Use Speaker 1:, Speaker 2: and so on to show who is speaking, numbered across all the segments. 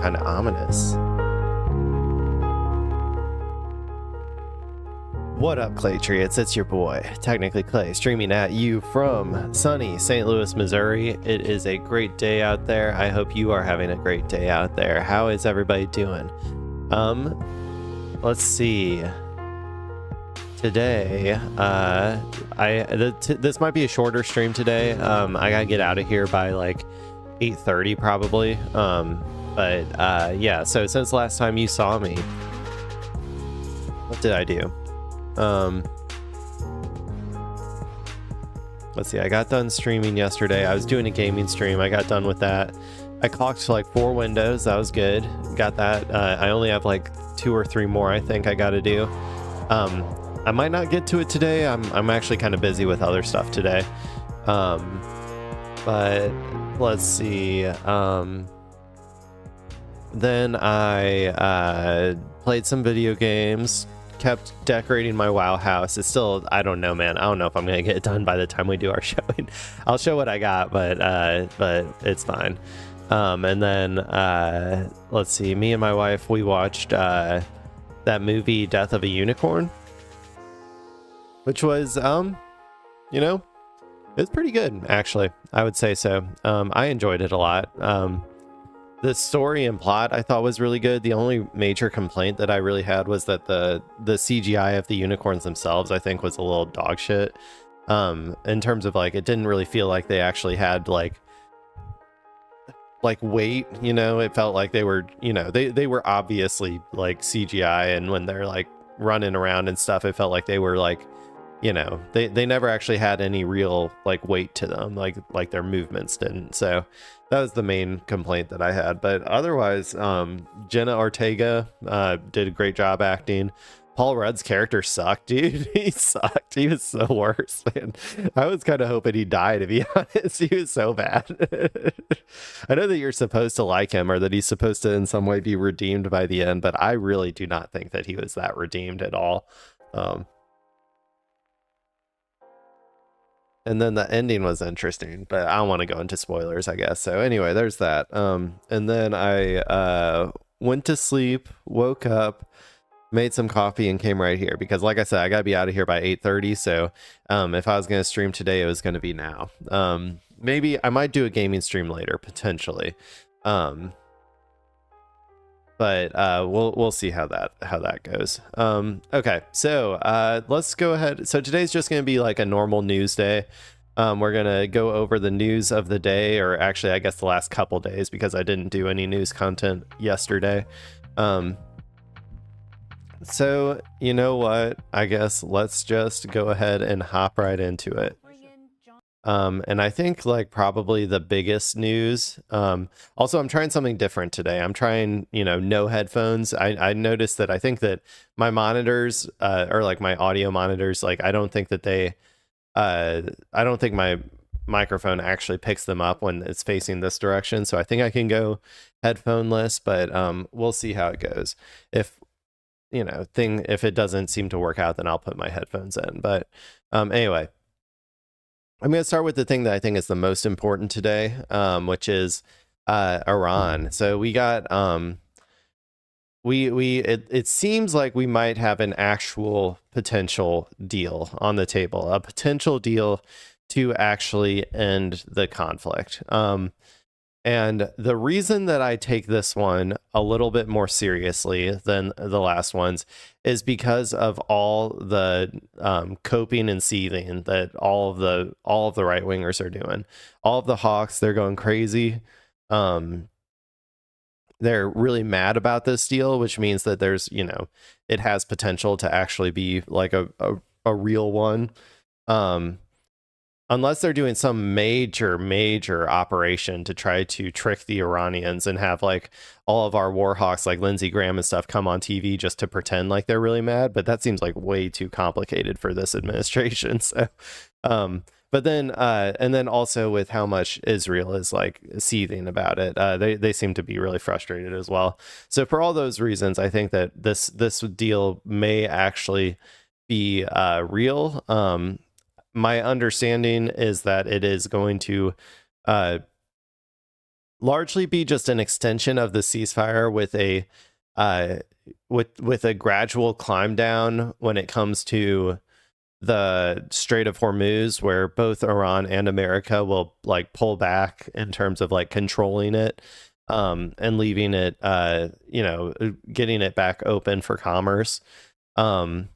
Speaker 1: kind of ominous. What up, Claytriots? It's your boy, Technically Clay, streaming at you from sunny St. Louis, Missouri. It is a great day out there. I hope you are having a great day out there. How is everybody doing? Let's see. Today, this might be a shorter stream today. I gotta get out of here by like 8:30 probably. Yeah, so since last time you saw me, what did I do? Let's see, I got done streaming yesterday. I was doing a gaming stream. I got done with that. I clocked like 4 windows. That was good. Got that. I only have like 2 or 3 more I think I gotta do. I might not get to it today. I'm actually kind of busy with other stuff today. But let's see. Then I played some video games, kept decorating my WoW house. It's still, I don't know, man. I don't know if I'm gonna get it done by the time we do our showing. I'll show what I got, but it's fine. And then let's see. Me and my wife, we watched that movie Death of a Unicorn, which was you know, it's pretty good actually. I would say so. I enjoyed it a lot. The story and plot I thought was really good. The only major complaint that I really had was that the CGI of the unicorns themselves I think was a little dog shit. In terms of like, it didn't really feel like they actually had like weight, you know. It felt like they were, you know, they were obviously like CGI, and when they're like running around and stuff, it felt like they were like, you know, they never actually had any real like weight to them, like their movements didn't. So that was the main complaint that I had. But otherwise, Jenna Ortega did a great job acting. Paul Rudd's character sucked, dude. He sucked. He was so worse, man. I was kind of hoping he died, to be honest. He was so bad. I know that you're supposed to like him, or that he's supposed to in some way be redeemed by the end, but I really do not think that he was that redeemed at all. And then the ending was interesting, but I don't want to go into spoilers, I guess. So anyway, there's that. And then I went to sleep, woke up, made some coffee, and came right here because, like I said, I gotta be out of here by 8:30. So if I was gonna stream today, it was gonna be now. Maybe I might do a gaming stream later, potentially. But we'll see how that goes. Okay, so let's go ahead. So today's just gonna be like a normal news day. We're gonna go over the news of the day, or actually I guess the last couple days, because I didn't do any news content yesterday. So you know what, I guess let's just go ahead and hop right into it. And I think like probably the biggest news, also I'm trying something different today. I'm trying, you know, no headphones. I noticed that I think that my monitors, or like my audio monitors, like I don't think that they, I don't think my microphone actually picks them up when it's facing this direction. So I think I can go headphoneless, but we'll see how it goes. If, you know, if it doesn't seem to work out, then I'll put my headphones in. But anyway, I'm going to start with the thing that I think is the most important today, which is Iran. So we got it seems like we might have an actual potential deal on the table, a potential deal to actually end the conflict. And the reason that I take this one a little bit more seriously than the last ones is because of all the coping and seething that all of the right wingers are doing. All of the hawks, they're going crazy. They're really mad about this deal, which means that there's, you know, it has potential to actually be like a real one. Unless they're doing some major operation to try to trick the Iranians and have like all of our war hawks like Lindsey Graham and stuff come on TV just to pretend like they're really mad. But that seems like way too complicated for this administration. So, but then and then also with how much Israel is like seething about it, they seem to be really frustrated as well. So for all those reasons, I think that this deal may actually be real. My understanding is that it is going to largely be just an extension of the ceasefire with a with a gradual climb down when it comes to the Strait of Hormuz, where both Iran and America will like pull back in terms of like controlling it, and leaving it, getting it back open for commerce. And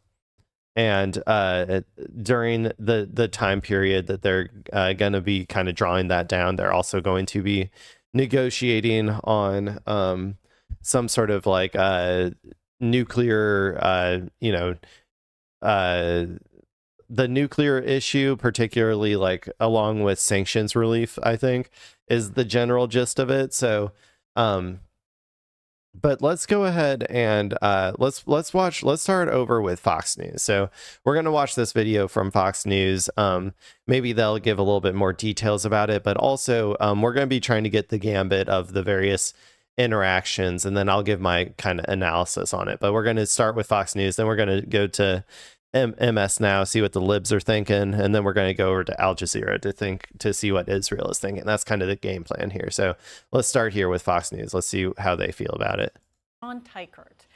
Speaker 1: during the time period that they're going to be kind of drawing that down, they're also going to be negotiating on some sort of like nuclear, the nuclear issue, particularly like along with sanctions relief, I think is the general gist of it. So, but let's go ahead and let's start over with Fox News. So we're going to watch this video from Fox News. Maybe they'll give a little bit more details about it, but also we're going to be trying to get the gambit of the various interactions, and then I'll give my kind of analysis on it. But we're going to start with Fox News, then we're going to go to MS Now, see what the libs are thinking, and then we're going to go over to Al Jazeera to see what Israel is thinking. That's kind of the game plan here. So let's start here with Fox News. Let's see how they feel about it.
Speaker 2: Ron Teichert,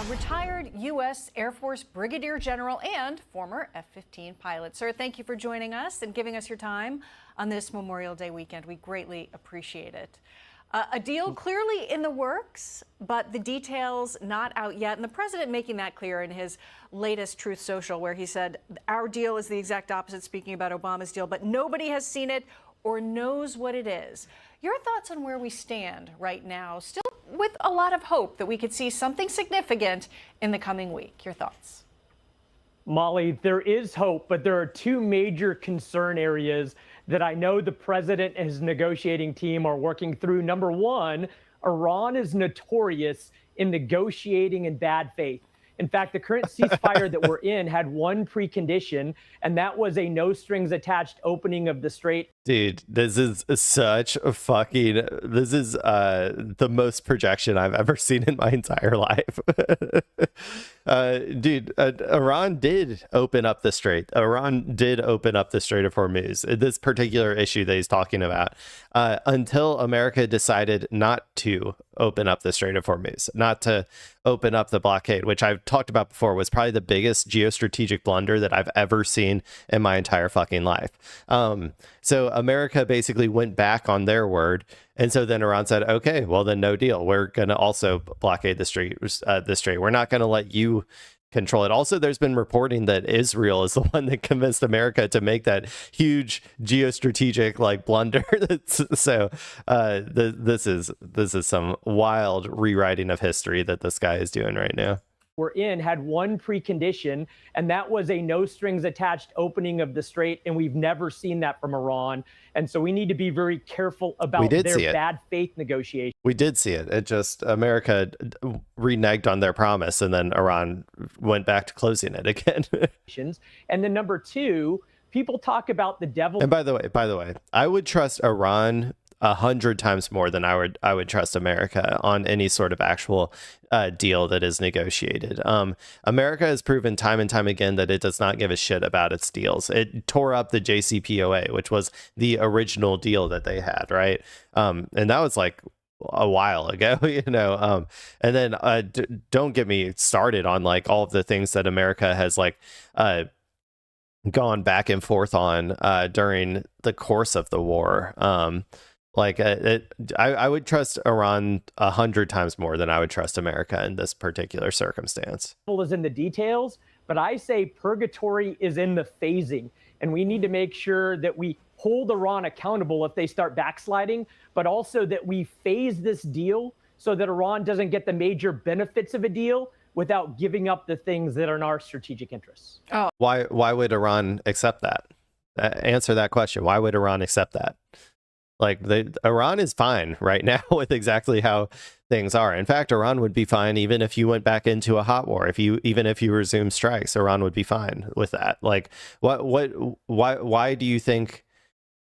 Speaker 2: retired U.S. Air Force Brigadier General and former F-15 pilot. Sir, thank you for joining us and giving us your time on this Memorial Day weekend. We greatly appreciate it. A deal clearly in the works, but the details not out yet. And the president making that clear in his latest Truth Social, where he said, our deal is the exact opposite, speaking about Obama's deal, but nobody has seen it or knows what it is. Your thoughts on where we stand right now, still with a lot of hope that we could see something significant in the coming week. Your thoughts?
Speaker 3: Molly, there is hope, but there are two major concern areas that I know the president and his negotiating team are working through. Number one, Iran is notorious in negotiating in bad faith. In fact, the current ceasefire that we're in had one precondition, and that was a no strings attached opening of the strait.
Speaker 1: Dude, this is such a fucking, this is the most projection I've ever seen in my entire life. Iran did open up the strait. Iran did open up the Strait of Hormuz, this particular issue that he's talking about, until America decided not to open up the Strait of Hormuz, not to open up the blockade, which I've talked about before was probably the biggest geostrategic blunder that I've ever seen in my entire fucking life. So America basically went back on their word. And so then Iran said, okay, well then no deal. We're going to also blockade the strait. We're not going to let you control it. Also, there's been reporting that Israel is the one that convinced America to make that huge geostrategic like blunder. So this is some wild rewriting of history that this guy is doing right now.
Speaker 3: We're in had one precondition, and that was a no strings attached opening of the strait. And we've never seen that from Iran. And so we need to be very careful about their bad faith negotiations.
Speaker 1: We did see it. It just, America reneged on their promise, and then Iran went back to closing it again.
Speaker 3: And then number two, people talk about the devil.
Speaker 1: And by the way, I would trust Iran 100 times more than I would trust America on any sort of actual deal that is negotiated. America has proven time and time again that it does not give a shit about its deals. It tore up the JCPOA, which was the original deal that they had, right? And that was like a while ago, and then don't get me started on like all of the things that America has like gone back and forth on during the course of the war. I would trust Iran 100 times more than I would trust America in this particular circumstance.
Speaker 3: Is in the details, but I say purgatory is in the phasing, and we need to make sure that we hold Iran accountable if they start backsliding, but also that we phase this deal so that Iran doesn't get the major benefits of a deal without giving up the things that are in our strategic interests.
Speaker 2: Oh.
Speaker 1: Why would Iran accept that? Answer that question. Why would Iran accept that? Like Iran is fine right now with exactly how things are. In fact, Iran would be fine even if you went back into a hot war. Even if you resume strikes, Iran would be fine with that. Like why do you think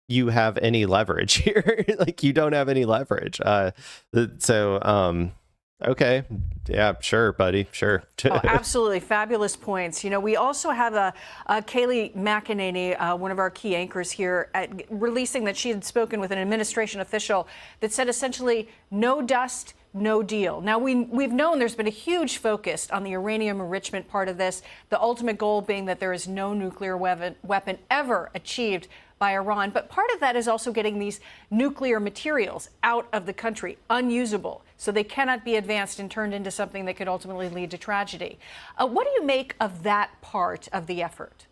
Speaker 1: you have any leverage here? Like you don't have any leverage. Okay. Yeah, sure, buddy. Sure.
Speaker 2: Oh, absolutely. Fabulous points. You know, we also have Kayleigh McEnany, one of our key anchors here, releasing that she had spoken with an administration official that said essentially no dust, no deal. Now, we've known there's been a huge focus on the uranium enrichment part of this, the ultimate goal being that there is no nuclear weapon ever achieved by Iran. But part of that is also getting these nuclear materials out of the country, unusable, so they cannot be advanced and turned into something that could ultimately lead to tragedy. What do you make of that part of the effort?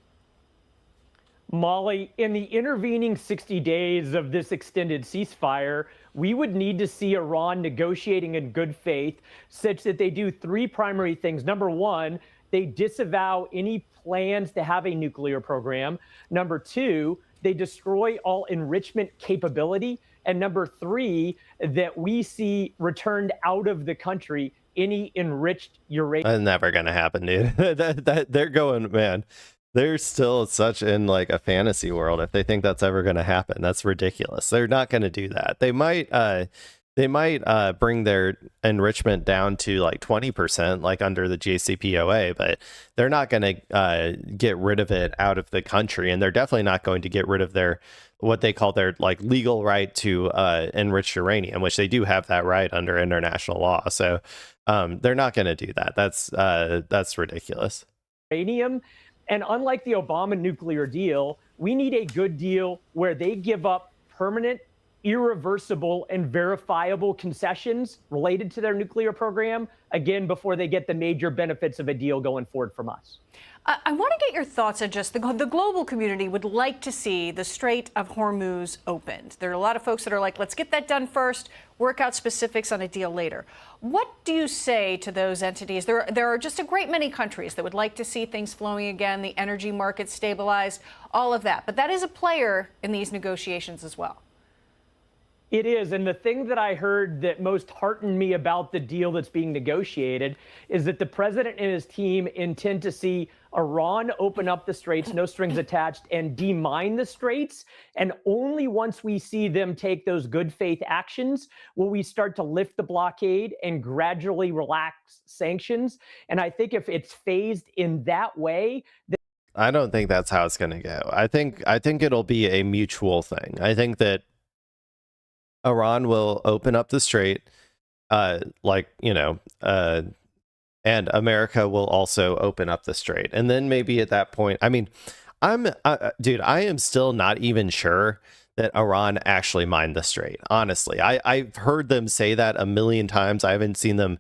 Speaker 3: Molly, in the intervening 60 days of this extended ceasefire, we would need to see Iran negotiating in good faith such that they do three primary things. Number one, they disavow any plans to have a nuclear program. Number two, they destroy all enrichment capability. And number three, that we see returned out of the country any enriched uranium.
Speaker 1: That's never going to happen, dude. They're going, man. They're still such in like a fantasy world if they think that's ever going to happen. That's ridiculous. They're not going to do that. They might bring their enrichment down to like 20%, like under the JCPOA, but they're not going to get rid of it out of the country, and they're definitely not going to get rid of their what they call their like legal right to enrich uranium, which they do have that right under international law. So they're not going to do that. That's ridiculous.
Speaker 3: Uranium. And unlike the Obama nuclear deal, we need a good deal where they give up permanent, irreversible, and verifiable concessions related to their nuclear program, again, before they get the major benefits of a deal going forward from us.
Speaker 2: I want to get your thoughts on just the global community would like to see the Strait of Hormuz opened. There are a lot of folks that are like, let's get that done first, work out specifics on a deal later. What do you say to those entities? There are just a great many countries that would like to see things flowing again, the energy market stabilized, all of that. But that is a player in these negotiations as well.
Speaker 3: It is. And the thing that I heard that most heartened me about the deal that's being negotiated is that the president and his team intend to see Iran open up the straits, no strings attached, and demine the straits. And only once we see them take those good faith actions will we start to lift the blockade and gradually relax sanctions. And I think if it's phased in that way,
Speaker 1: I don't think that's how it's going to go. I think it'll be a mutual thing. I think that Iran will open up the strait, and America will also open up the strait. And then maybe at that point, I mean, dude, I am still not even sure that Iran actually mined the strait. Honestly, I've heard them say that a million times. I haven't seen them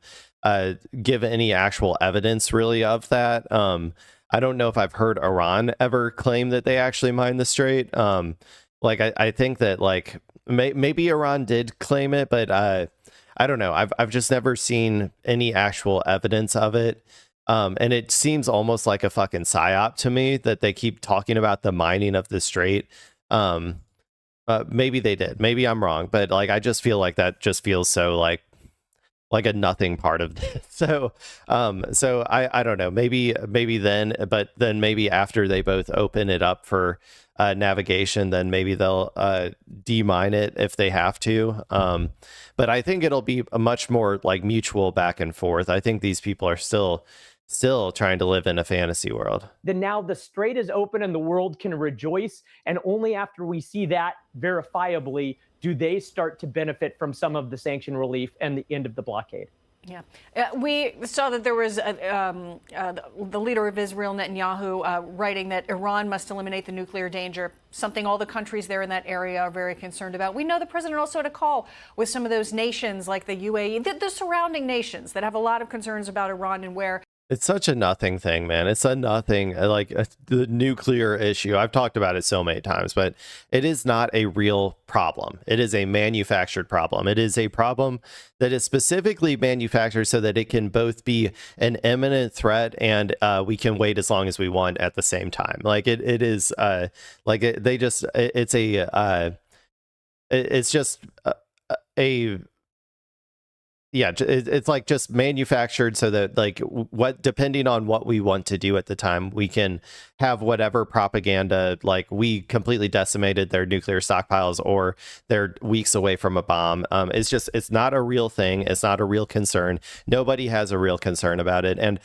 Speaker 1: give any actual evidence really of that. I don't know if I've heard Iran ever claim that they actually mined the strait. I think that like maybe Iran did claim it, but I don't know. I've just never seen any actual evidence of it. And it seems almost like a fucking psyop to me that they keep talking about the mining of the strait. Maybe they did. Maybe I'm wrong, but like I just feel like that just feels so like a nothing part of this. So I don't know. Maybe then, but then maybe after they both open it up for navigation, then maybe they'll demine it if they have to. But I think it'll be a much more like mutual back and forth. I think these people are still trying to live in a fantasy world.
Speaker 3: Then now the strait is open and the world can rejoice. And only after we see that verifiably do they start to benefit from some of the sanction relief and the end of the blockade.
Speaker 2: Yeah, we saw that there was the leader of Israel, Netanyahu, writing that Iran must eliminate the nuclear danger, something all the countries there in that area are very concerned about. We know the president also had a call with some of those nations like the UAE, the surrounding nations that have a lot of concerns about Iran and where.
Speaker 1: It's such a nothing thing, man. It's a nothing, like the nuclear issue. I've talked about it so many times, but it is not a real problem. It is a manufactured problem. It is a problem that is specifically manufactured so that it can both be an imminent threat and we can wait as long as we want at the same time. Like it is like they just it's a it's just a yeah, it's like just manufactured so that like what, depending on what we want to do at the time, we can have whatever propaganda, like we completely decimated their nuclear stockpiles or they're weeks away from a bomb. It's not a real thing. It's not a real concern. Nobody has a real concern about it. And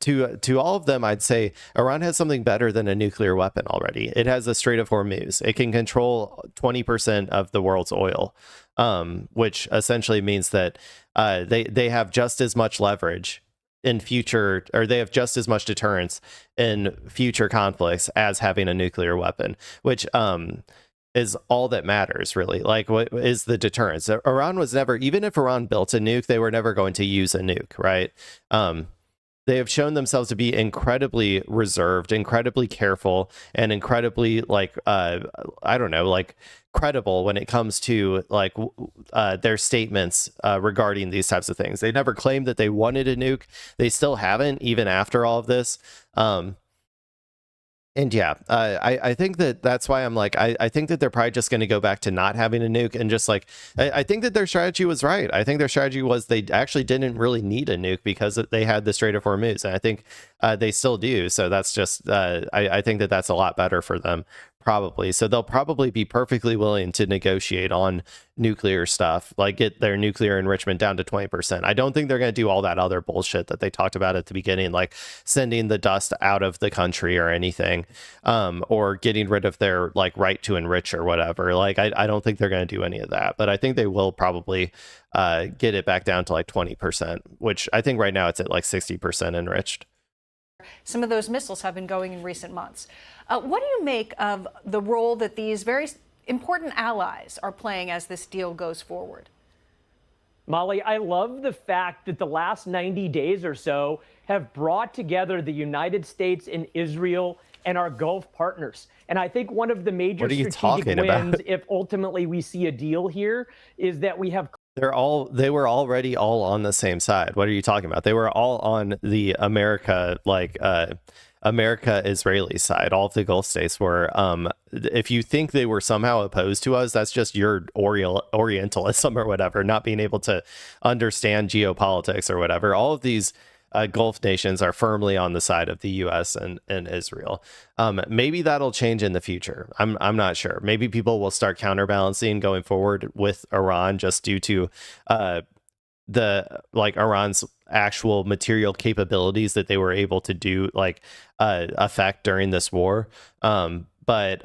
Speaker 1: to all of them, I'd say Iran has something better than a nuclear weapon already. It has the Strait of Hormuz. It can control 20% of the world's oil. Which essentially means that they have just as much leverage in future, or they have just as much deterrence in future conflicts as having a nuclear weapon, which is all that matters, really. Like, what is the deterrence? Iran was never, even if Iran built a nuke, they were never going to use a nuke, right? They have shown themselves to be incredibly reserved, incredibly careful, and incredibly like I don't know, like credible when it comes to like their statements regarding these types of things. They never claimed that they wanted a nuke. They still haven't, even after all of this. And yeah, I think that's why I'm like, I think that they're probably just going to go back to not having a nuke, and just like, I think that their strategy was right. I think their strategy was they actually didn't really need a nuke because they had the Strait of Hormuz, and I think they still do. So that's just, I think that that's a lot better for them, probably. So they'll probably be perfectly willing to negotiate on nuclear stuff, like get their nuclear enrichment down to 20%. I don't think they're going to do all that other bullshit that they talked about at the beginning, like sending the dust out of the country or anything, or getting rid of their like right to enrich or whatever. Like, I don't think they're going to do any of that, but I think they will probably get it back down to like 20%, which I think right now it's at like 60% enriched.
Speaker 2: Some of those missiles have been going in recent months. What do you make of the role that these very important allies are playing as this deal goes forward?
Speaker 3: Molly, I love the fact that the last 90 days or so have brought together the United States and Israel and our Gulf partners. And I think one of the major strategic wins, if ultimately we see a deal here, is that we have...
Speaker 1: They were already all on the same side. What are you talking about? They were all on the America-Israeli side. All of the Gulf states were. If you think they were somehow opposed to us, that's just your Orientalism or whatever, not being able to understand geopolitics or whatever. All of these Gulf nations are firmly on the side of the U.S. and Israel. Maybe that'll change in the future. I'm not sure. Maybe people will start counterbalancing going forward with Iran just due to Iran's actual material capabilities that they were able to do affect during this war. But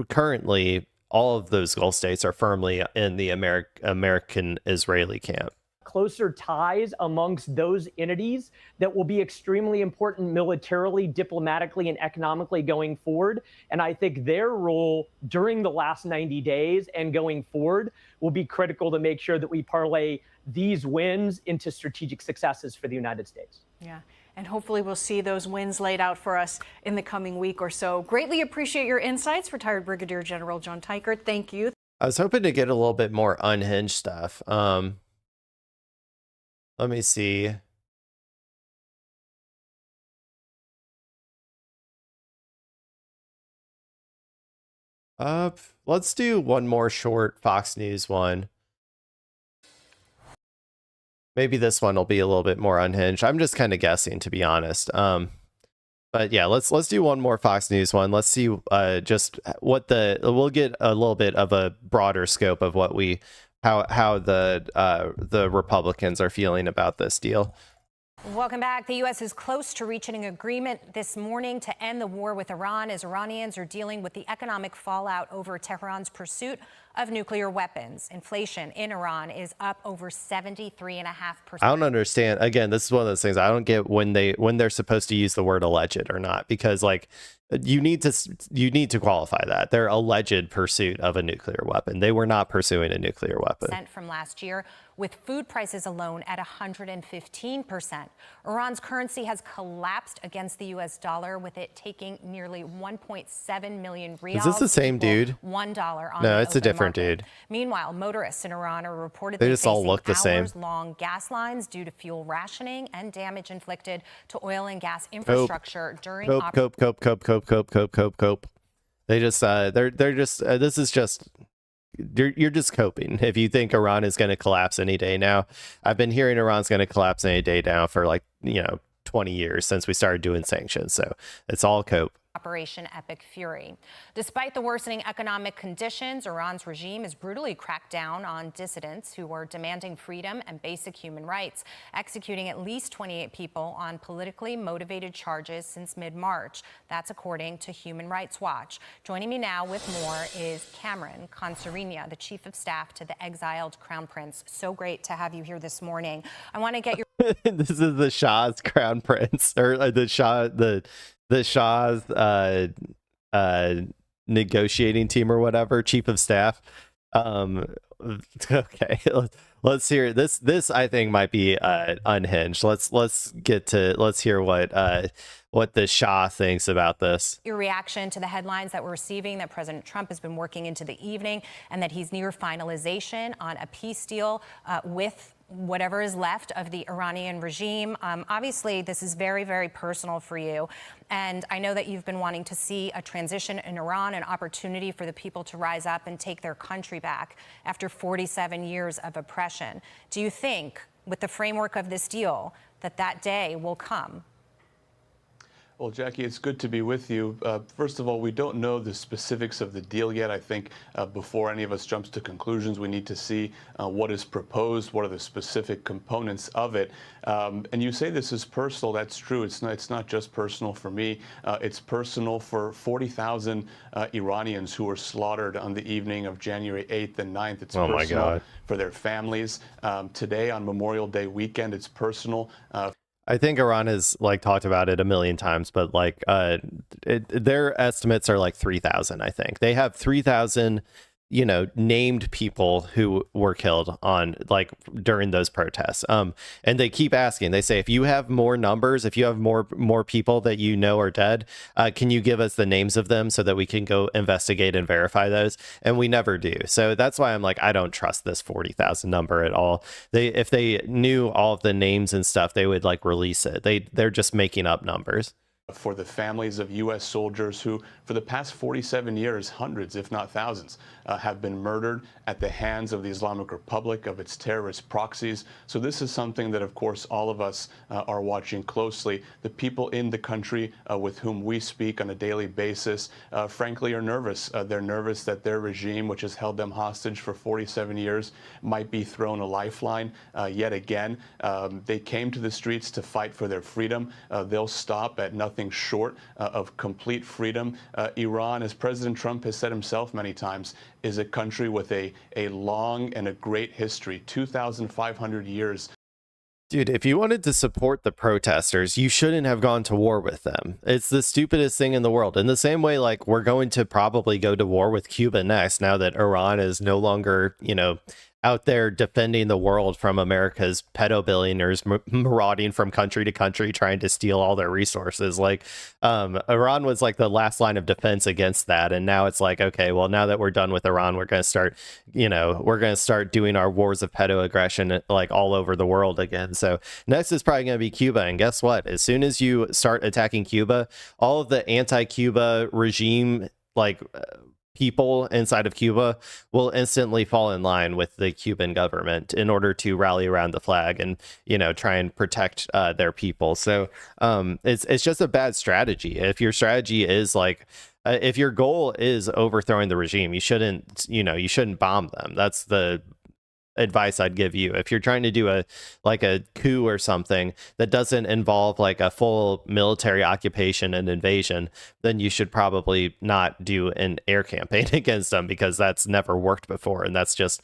Speaker 1: currently all of those Gulf states are firmly in the American-Israeli camp.
Speaker 3: Closer ties amongst those entities that will be extremely important militarily, diplomatically, and economically going forward. And I think their role during the last 90 days and going forward will be critical to make sure that we parlay these wins into strategic successes for the United States.
Speaker 2: Yeah. And hopefully we'll see those wins laid out for us in the coming week or so. Greatly appreciate your insights, retired Brigadier General John Teichert. Thank you.
Speaker 1: I was hoping to get a little bit more unhinged stuff. Let me see. Let's do one more short Fox News one. Maybe this one will be a little bit more unhinged. I'm just kind of guessing, to be honest. But yeah, let's do one more Fox News one. Let's see just what we'll get a little bit of a broader scope of what how the Republicans are feeling about this deal.
Speaker 4: Welcome back. The U.S. is close to reaching an agreement this morning to end the war with Iran as Iranians are dealing with the economic fallout over Tehran's pursuit of nuclear weapons. Inflation in Iran is up over 73.5%.
Speaker 1: I don't understand. Again, this is one of those things I don't get when they're supposed to use the word alleged or not, because like you need to qualify that. Their alleged pursuit of a nuclear weapon. They were not pursuing a nuclear weapon.
Speaker 4: From last year, with food prices alone at 115%. Iran's currency has collapsed against the U.S. dollar, with it taking nearly 1.7 million riyals.
Speaker 1: Is this the same dude?
Speaker 4: $1 on
Speaker 1: No, it's a different
Speaker 4: market.
Speaker 1: dude.
Speaker 4: Meanwhile, motorists in Iran are reportedly
Speaker 1: they just all look the same.
Speaker 4: Hours-long gas lines due to fuel rationing and damage inflicted to oil and gas infrastructure during
Speaker 1: cope. They just they're just this is just you're just coping if you think Iran is going to collapse any day now. I've been hearing Iran's going to collapse any day now for like 20 years since we started doing sanctions, so it's all cope.
Speaker 4: Operation Epic Fury. Despite the worsening economic conditions, Iran's regime has brutally cracked down on dissidents who were demanding freedom and basic human rights, executing at least 28 people on politically motivated charges since mid-March. That's according to Human Rights Watch. Joining me now with more is Cameron Consarinia, the chief of staff to the exiled Crown Prince. So great to have you here this morning. I want to get your
Speaker 1: This is the Shah's Crown Prince, or the Shah's negotiating team or whatever, chief of staff. Okay, let's hear this. This I think might be unhinged. Let's hear what the Shah thinks about this.
Speaker 4: Your reaction to the headlines that we're receiving that President Trump has been working into the evening and that he's near finalization on a peace deal with whatever is left of the Iranian regime. Obviously, this is very, very personal for you. And I know that you've been wanting to see a transition in Iran, an opportunity for the people to rise up and take their country back after 47 years of oppression. Do you think, with the framework of this deal, that day will come?
Speaker 5: Well, Jackie, it's good to be with you. First of all, we don't know the specifics of the deal yet. I think before any of us jumps to conclusions, we need to see what is proposed, what are the specific components of it. And you say this is personal. That's true. It's not just personal for me. It's personal for 40,000 Iranians who were slaughtered on the evening of January 8th and 9th. It's
Speaker 1: personal
Speaker 5: my
Speaker 1: God.
Speaker 5: For their families. Today on Memorial Day weekend, it's personal.
Speaker 1: I think Iran has talked about it a million times, but their estimates are 3,000. I think they have 3,000, named people who were killed on during those protests. And they keep asking. They say, if you have more numbers, if you have more people that are dead, can you give us the names of them so that we can go investigate and verify those? And we never do. So that's why I'm I don't trust this 40,000 number at all. If they knew all of the names and stuff, they would release it. They're just making up numbers.
Speaker 5: For the families of U.S. soldiers who, for the past 47 years, hundreds, if not thousands, have been murdered at the hands of the Islamic Republic, of its terrorist proxies. So this is something that, of course, all of us are watching closely. The people in the country with whom we speak on a daily basis, frankly, are nervous. They're nervous that their regime, which has held them hostage for 47 years, might be thrown a lifeline yet again. They came to the streets to fight for their freedom. They'll stop at nothing short of complete freedom. Iran, as President Trump has said himself many times, is a country with a long and a great history, 2,500 years.
Speaker 1: Dude, if you wanted to support the protesters, you shouldn't have gone to war with them. It's the stupidest thing in the world. In the same way, we're going to probably go to war with Cuba next, now that Iran is no longer, out there defending the world from America's pedo-billionaires marauding from country to country trying to steal all their resources. Iran was the last line of defense against that, and now it's okay, well, now that we're done with Iran, we're going to start doing our wars of pedo aggression all over the world again. So next is probably going to be Cuba, and guess what? As soon as you start attacking Cuba, all of the anti-Cuba regime people inside of Cuba will instantly fall in line with the Cuban government in order to rally around the flag and, try and protect their people. So it's just a bad strategy. If your strategy is if your goal is overthrowing the regime, you shouldn't bomb them. That's the advice I'd give you. If you're trying to do a coup or something that doesn't involve a full military occupation and invasion, then you should probably not do an air campaign against them, because that's never worked before, and that's just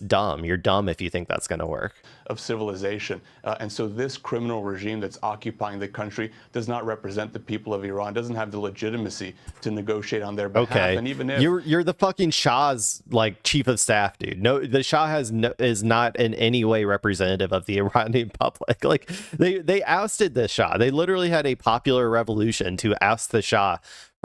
Speaker 1: dumb. You're dumb if you think that's going to work.
Speaker 5: Of civilization. And so this criminal regime that's occupying the country does not represent the people of Iran, doesn't have the legitimacy to negotiate on their behalf.
Speaker 1: Okay.
Speaker 5: And even if
Speaker 1: you're the fucking Shah's chief of staff, dude. No, the Shah is not in any way representative of the Iranian public. They ousted the Shah. They literally had a popular revolution to oust the Shah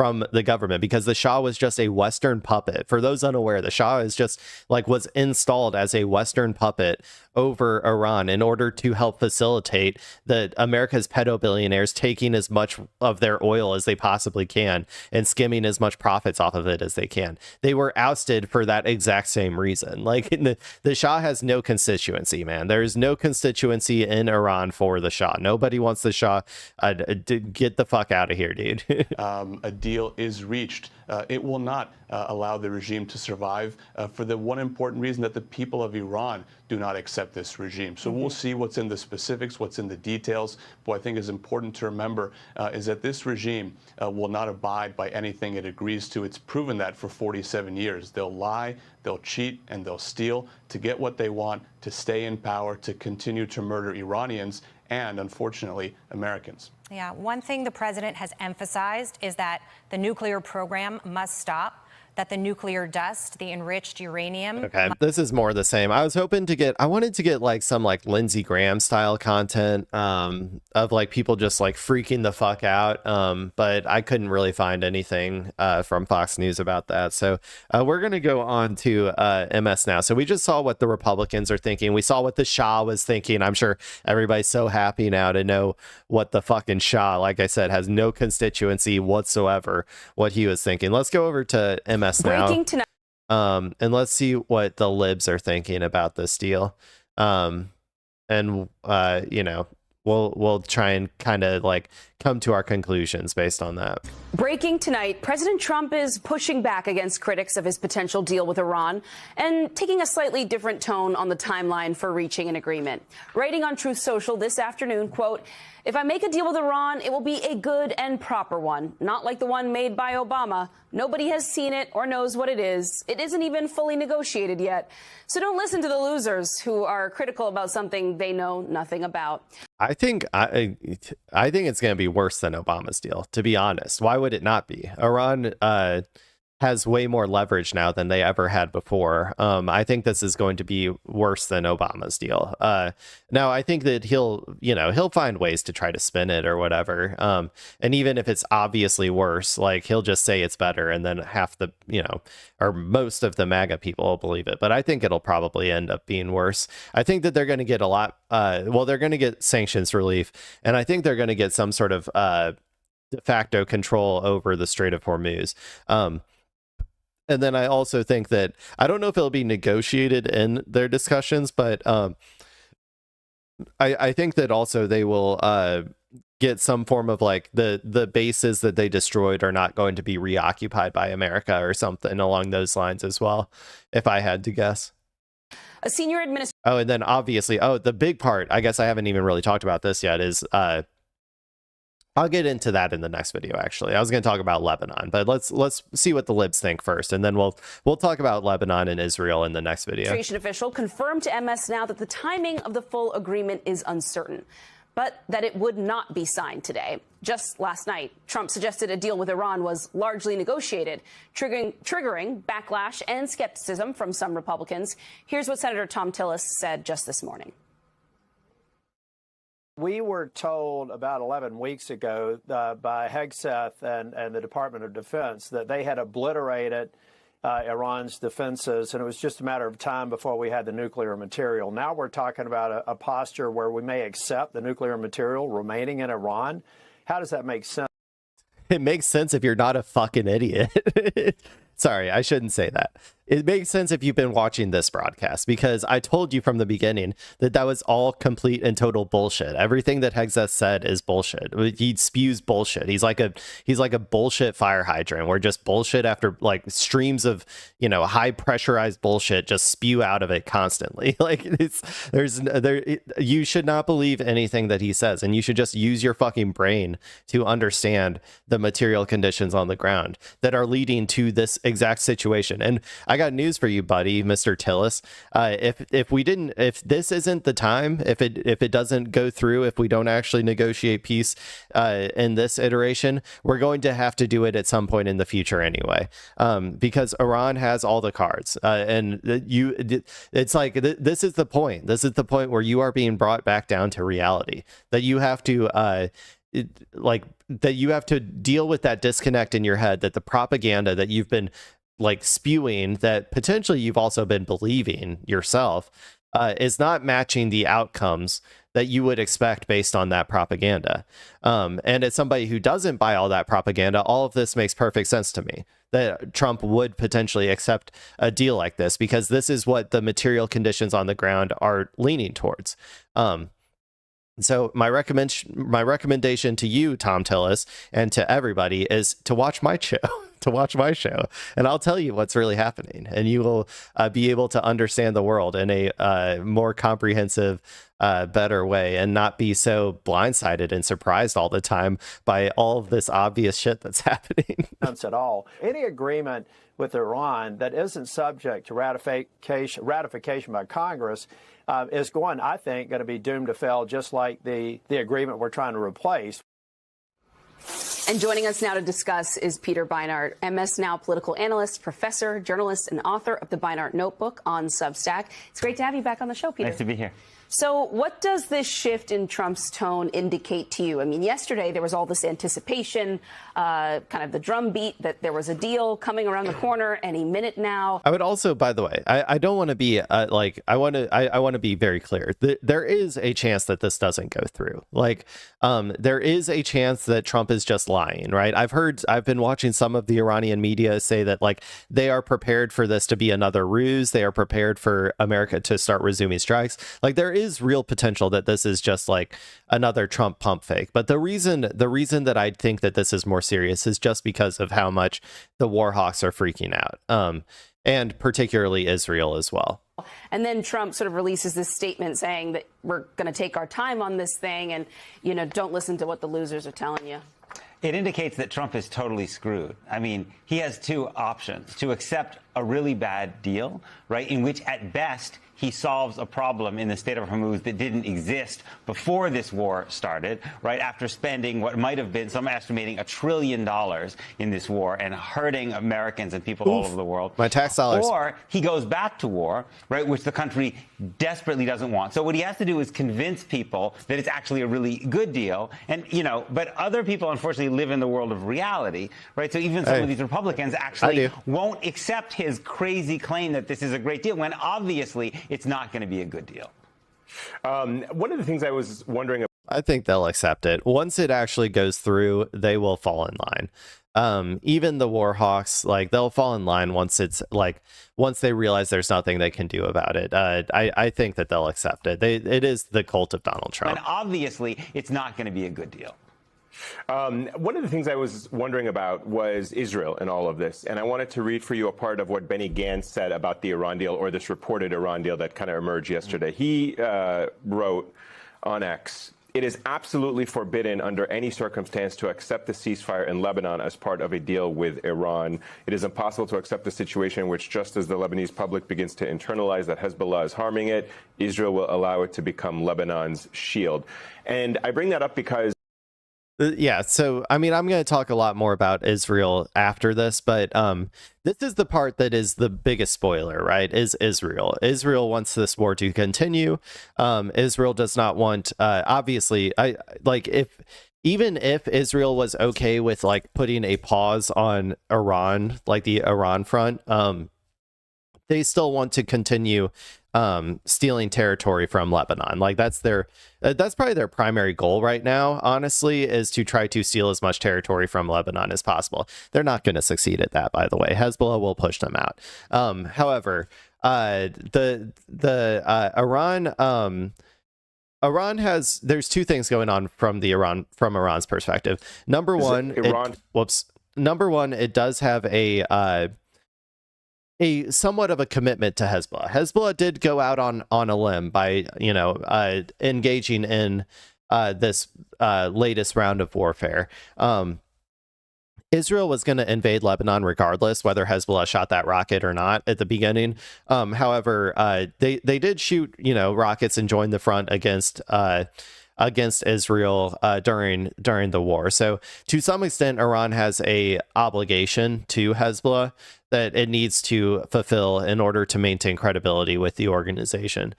Speaker 1: from the government, because the Shah was just a Western puppet. For those unaware, the Shah is just like was installed as a Western puppet over Iran in order to help facilitate the America's pedo billionaires taking as much of their oil as they possibly can and skimming as much profits off of it as they can. They were ousted for that exact same reason. Like the Shah has no constituency, man. There's no constituency in Iran for the Shah. Nobody wants the Shah. Get the fuck out of here, dude.
Speaker 5: A deal is reached. It will not allow the regime to survive for the one important reason that the people of Iran do not accept this regime. So we'll see what's in the specifics, what's in the details. What I think is important to remember is that this regime will not abide by anything it agrees to. It's proven that for 47 years. They'll lie, they'll cheat, and they'll steal to get what they want, to stay in power, to continue to murder Iranians and, unfortunately, Americans.
Speaker 4: Yeah, one thing the president has emphasized is that the nuclear program must stop, that the nuclear dust, the enriched uranium.
Speaker 1: Okay, this is more the same. I wanted to get like some like Lindsey Graham style content of like people just like freaking the fuck out. But I couldn't really find anything from Fox News about that. So we're going to go on to MS now. So we just saw what the Republicans are thinking. We saw what the Shah was thinking. I'm sure everybody's so happy now to know what the fucking Shah, like I said, has no constituency whatsoever, what he was thinking. Let's go over to MS now. And let's see what the libs are thinking about this deal. And you know, we'll try and kind of like come to our conclusions based on that.
Speaker 6: Breaking tonight, President Trump is pushing back against critics of his potential deal with Iran and taking a slightly different tone on the timeline for reaching an agreement. Writing on Truth Social this afternoon, quote, "If I make a deal with Iran, it will be a good and proper one, not like the one made by Obama. Nobody has seen it or knows what it is. It isn't even fully negotiated yet. So don't listen to the losers who are critical about something they know nothing about."
Speaker 1: I think it's going to be worse than Obama's deal, to be honest. Why would it not be? Iran has way more leverage now than they ever had before. I think this is going to be worse than Obama's deal. Now, I think that he'll find ways to try to spin it or whatever. And even if it's obviously worse, like he'll just say it's better, and then half the, or most of the MAGA people will believe it. But I think it'll probably end up being worse. I think that they're going to get a lot. They're going to get sanctions relief, and I think they're going to get some sort of de facto control over the Strait of Hormuz. And then I also think that, I don't know if it'll be negotiated in their discussions, but I think that also they will get some form of like the bases that they destroyed are not going to be reoccupied by America or something along those lines as well, if I had to guess.
Speaker 6: A senior administrator.
Speaker 1: Oh, and then obviously, the big part, I guess I haven't even really talked about this yet, is I'll get into that in the next video. Actually, I was going to talk about Lebanon, but let's see what the libs think first, and then we'll talk about Lebanon and Israel in the next video.
Speaker 6: Administration official confirmed to MS Now that the timing of the full agreement is uncertain, but that it would not be signed today. Just last night, Trump suggested a deal with Iran was largely negotiated, triggering backlash and skepticism from some Republicans. Here's what Senator Thom Tillis said just this morning.
Speaker 7: We were told about 11 weeks ago by Hegseth and the Department of Defense that they had obliterated Iran's defenses, and it was just a matter of time before we had the nuclear material. Now we're talking about a posture where we may accept the nuclear material remaining in Iran. How does that make sense?
Speaker 1: It makes sense if you're not a fucking idiot. Sorry, I shouldn't say that. It makes sense if you've been watching this broadcast, because I told you from the beginning that was all complete and total bullshit. Everything that Hegseth said is bullshit. He spews bullshit. He's like a bullshit fire hydrant where just bullshit after like streams of, high pressurized bullshit just spew out of it constantly. Like you should not believe anything that he says, and you should just use your fucking brain to understand the material conditions on the ground that are leading to this exact situation. And I got news for you, buddy, Mr. Tillis. If this isn't the time, if it doesn't go through, if we don't actually negotiate peace in this iteration, we're going to have to do it at some point in the future anyway, because Iran has all the cards, and it's like this is the point. This is the point where you are being brought back down to reality, that you have to like that you have to deal with that disconnect in your head, that the propaganda that you've been like spewing, that potentially you've also been believing yourself, is not matching the outcomes that you would expect based on that propaganda. And as somebody who doesn't buy all that propaganda, all of this makes perfect sense to me, that Trump would potentially accept a deal like this, because this is what the material conditions on the ground are leaning towards. So my recommendation to you, Tom Tillis, and to everybody is to watch my show, and I'll tell you what's really happening, and you will be able to understand the world in a more comprehensive, better way, and not be so blindsided and surprised all the time by all of this obvious shit that's happening.
Speaker 7: At all. Any agreement with Iran that isn't subject to ratification by Congress is I think, going to be doomed to fail, just like the agreement we're trying to replace.
Speaker 6: And joining us now to discuss is Peter Beinart, MS Now political analyst, professor, journalist, and author of the Beinart Notebook on Substack. It's great to have you back on the show, Peter.
Speaker 8: Nice to be here.
Speaker 6: So what does this shift in Trump's tone indicate to you? I mean, yesterday there was all this anticipation, kind of the drumbeat that there was a deal coming around the corner any minute now.
Speaker 1: I would also, by the way, I don't want to be I want to be very clear. There is a chance that this doesn't go through. There is a chance that Trump is just lying, right? I've been watching some of the Iranian media say that they are prepared for this to be another ruse. They are prepared for America to start resuming strikes. There is real potential that this is just another Trump pump fake. But the reason that I think that this is more serious is just because of how much the war hawks are freaking out, and particularly Israel as well.
Speaker 6: And then Trump sort of releases this statement saying that we're going to take our time on this thing, and don't listen to what the losers are telling you.
Speaker 8: It indicates that Trump is totally screwed. I mean, he has two options: to accept a really bad deal, right, in which at best he solves a problem in the state of Hormuz that didn't exist before this war started, right, after spending what might have been, some estimating, $1 trillion in this war and hurting Americans and people all over the world.
Speaker 1: My tax dollars.
Speaker 8: Or he goes back to war, right, which the country desperately doesn't want. So what he has to do is convince people that it's actually a really good deal. And, but other people, unfortunately, live in the world of reality, right? So even some of these Republicans actually won't accept his crazy claim that this is a great deal, when obviously it's not going to be a good deal.
Speaker 9: One of the things I was wondering about,
Speaker 1: I think they'll accept it. Once it actually goes through, they will fall in line. Even the war hawks, they'll fall in line once they realize there's nothing they can do about it. I think that they'll accept it. It is the cult of Donald Trump.
Speaker 8: And obviously it's not going to be a good deal.
Speaker 9: One of the things I was wondering about was Israel in all of this, and I wanted to read for you a part of what Benny Gantz said about the Iran deal, or this reported Iran deal that kind of emerged yesterday. He wrote on X, "It is absolutely forbidden under any circumstance to accept the ceasefire in Lebanon as part of a deal with Iran. It is impossible to accept a situation in which, just as the Lebanese public begins to internalize that Hezbollah is harming it, Israel will allow it to become Lebanon's shield." And I bring that up because
Speaker 1: yeah, so I mean, I'm going to talk a lot more about Israel after this, but this is the part that is the biggest spoiler, right? Is Israel. Israel wants this war to continue. Israel does not want, obviously, even if Israel was okay with putting a pause on Iran, the Iran front, they still want to continue stealing territory from Lebanon. That's probably their primary goal right now, honestly, is to try to steal as much territory from Lebanon as possible. They're not going to succeed at that, by the way. Hezbollah will push them out. However, Iran there's two things going on from Iran's perspective. Number one, it does have a somewhat of a commitment to Hezbollah. Hezbollah did go out on a limb by, engaging in this latest round of warfare. Israel was going to invade Lebanon regardless, whether Hezbollah shot that rocket or not at the beginning. However, they did shoot, rockets and join the front against Israel during the war. So to some extent, Iran has a obligation to Hezbollah that it needs to fulfill in order to maintain credibility with the organization.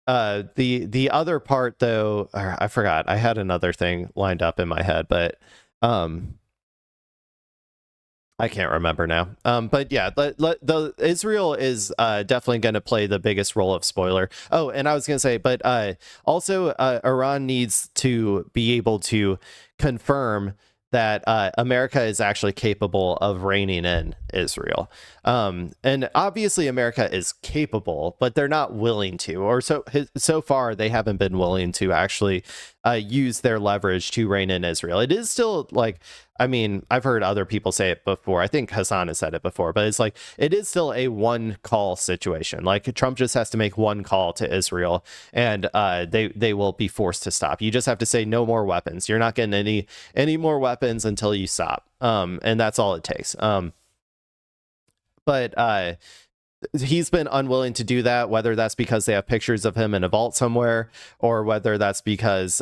Speaker 1: the other part though, or I forgot, I had another thing lined up in my head, but I can't remember now. But yeah, the Israel is definitely going to play the biggest role of spoiler. Oh, and I was going to say, but also Iran needs to be able to confirm that America is actually capable of reining in Israel. And obviously America is capable, but they're not willing to, or so far they haven't been willing to actually use their leverage to rein in Israel. It is still like, I mean, I've heard other people say it before. I think Hasan has said it before, but it's like, it is still a one call situation. Like Trump just has to make one call to Israel and they will be forced to stop. You just have to say no more weapons. You're not getting any more weapons until you stop. And that's all it takes. But he's been unwilling to do that, whether that's because they have pictures of him in a vault somewhere, or whether that's because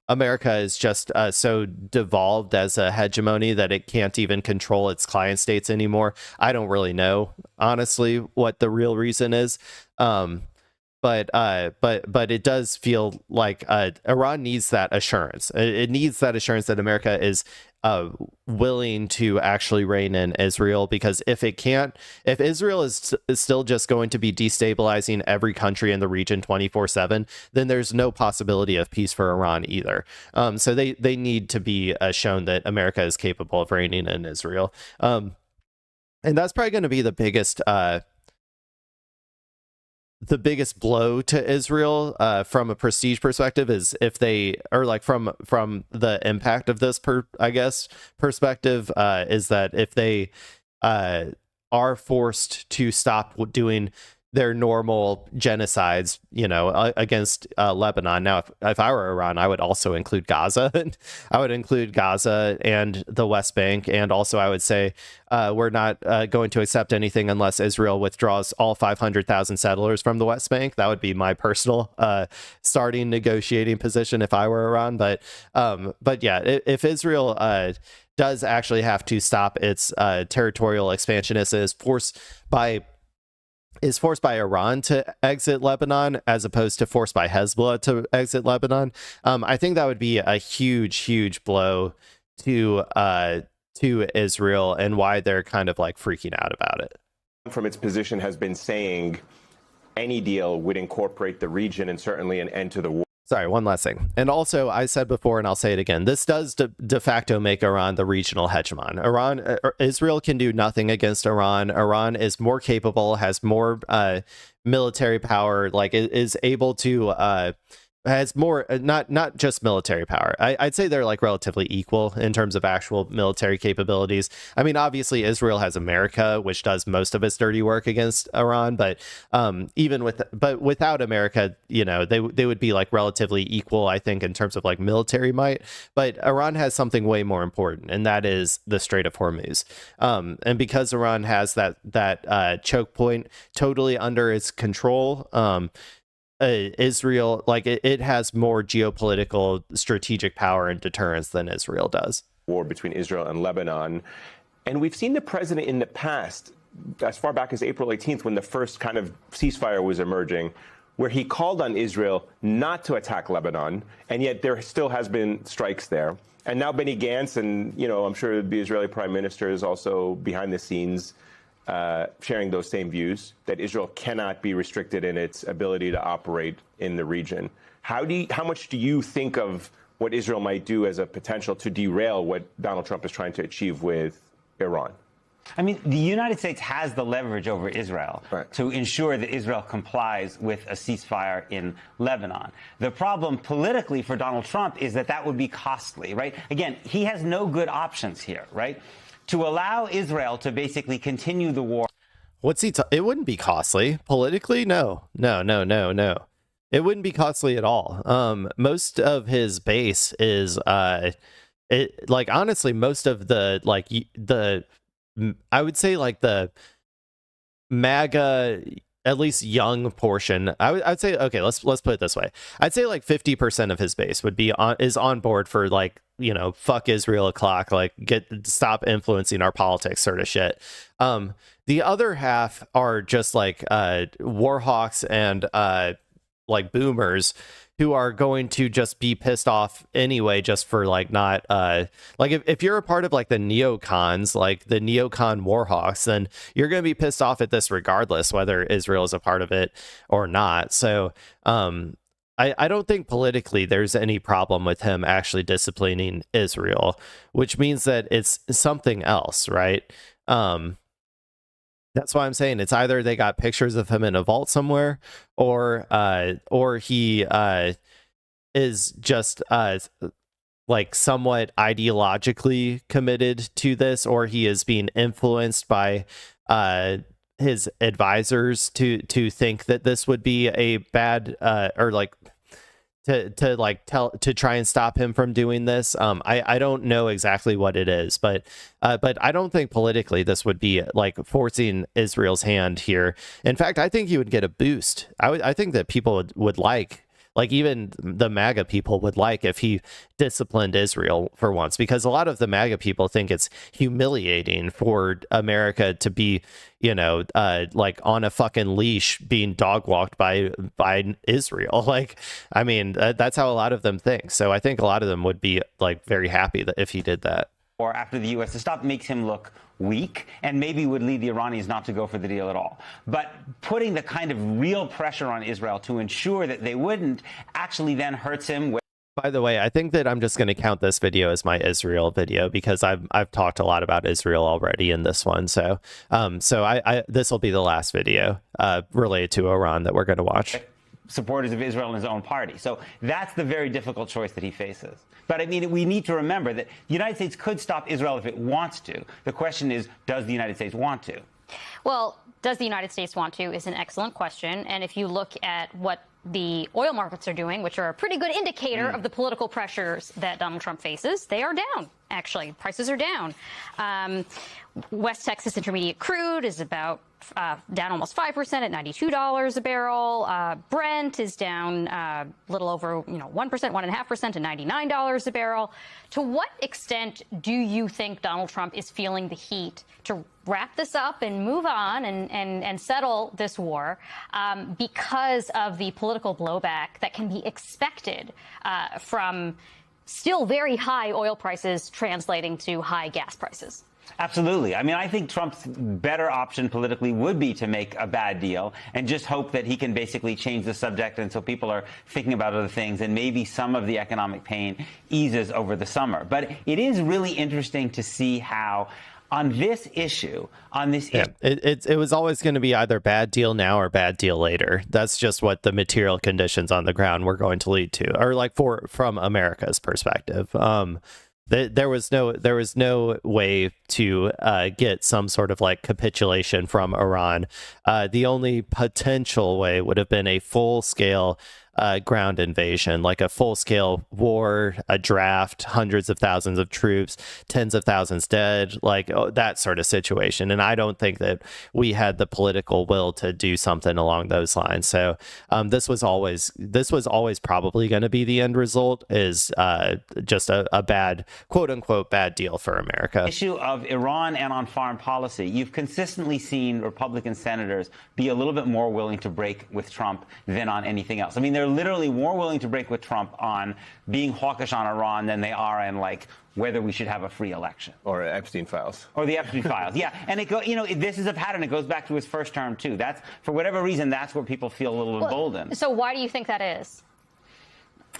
Speaker 1: America is just so devolved as a hegemony that it can't even control its client states anymore. I don't really know, honestly, what the real reason is. But it does feel like Iran needs that assurance. It needs that assurance that America is willing to actually rein in Israel, because if Israel is still just going to be destabilizing every country in the region 24/7, then there's no possibility of peace for Iran either. So they need to be shown that America is capable of reining in Israel. And that's probably going to be the biggest blow to Israel from a prestige perspective, is if they are like from the impact of this perspective, is that if they are forced to stop doing their normal genocides, against Lebanon. Now, if I were Iran, I would also include Gaza. I would include Gaza and the West Bank. And also I would say we're not going to accept anything unless Israel withdraws all 500,000 settlers from the West Bank. That would be my personal starting negotiating position if I were Iran. But yeah, if Israel does actually have to stop its territorial expansion, is forced by Iran to exit Lebanon as opposed to forced by Hezbollah to exit Lebanon, I think that would be a huge blow to Israel, and why they're kind of like freaking out about it.
Speaker 9: From its position has been saying any deal would incorporate the region and certainly an end to the war.
Speaker 1: Sorry, one last thing. And also, I said before, and I'll say it again, this does de facto make Iran the regional hegemon. Israel can do nothing against Iran. Iran is more capable, has more military power, like is able to has more, not just military power. I'd say they're like relatively equal in terms of actual military capabilities. I mean, obviously Israel has America, which does most of its dirty work against Iran, but without America, they would be like relatively equal, I think, in terms of like military might. But Iran has something way more important, and that is the Strait of Hormuz. And because Iran has that choke point totally under its control, Israel, like it has more geopolitical strategic power and deterrence than Israel does.
Speaker 9: War between Israel and Lebanon. And we've seen the president in the past, as far back as April 18th, when the first kind of ceasefire was emerging, where he called on Israel not to attack Lebanon, and yet there still has been strikes there. And now Benny Gantz, and I'm sure the Israeli prime minister is also behind the scenes sharing those same views, that Israel cannot be restricted in its ability to operate in the region. How much do you think of what Israel might do as a potential to derail what Donald Trump is trying to achieve with Iran?
Speaker 8: I mean, the United States has the leverage over Israel to ensure that Israel complies with a ceasefire in Lebanon. The problem politically for Donald Trump is that would be costly, right? Again, he has no good options here, right? To allow Israel to basically continue the war.
Speaker 1: It wouldn't be costly politically. No. It wouldn't be costly at all. Most of his base is honestly, most of I would say like the MAGA, at least young portion. I'd say, okay, let's put it this way. I'd say like 50% of his base is on board for like, fuck Israel o'clock, like stop influencing our politics sort of shit. The other half are just like war hawks and like boomers who are going to just be pissed off anyway, just for like not like if you're a part of like the neocons, like the neocon warhawks, then you're going to be pissed off at this regardless whether Israel is a part of it or not. So I don't think politically there's any problem with him actually disciplining Israel, which means that it's something else, right? That's why I'm saying it's either they got pictures of him in a vault somewhere, or he is just like somewhat ideologically committed to this, or he is being influenced by his advisors to think that this would be a bad or like to try and stop him from doing this. I don't know exactly what it is, but I don't think politically this would be like forcing Israel's hand here. In fact, I think he would get a boost. I think that people would like even the MAGA people would like if he disciplined Israel for once, because a lot of the MAGA people think it's humiliating for America to be, you know, like on a fucking leash being dog walked by Israel. Like, I mean, that's how a lot of them think. So I think a lot of them would be like very happy that if he did that.
Speaker 8: Or after the U.S. to stop makes him look weak and maybe would lead the Iranians not to go for the deal at all. But putting the kind of real pressure on Israel to ensure that they wouldn't actually then hurts him.
Speaker 1: By the way, I think that I'm just going to count this video as my Israel video because I've talked a lot about Israel already in this one. So this will be the last video related to Iran that we're going to watch.
Speaker 8: Supporters of Israel in his own party. So that's the very difficult choice that he faces. But I mean, we need to remember that the United States could stop Israel if it wants to. The question is, does the United States want to?
Speaker 10: Well, does the United States want to is an excellent question. And if you look at what the oil markets are doing, which are a pretty good indicator of the political pressures that Donald Trump faces, they are down, actually. Prices are down. West Texas Intermediate crude is about down almost 5% at $92 a barrel. Brent is down a little over 1%, 1.5% to $99 a barrel. To what extent do you think Donald Trump is feeling the heat to wrap this up and move on and settle this war because of the political blowback that can be expected from still very high oil prices translating to high gas prices?
Speaker 8: Absolutely. I mean, I think Trump's better option politically would be to make a bad deal and just hope that he can basically change the subject, and so people are thinking about other things, and maybe some of the economic pain eases over the summer. But it is really interesting to see how on this issue,
Speaker 1: it was always going to be either bad deal now or bad deal later. That's just what the material conditions on the ground were going to lead to, or like from America's perspective. There was no way to get some sort of like capitulation from Iran. The only potential way would have been a full-scale ground invasion, like a full-scale war, a draft, hundreds of thousands of troops, tens of thousands dead, like that sort of situation. And I don't think that we had the political will to do something along those lines. So this was always probably going to be the end result, is just a bad, quote unquote, bad deal for America.
Speaker 8: Issue of Iran and on foreign policy, you've consistently seen Republican senators be a little bit more willing to break with Trump than on anything else. I mean, they're literally more willing to break with Trump on being hawkish on Iran than they are in like whether we should have a free election
Speaker 9: or Epstein files
Speaker 8: or the Epstein files. Yeah, and this is a pattern. It goes back to his first term too. That's, for whatever reason, that's where people feel a little emboldened.
Speaker 10: So why do you think that is?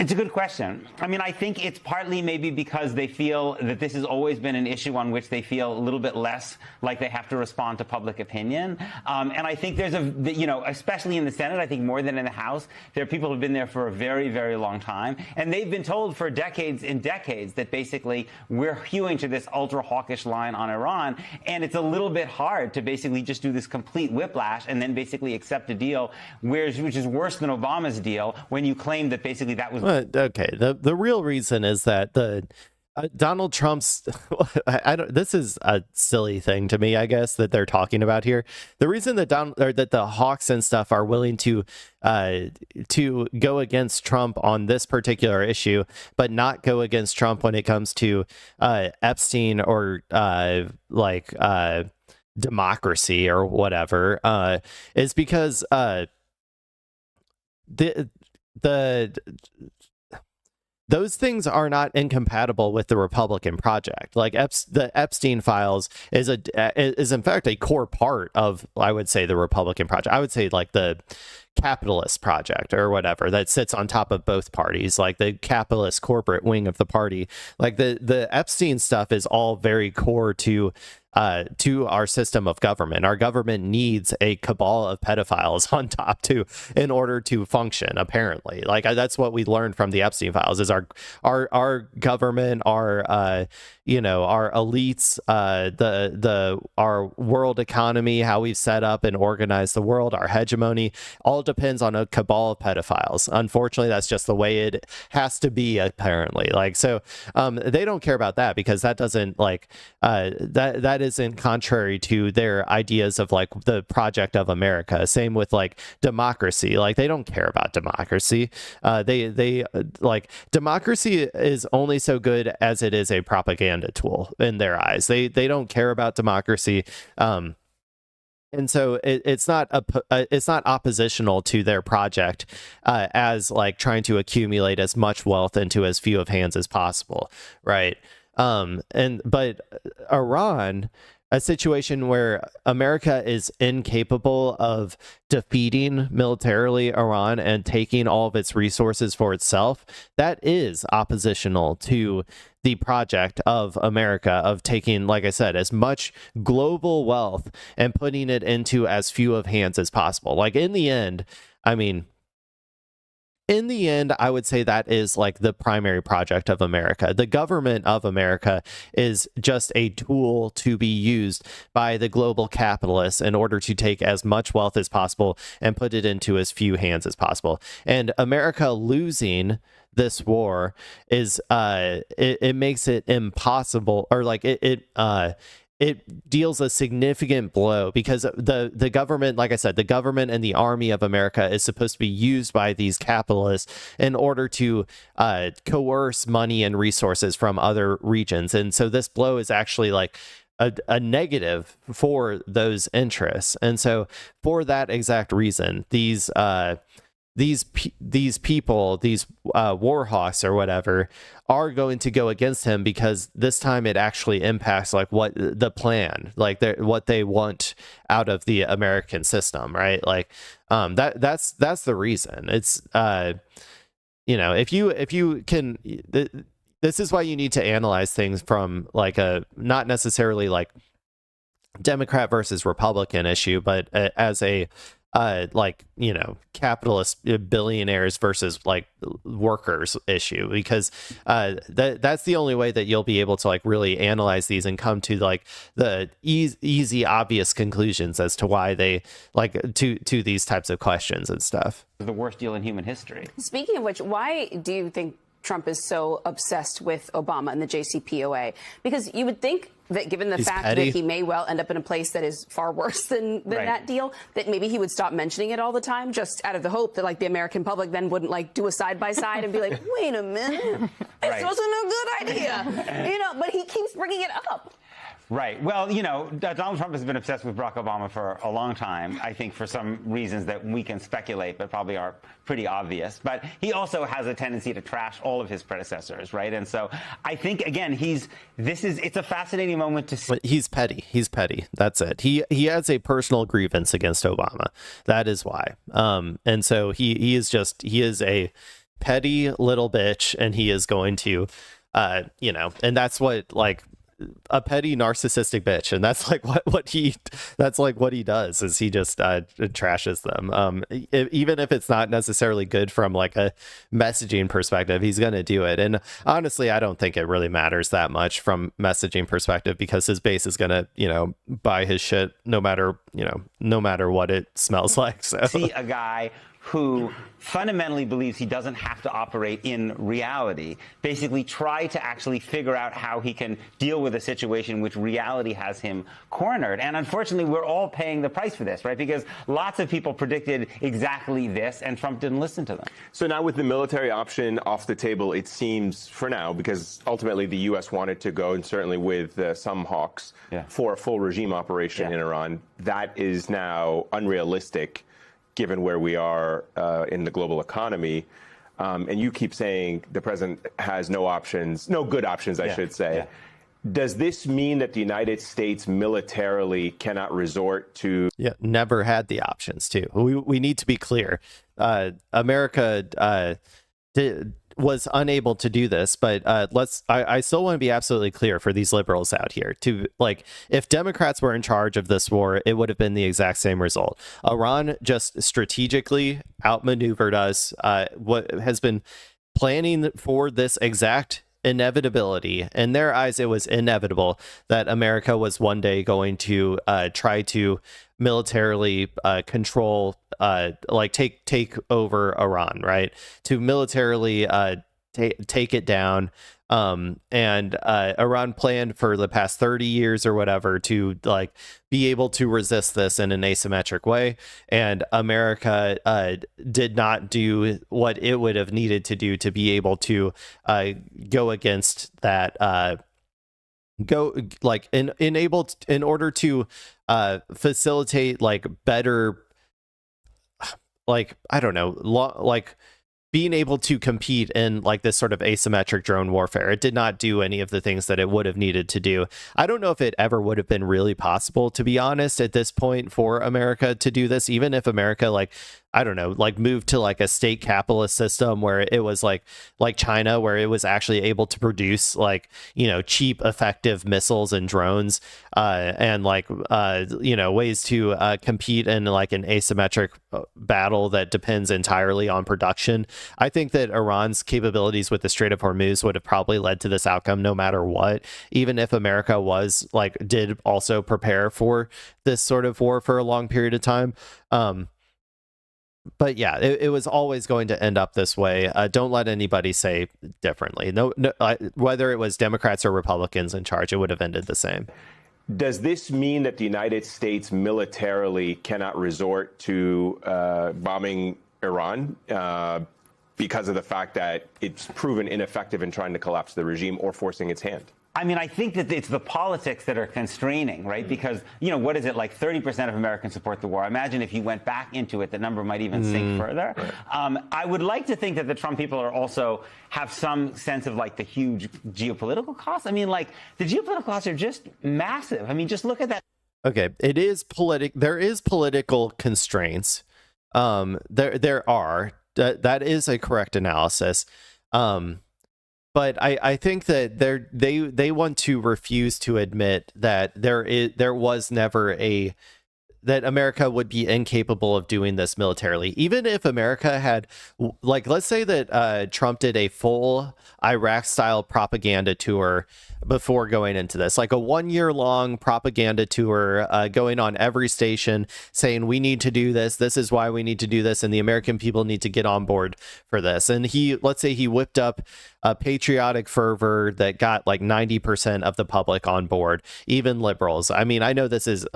Speaker 8: It's a good question. I mean, I think it's partly maybe because they feel that this has always been an issue on which they feel a little bit less like they have to respond to public opinion. And I think there's especially in the Senate, I think more than in the House, there are people who've been there for a very, very long time. And they've been told for decades and decades that basically we're hewing to this ultra hawkish line on Iran. And it's a little bit hard to basically just do this complete whiplash and then basically accept a deal which is worse than Obama's deal when you claim that basically that was.
Speaker 1: Okay, the real reason is that Donald Trump's this is a silly thing to me, I guess, that they're talking about here. The reason that that the Hawks and stuff are willing to go against Trump on this particular issue, but not go against Trump when it comes to Epstein or democracy or whatever, is because the those things are not incompatible with the Republican project. Like the Epstein files is in fact a core part of, I would say, the Republican project. I would say like the capitalist project or whatever that sits on top of both parties, like the capitalist corporate wing of the party. Like the Epstein stuff is all very core to our system of government. Our government needs a cabal of pedophiles on top in order to function, apparently. Like that's what we learned from the Epstein files is our government, our our elites, our world economy, how we've set up and organized the world, our hegemony, all depends on a cabal of pedophiles. Unfortunately, that's just the way it has to be, apparently. Like, so they don't care about that because that doesn't that isn't contrary to their ideas of like the project of America. Same with like democracy. Like they don't care about democracy. They like democracy is only so good as it is a propaganda tool in their eyes. They don't care about democracy. And so it's not oppositional to their project as like trying to accumulate as much wealth into as few of hands as possible, right? But Iran, a situation where America is incapable of defeating militarily Iran and taking all of its resources for itself, that is oppositional to the project of America of taking, like I said, as much global wealth and putting it into as few of hands as possible. Like in the end, I would say that is like the primary project of America. The government of America is just a tool to be used by the global capitalists in order to take as much wealth as possible and put it into as few hands as possible. And America losing this war is it makes it impossible, or like it deals a significant blow because the government, like I said, the government and the army of America is supposed to be used by these capitalists in order to coerce money and resources from other regions. And so this blow is actually like a negative for those interests. And so for that exact reason, these people, these war hawks or whatever, are going to go against him because this time it actually impacts like what the plan, like what they want out of the American system, right? Like that's the reason. It's if you can, this is why you need to analyze things from like a not necessarily like Democrat versus Republican issue, but as a capitalist billionaires versus like workers issue, because that's the only way that you'll be able to like really analyze these and come to like the easy obvious conclusions as to why they like to these types of questions and stuff.
Speaker 8: The worst deal in human history.
Speaker 6: Speaking of which, why do you think Trump is so obsessed with Obama and the JCPOA? Because you would think that given the fact that he may well end up in a place that is far worse than that deal, that maybe he would stop mentioning it all the time, just out of the hope that like the American public then wouldn't like do a side by side and be like, wait a minute, this wasn't a good idea, but he keeps bringing it up.
Speaker 8: Right. Well, Donald Trump has been obsessed with Barack Obama for a long time, I think for some reasons that we can speculate, but probably are pretty obvious. But he also has a tendency to trash all of his predecessors, right? And so I think, again, it's a fascinating moment to see.
Speaker 1: He's petty. He's petty. That's it. He has a personal grievance against Obama. That is why. And so he is a petty little bitch, and he is going to, and that's what like a petty narcissistic bitch, and that's like what he does is he just trashes them, even if it's not necessarily good from like a messaging perspective. He's gonna do it, and honestly I don't think it really matters that much from messaging perspective, because his base is gonna buy his shit no matter what it smells like. So
Speaker 8: see a guy who fundamentally believes he doesn't have to operate in reality, basically try to actually figure out how he can deal with a situation in which reality has him cornered. And unfortunately, we're all paying the price for this, right? Because lots of people predicted exactly this, and Trump didn't listen to them.
Speaker 9: So now with the military option off the table, it seems for now, because ultimately the U.S. wanted to go, and certainly with some hawks, for a full regime operation in Iran, that is now unrealistic. given where we are in the global economy. And you keep saying the president has no options, no good options, I should say. Yeah. Does this mean that the United States militarily cannot resort to?
Speaker 1: Yeah, never had the options to. We need to be clear. America was unable to do this, but I still want to be absolutely clear for these liberals out here to, like, if Democrats were in charge of this war, it would have been the exact same result. Iran just strategically outmaneuvered us, what has been planning for this exact inevitability. In their eyes, it was inevitable that America was one day going to try to militarily control, take over Iran, right? To militarily take it down. And Iran planned for the past 30 years or whatever to be able to resist this in an asymmetric way. And America did not do what it would have needed to do to be able to go against that. In order to facilitate better, I don't know, being able to compete in this sort of asymmetric drone warfare. It did not do any of the things that it would have needed to do. I don't know if it ever would have been really possible, to be honest, at this point for America to do this, even if America, I don't know, moved to a state capitalist system where it was like China, where it was actually able to produce cheap, effective missiles and drones, and ways to compete in an asymmetric battle that depends entirely on production. I think that Iran's capabilities with the Strait of Hormuz would have probably led to this outcome no matter what, even if America was did also prepare for this sort of war for a long period of time. But yeah, it was always going to end up this way. Don't let anybody say differently. No, whether it was Democrats or Republicans in charge, it would have ended the same.
Speaker 9: Does this mean that the United States militarily cannot resort to bombing Iran because of the fact that it's proven ineffective in trying to collapse the regime or forcing its hand?
Speaker 8: I mean, I think that it's the politics that are constraining, right? Because, what is it, 30% of Americans support the war. I imagine if you went back into it, the number might even sink further. Right. I would like to think that the Trump people are also have some sense of the huge geopolitical costs. I mean, the geopolitical costs are just massive. I mean, just look at that.
Speaker 1: Okay, it is there is political constraints. There are. That is a correct analysis. But I think that they want to refuse to admit that there was never that America would be incapable of doing this militarily. Even if America had, let's say that Trump did a full Iraq-style propaganda tour before going into this, a 1-year-long propaganda tour going on every station saying, we need to do this, this is why we need to do this, and the American people need to get on board for this. And let's say he whipped up a patriotic fervor that got 90% of the public on board, even liberals. I mean, I know this is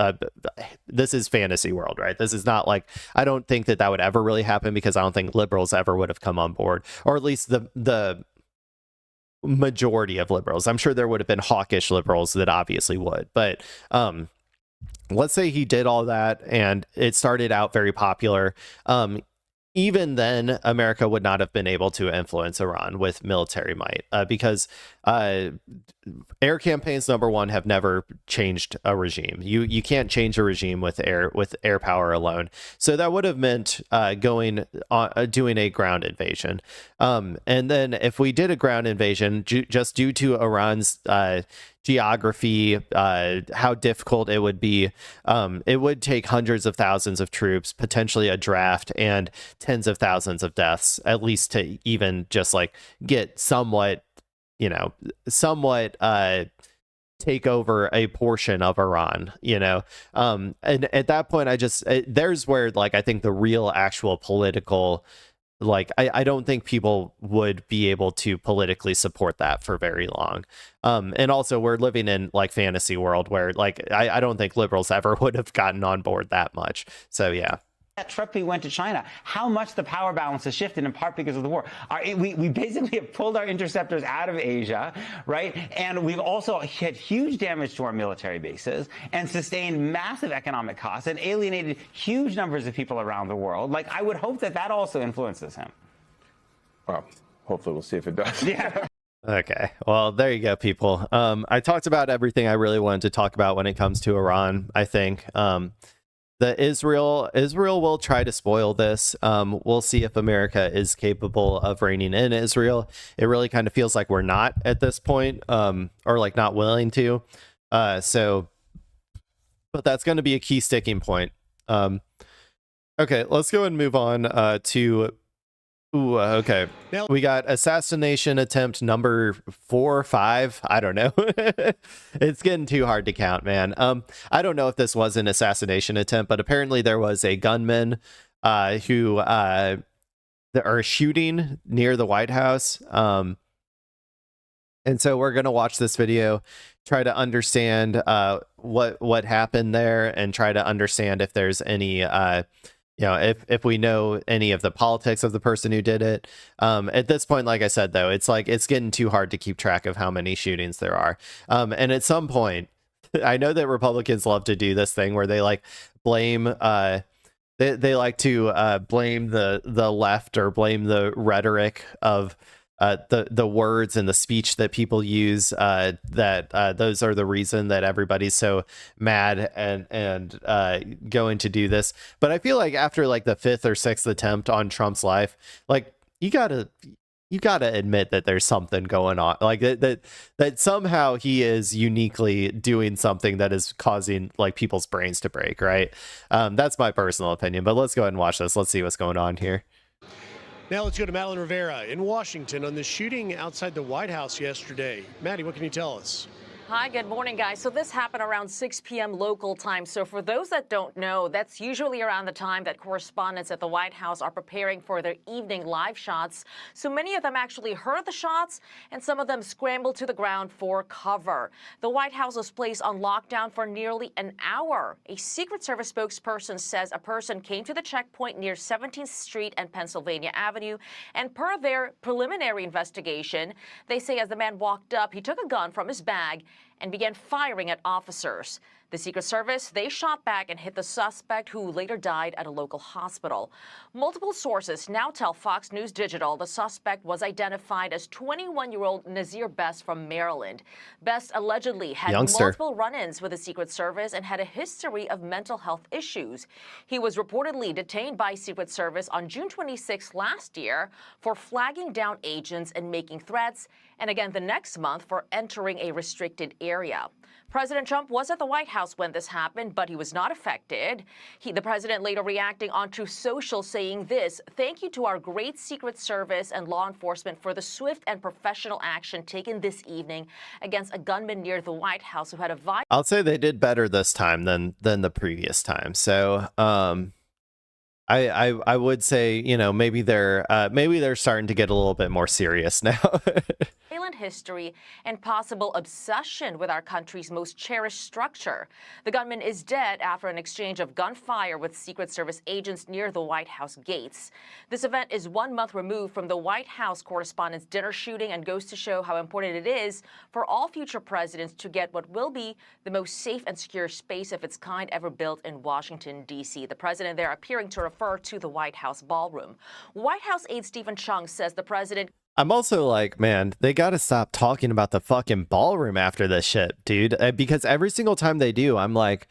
Speaker 1: fantasy world, right? This is not I don't think that would ever really happen, because I don't think liberals ever would have come on board, or at least the majority of liberals. I'm sure there would have been hawkish liberals that obviously would, but let's say he did all that and it started out very popular. Even then, America would not have been able to influence Iran with military might, because air campaigns, number one, have never changed a regime. You can't change a regime with air power alone. So that would have meant doing a ground invasion. And then if we did a ground invasion, just due to Iran's geography, how difficult it would be, it would take hundreds of thousands of troops, potentially a draft, and tens of thousands of deaths, at least to even just get somewhat take over a portion of Iran, and at that point, there's where I think the real actual political, I don't think people would be able to politically support that for very long. And also we're living in fantasy world where I don't think liberals ever would have gotten on board that much. So yeah.
Speaker 8: that trip he went to China, how much the power balance has shifted, in part because of the war. We basically have pulled our interceptors out of Asia, right? And we've also had huge damage to our military bases and sustained massive economic costs and alienated huge numbers of people around the world. Like, I would hope that that also influences him.
Speaker 9: Well, hopefully we'll see if it does.
Speaker 8: Yeah.
Speaker 1: Okay, well, there you go, people. I talked about everything I really wanted to talk about when it comes to Iran, I think. Israel will try to spoil this. We'll see if America is capable of reining in Israel. It really kind of feels like we're not at this point, or like not willing to. But that's going to be a key sticking point. Okay, let's go and move on to... Ooh, okay. We got assassination attempt number 4 or 5. I don't know. It's getting too hard to count, man. I don't know if this was an assassination attempt, but apparently there was a gunman who are shooting near the White House. And so we're going to watch this video, try to understand what happened there, and try to understand if there's any if we know any of the politics of the person who did it. At this point, like I said, though, it's getting too hard to keep track of how many shootings there are. And at some point, I know that Republicans love to do this thing where they like blame they like to blame the left or blame the rhetoric of the words and the speech that people use, that those are the reason that everybody's so mad and going to do this. But I feel like after like the 5th or 6th attempt on Trump's life, like you gotta admit that there's something going on, like that somehow he is uniquely doing something that is causing like people's brains to break, right? That's my personal opinion, but let's go ahead and watch this. Let's see what's going on here.
Speaker 11: Now let's go to Madeline Rivera in Washington on the shooting outside the White House yesterday. Maddie, what can you tell us?
Speaker 12: Hi, good morning, guys. So this happened around 6 p.m. local time. So for those that don't know, that's usually around the time that correspondents at the White House are preparing for their evening live shots. So many of them actually heard the shots, and some of them scrambled to the ground for cover. The White House was placed on lockdown for nearly an hour. A Secret Service spokesperson says a person came to the checkpoint near 17th Street and Pennsylvania Avenue, and per their preliminary investigation, they say as the man walked up, he took a gun from his bag and began firing at officers. The Secret Service, they shot back and hit the suspect, who later died at a local hospital. Multiple sources now tell Fox News Digital the suspect was identified as 21-year-old Nazir Best from Maryland. Best allegedly had multiple run-ins with the Secret Service and had a history of mental health issues. He was reportedly detained by Secret Service on June 26 last year for flagging down agents and making threats, and again the next month for entering a restricted area. President Trump was at the White House when this happened, but he was not affected. The president later reacting on Truth Social saying this: "Thank you to our great Secret Service and law enforcement for the swift and professional action taken this evening against a gunman near the White House who had a violent..."
Speaker 1: I'll say they did better this time than the previous time. So I would say, maybe they're starting to get a little bit more serious now.
Speaker 12: history and possible obsession with our country's most cherished structure. The gunman is dead after an exchange of gunfire with Secret Service agents near the White House gates. This event is 1 month removed from the White House Correspondents' Dinner shooting and goes to show how important it is for all future presidents to get what will be the most safe and secure space of its kind ever built in Washington, D.C. The president there appearing to refer to the White House ballroom. White House aide Stephen Chung says the president...
Speaker 1: I'm also like, man, they got to stop talking about the fucking ballroom after this shit, dude. Because every single time they do, I'm like,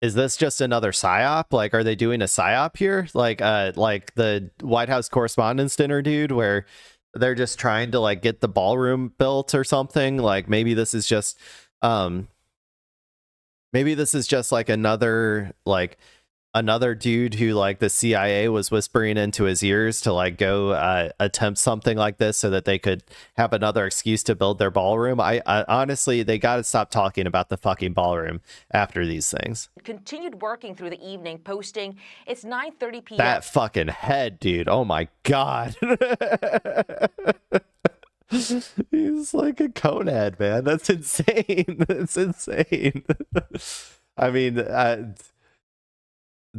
Speaker 1: is this just another psyop? Like, are they doing a psyop here? Like the White House Correspondents' Dinner, dude, where they're just trying to like get the ballroom built or something. Like maybe this is just like another dude who like the CIA was whispering into his ears to like go attempt something like this so that they could have another excuse to build their ballroom. I honestly, they got to stop talking about the fucking ballroom after these things.
Speaker 12: Continued working through the evening, posting, it's 9:30 p.m.
Speaker 1: That fucking head, dude. Oh my God. He's like a conehead, man. That's insane. That's insane. I mean,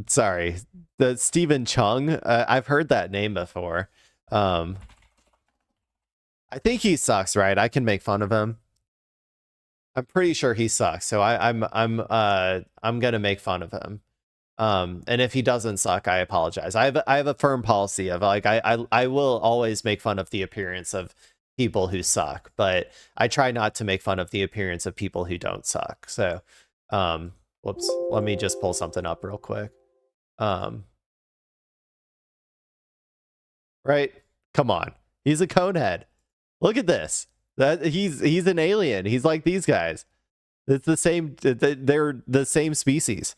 Speaker 1: sorry, the Stephen Chung. I've heard that name before. I think he sucks, right? I can make fun of him. I'm pretty sure he sucks, so I'm gonna make fun of him. And if he doesn't suck, I apologize. I have a firm policy of like I will always make fun of the appearance of people who suck, but I try not to make fun of the appearance of people who don't suck. So, whoops, let me just pull something up real quick. Right? Come on, he's a conehead. Look at this. That he's an alien. He's like these guys. It's the same. They're the same species.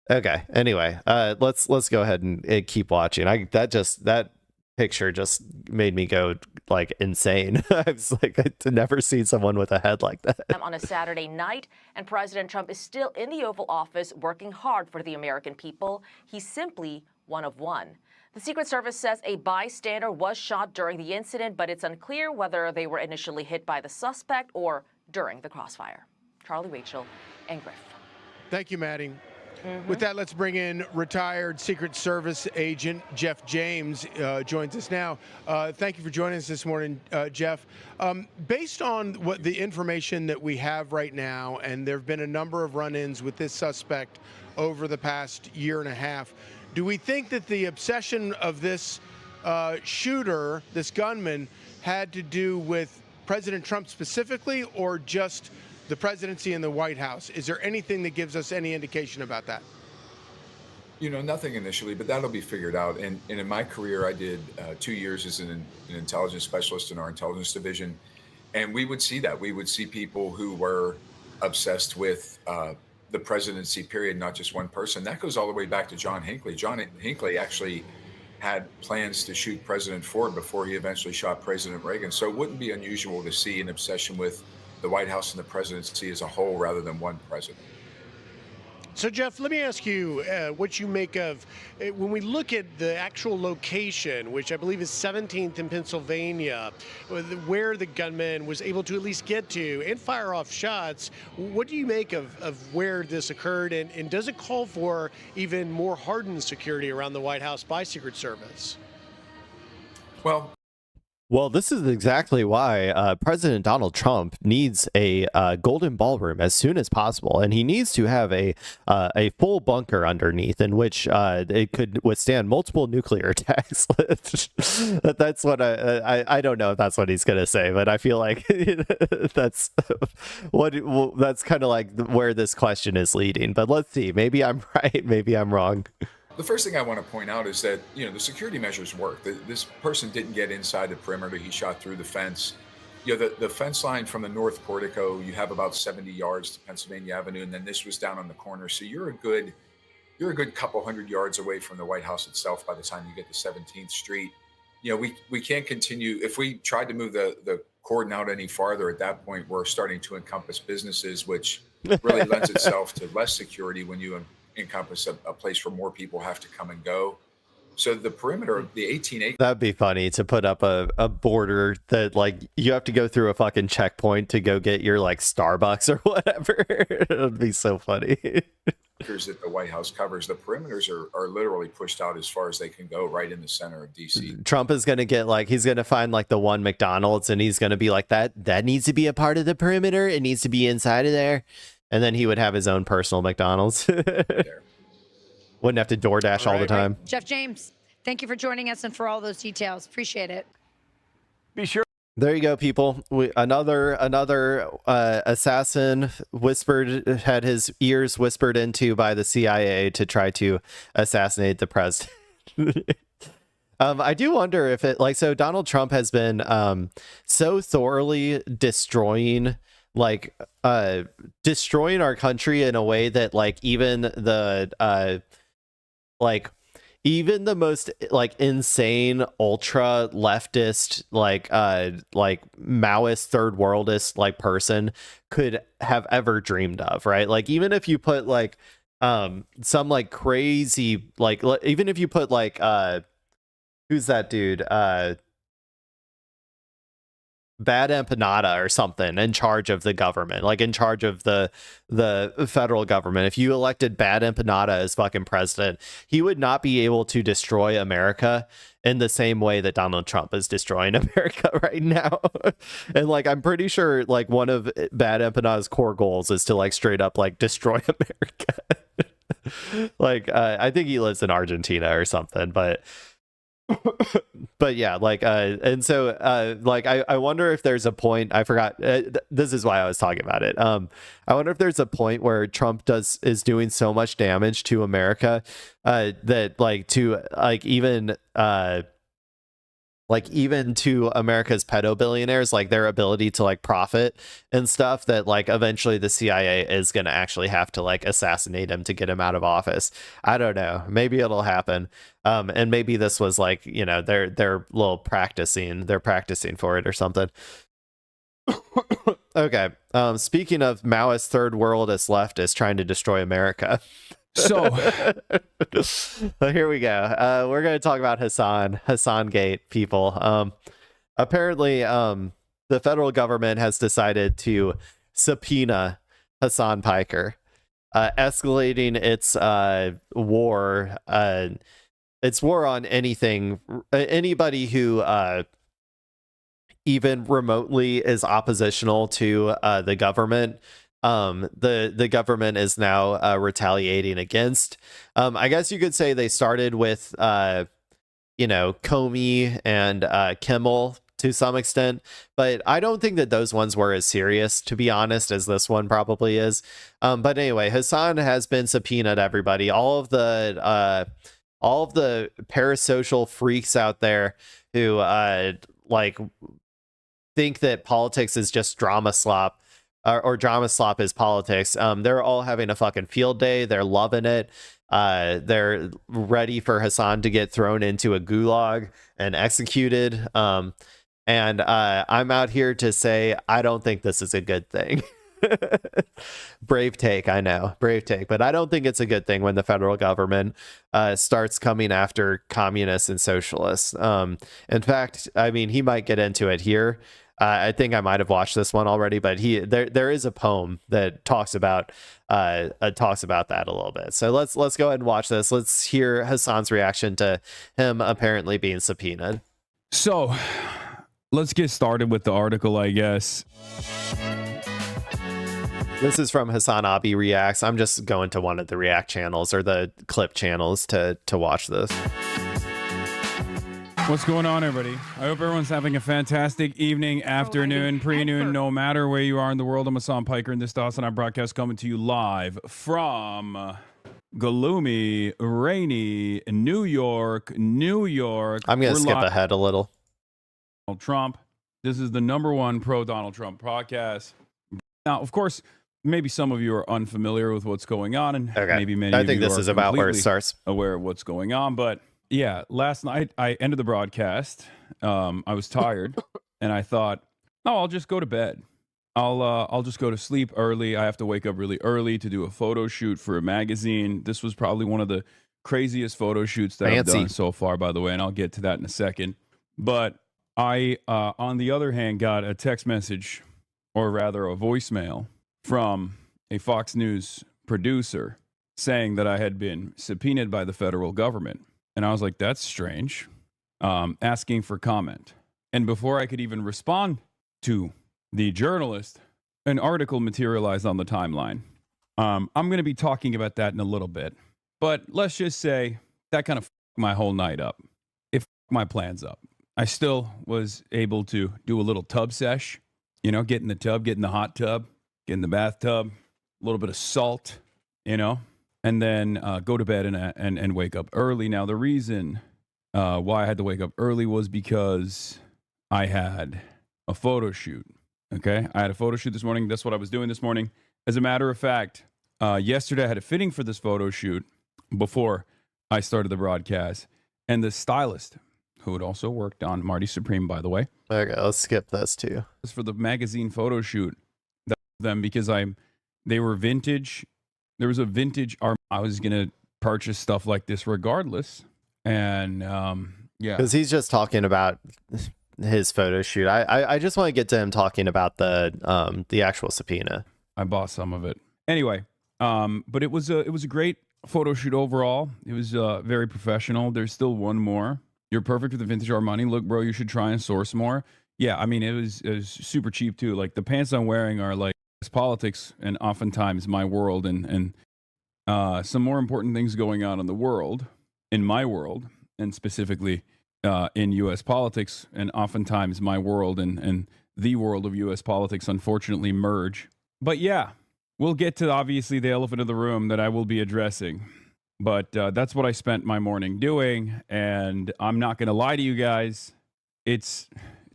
Speaker 1: Okay. Anyway, let's go ahead and keep watching. That picture just made me go like insane. I was like, I've never seen someone with a head like that.
Speaker 12: On a Saturday night, and President Trump is still in the Oval Office working hard for the American people. He's simply one of one. The Secret Service says a bystander was shot during the incident, but it's unclear whether they were initially hit by the suspect or during the crossfire. Charlie, Rachel, and Griff.
Speaker 11: Thank you, Maddie. With that, let's bring in retired Secret Service agent Jeff James, joins us now. Thank you for joining us this morning, Jeff. Based on what the information that we have right now, and there have been a number of run-ins with this suspect over the past year and a half, do we think that the obsession of this shooter, this gunman, had to do with President Trump specifically, or just the presidency and the White House? Is there anything that gives us any indication about that?
Speaker 13: You know, nothing initially, but that'll be figured out. And in my career, I did 2 years as an intelligence specialist in our intelligence division. And we would see that. We would see people who were obsessed with the presidency, period, not just one person. That goes all the way back to John Hinckley. John Hinckley actually had plans to shoot President Ford before he eventually shot President Reagan. So it wouldn't be unusual to see an obsession with the White House and the presidency as a whole rather than one president.
Speaker 11: So, Jeff, let me ask you what you make of when we look at the actual location, which I believe is 17th in Pennsylvania, where the gunman was able to at least get to and fire off shots. What do you make of where this occurred, and does it call for even more hardened security around the White House by Secret Service?
Speaker 1: Well, this is exactly why President Donald Trump needs a golden ballroom as soon as possible, and he needs to have a full bunker underneath in which it could withstand multiple nuclear attacks. That's what I don't know if that's what he's gonna say, but I feel like that's that's kind of like where this question is leading. But let's see. Maybe I'm right. Maybe I'm wrong.
Speaker 13: The first thing I want to point out is that, you know, the security measures work. This person didn't get inside the perimeter. He shot through the fence. You know, the fence line from the north portico, you have about 70 yards to Pennsylvania Avenue, and then this was down on the corner. So you're a good couple hundred yards away from the White House itself by the time you get to 17th Street. You know, we can't continue. If we tried to move the cordon out any farther, at that point, we're starting to encompass businesses, which really lends itself to less security when you encompass a place where more people have to come and go. So the perimeter, the 18 acres.
Speaker 1: That'd be funny to put up a border that like you have to go through a fucking checkpoint to go get your like Starbucks or whatever. It would be so funny.
Speaker 13: That the White House covers, the perimeters are literally pushed out as far as they can go, right in the center of DC.
Speaker 1: Trump is going to get like, he's going to find like the one McDonald's and he's going to be like, that needs to be a part of the perimeter. It needs to be inside of there. And then he would have his own personal McDonald's. Wouldn't have to DoorDash all the time.
Speaker 14: Jeff James, thank you for joining us and for all those details. Appreciate it.
Speaker 11: Be sure.
Speaker 1: There you go, people. Another assassin had his ears whispered into by the CIA to try to assassinate the president. I do wonder if it so Donald Trump has been so thoroughly destroying our country in a way that like even the even the most like insane ultra leftist like Maoist third worldist like person could have ever dreamed of, right? Like even if you put like some like crazy like even if you put like who's that dude bad empanada or something in charge of the government, like in charge of the federal government, if you elected bad empanada as fucking president, he would not be able to destroy America in the same way that Donald Trump is destroying America right now. And like, I'm pretty sure like one of bad empanada's core goals is to like straight up like destroy America. Like, I think he lives in Argentina or something, but yeah, like, and so, like, I wonder if there's a point, I forgot, this is why I was talking about it. I wonder if there's a point where Trump is doing so much damage to America, that like to like even to America's pedo billionaires, like their ability to like profit and stuff, that like eventually the CIA is going to actually have to like assassinate him to get him out of office. I don't know. Maybe it'll happen. And maybe this was like, you know, they're little practicing for it or something. Okay. Speaking of Maoist third worldist leftists trying to destroy America.
Speaker 15: So
Speaker 1: here we go. We're going to talk about Hasan Gate, people. Apparently, the federal government has decided to subpoena Hasan Piker, escalating its war on anybody who even remotely is oppositional to the government. The government is now retaliating against. I guess you could say they started with Comey and Kimmel to some extent, but I don't think that those ones were as serious, to be honest, as this one probably is. But anyway, Hasan has been subpoenaed, everybody. All of the parasocial freaks out there who like think that politics is just drama slop, or drama slop is politics. They're all having a fucking field day. They're loving it. They're ready for Hasan to get thrown into a gulag and executed. And I'm out here to say I don't think this is a good thing. Brave take, I know, brave take, but I don't think it's a good thing when the federal government starts coming after communists and socialists. In fact, I mean, he might get into it here. I think I might have watched this one already, but there is a poem that talks about that a little bit. So let's go ahead and watch this. Let's hear Hasan's reaction to him apparently being subpoenaed.
Speaker 15: So let's get started with the article, I guess.
Speaker 1: This is from Hasan Abi Reacts. I'm just going to one of the React channels or the clip channels to watch this.
Speaker 15: What's going on, everybody? I hope everyone's having a fantastic evening, afternoon, pre-noon, no matter where you are in the world. I'm Hasan Piker, and this is the Hasan Abi broadcast coming to you live from gloomy, rainy New York. I'm going to
Speaker 1: skip ahead a little.
Speaker 15: Donald Trump. This is the #1 pro-Donald Trump podcast. Now, of course, maybe some of you are unfamiliar with what's going on, and maybe many of you
Speaker 1: this is about where it starts.
Speaker 15: Aware of what's going on, but yeah, last night I ended the broadcast. I was tired, and I thought, "Oh, I'll just go to bed. I'll just go to sleep early. I have to wake up really early to do a photo shoot for a magazine." This was probably one of the craziest photo shoots that I've done so far, by the way, and I'll get to that in a second. But I, on the other hand, got a text message, or rather a voicemail, from a Fox News producer saying that I had been subpoenaed by the federal government. And I was like, that's strange, asking for comment. And before I could even respond to the journalist, an article materialized on the timeline. I'm going to be talking about that in a little bit. But let's just say that kind of fucked my whole night up. It fucked my plans up. I still was able to do a little tub sesh, get in the tub, get in the hot tub, get in the bathtub, a little bit of salt, and then go to bed and wake up early. Now, the reason why I had to wake up early was because I had a photo shoot, okay? I had a photo shoot this morning. That's what I was doing this morning. As a matter of fact, yesterday I had a fitting for this photo shoot before I started the broadcast. And the stylist, who had also worked on Marty Supreme, by the way.
Speaker 1: Okay, let's skip this too.
Speaker 15: For the magazine photo shoot, them because they were vintage. There was a vintage art. I was gonna purchase stuff like this regardless, and yeah,
Speaker 1: because he's just talking about his photo shoot. I just want to get to him talking about the actual subpoena.
Speaker 15: I bought some of it anyway. But it was a great photo shoot overall. It was very professional. There's still one more. You're perfect with the vintage Armani look, bro. You should try and source more. Yeah, I mean, it was super cheap too. Like the pants I'm wearing are like politics and oftentimes my world and some more important things going on in the world, in my world, and specifically in U.S. politics, and oftentimes my world and the world of U.S. politics unfortunately merge. But yeah, we'll get to obviously the elephant in the room that I will be addressing. But that's what I spent my morning doing, and I'm not going to lie to you guys. It's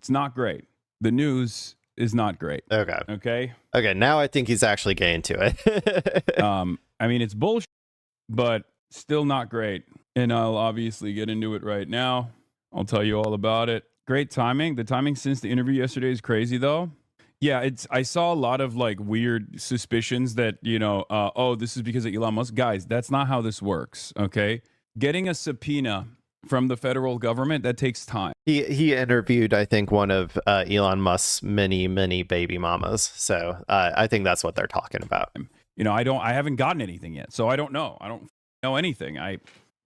Speaker 15: not great. The news is not great. Okay.
Speaker 1: Now I think he's actually getting to it.
Speaker 15: I mean, it's bullshit, but still not great. And I'll obviously get into it right now. I'll tell you all about it. Great timing. The timing since the interview yesterday is crazy, though. Yeah, I saw a lot of like weird suspicions that, oh, this is because of Elon Musk. Guys, that's not how this works, okay? Getting a subpoena from the federal government, that takes time.
Speaker 1: He interviewed, I think, one of Elon Musk's many baby mamas. So I think that's what they're talking about.
Speaker 15: I haven't gotten anything yet, so I don't know. I don't know anything.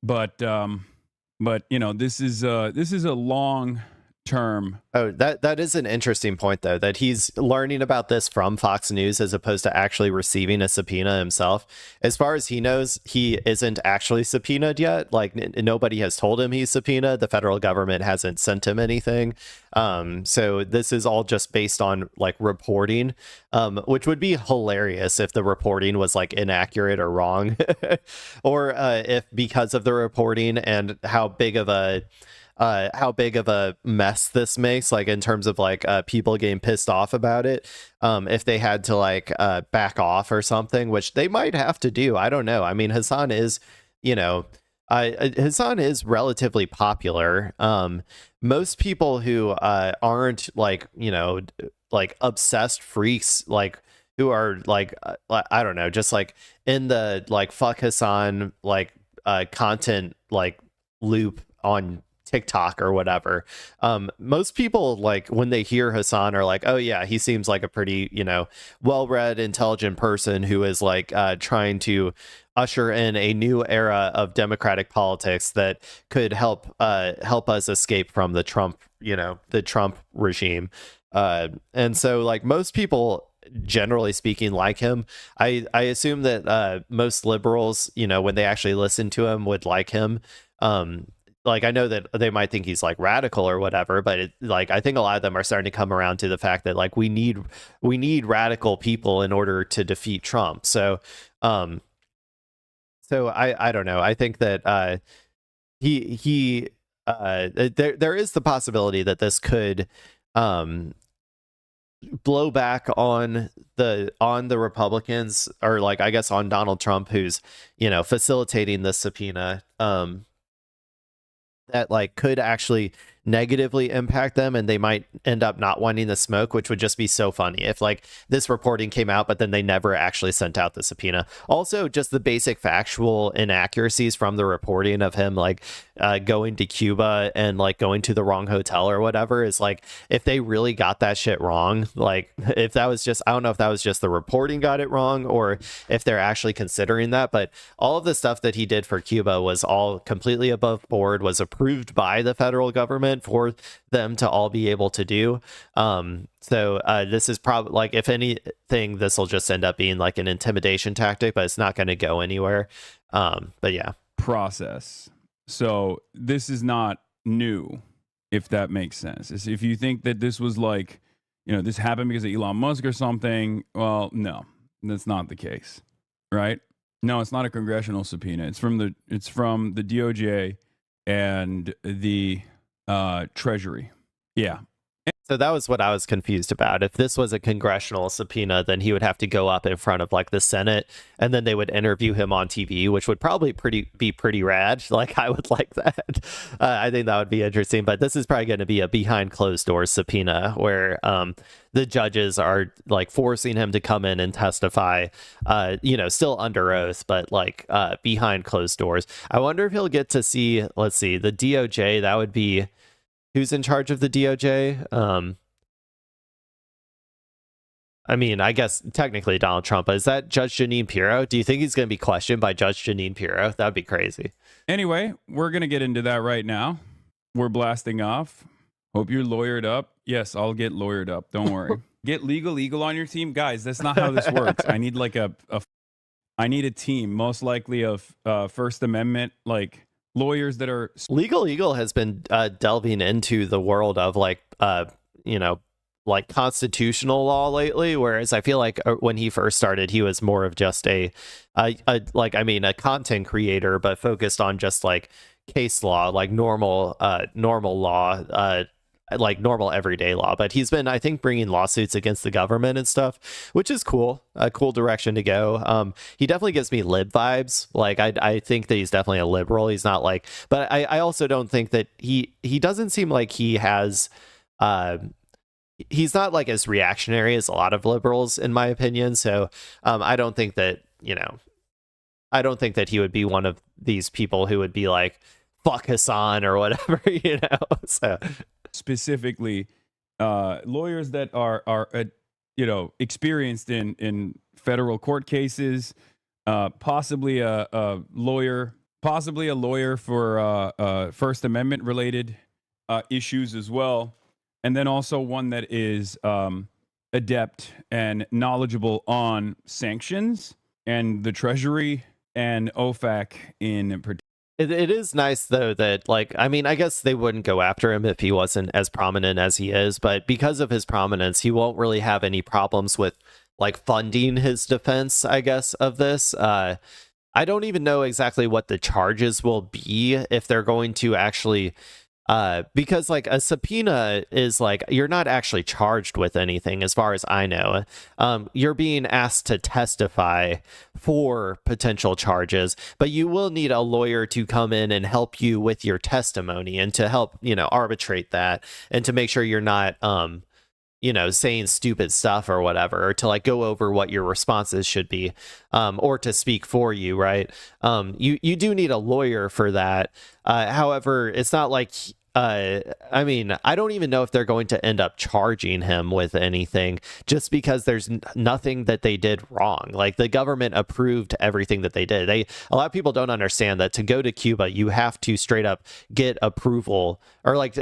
Speaker 15: But this is a long term.
Speaker 1: Oh, that is an interesting point, though, that he's learning about this from Fox News as opposed to actually receiving a subpoena himself. As far as he knows, he isn't actually subpoenaed yet. Like nobody has told him he's subpoenaed. The federal government hasn't sent him anything. So this is all just based on like reporting, which would be hilarious if the reporting was like inaccurate or wrong, or if because of the reporting and how big of a mess this makes, like in terms of like people getting pissed off about it, if they had to like back off or something, which they might have to do. I don't know. I mean, Hasan is relatively popular. Most people who aren't like obsessed freaks, like who are like I don't know, just like in the like fuck Hasan like content like loop on TikTok or whatever. Most people, like when they hear Hasan, are like, oh yeah, he seems like a pretty, well-read, intelligent person who is like trying to usher in a new era of democratic politics that could help us escape from the Trump regime. And so like most people, generally speaking, like him. I assume that most liberals, when they actually listen to him, would like him. Like I know that they might think he's like radical or whatever, but I think a lot of them are starting to come around to the fact that like we need radical people in order to defeat Trump. So I don't know. I think that there is the possibility that this could blow back on the Republicans, or like I guess on Donald Trump, who's facilitating this subpoena. That like could actually negatively impact them, and they might end up not wanting the smoke, which would just be so funny if like this reporting came out but then they never actually sent out the subpoena. Also, just the basic factual inaccuracies from the reporting of him like going to Cuba and like going to the wrong hotel or whatever is like, if they really got that shit wrong, like if that was just, I don't know if that was just the reporting got it wrong or if they're actually considering that, but all of the stuff that he did for Cuba was all completely above board, was approved by the federal government for them to all be able to do. So this is probably like, if anything, this will just end up being like an intimidation tactic, but it's not going to go anywhere. But yeah.
Speaker 15: Process. So this is not new, if that makes sense. If you think that this was like, this happened because of Elon Musk or something, well, no, that's not the case, right? No, it's not a congressional subpoena. It's from the DOJ and the Treasury. Yeah.
Speaker 1: So that was what I was confused about. If this was a congressional subpoena, then he would have to go up in front of like the Senate, and then they would interview him on TV, which would probably be pretty rad. Like I would like that. I think that would be interesting. But this is probably going to be a behind closed doors subpoena where the judges are like forcing him to come in and testify, still under oath, but like behind closed doors. I wonder if he'll get to see, let's see, the DOJ. That would be who's in charge of the DOJ. I mean, I guess technically Donald Trump, but is that Judge Jeanine Pirro? Do you think he's going to be questioned by Judge Jeanine Pirro? That'd be crazy.
Speaker 15: Anyway, we're going to get into that right now. We're blasting off. Hope you're lawyered up. Yes, I'll get lawyered up. Don't worry. Get Legal Eagle on your team. Guys, that's not how this works. I need like I need a team, most likely of First Amendment, like lawyers that are...
Speaker 1: Legal Eagle has been delving into the world of like, you know, like constitutional law lately, whereas I feel like when he first started, he was more of just a content creator, but focused on just like case law, like normal law, like normal everyday law. But he's been, I think, bringing lawsuits against the government and stuff, which is cool. A cool direction to go. He definitely gives me lib vibes. Like I think that he's definitely a liberal. He's not like, but I also don't think that he doesn't seem like he has he's not like as reactionary as a lot of liberals, in my opinion. So I don't think that, you know, I don't think that he would be one of these people who would be like, fuck Hasan or whatever, you know. So
Speaker 15: specifically lawyers that are you know, experienced in federal court cases, possibly a lawyer for First Amendment related issues as well. And then also one that is adept and knowledgeable on sanctions and the Treasury and OFAC in particular.
Speaker 1: It is nice, though, that, like, I mean, I guess they wouldn't go after him if he wasn't as prominent as he is. But because of his prominence, he won't really have any problems with, like, funding his defense, I guess, of this. I don't even know exactly what the charges will be if they're going to actually... because like a subpoena is like, you're not actually charged with anything as far as I know. You're being asked to testify for potential charges, but you will need a lawyer to come in and help you with your testimony and to help, you know, arbitrate that and to make sure you're not, you know, saying stupid stuff or whatever, or to like go over what your responses should be, or to speak for you, right? You do need a lawyer for that. However, it's not like, I mean, I don't even know if they're going to end up charging him with anything just because there's nothing that they did wrong. Like the government approved everything that they did. A lot of people don't understand that to go to Cuba, you have to straight up get approval, or like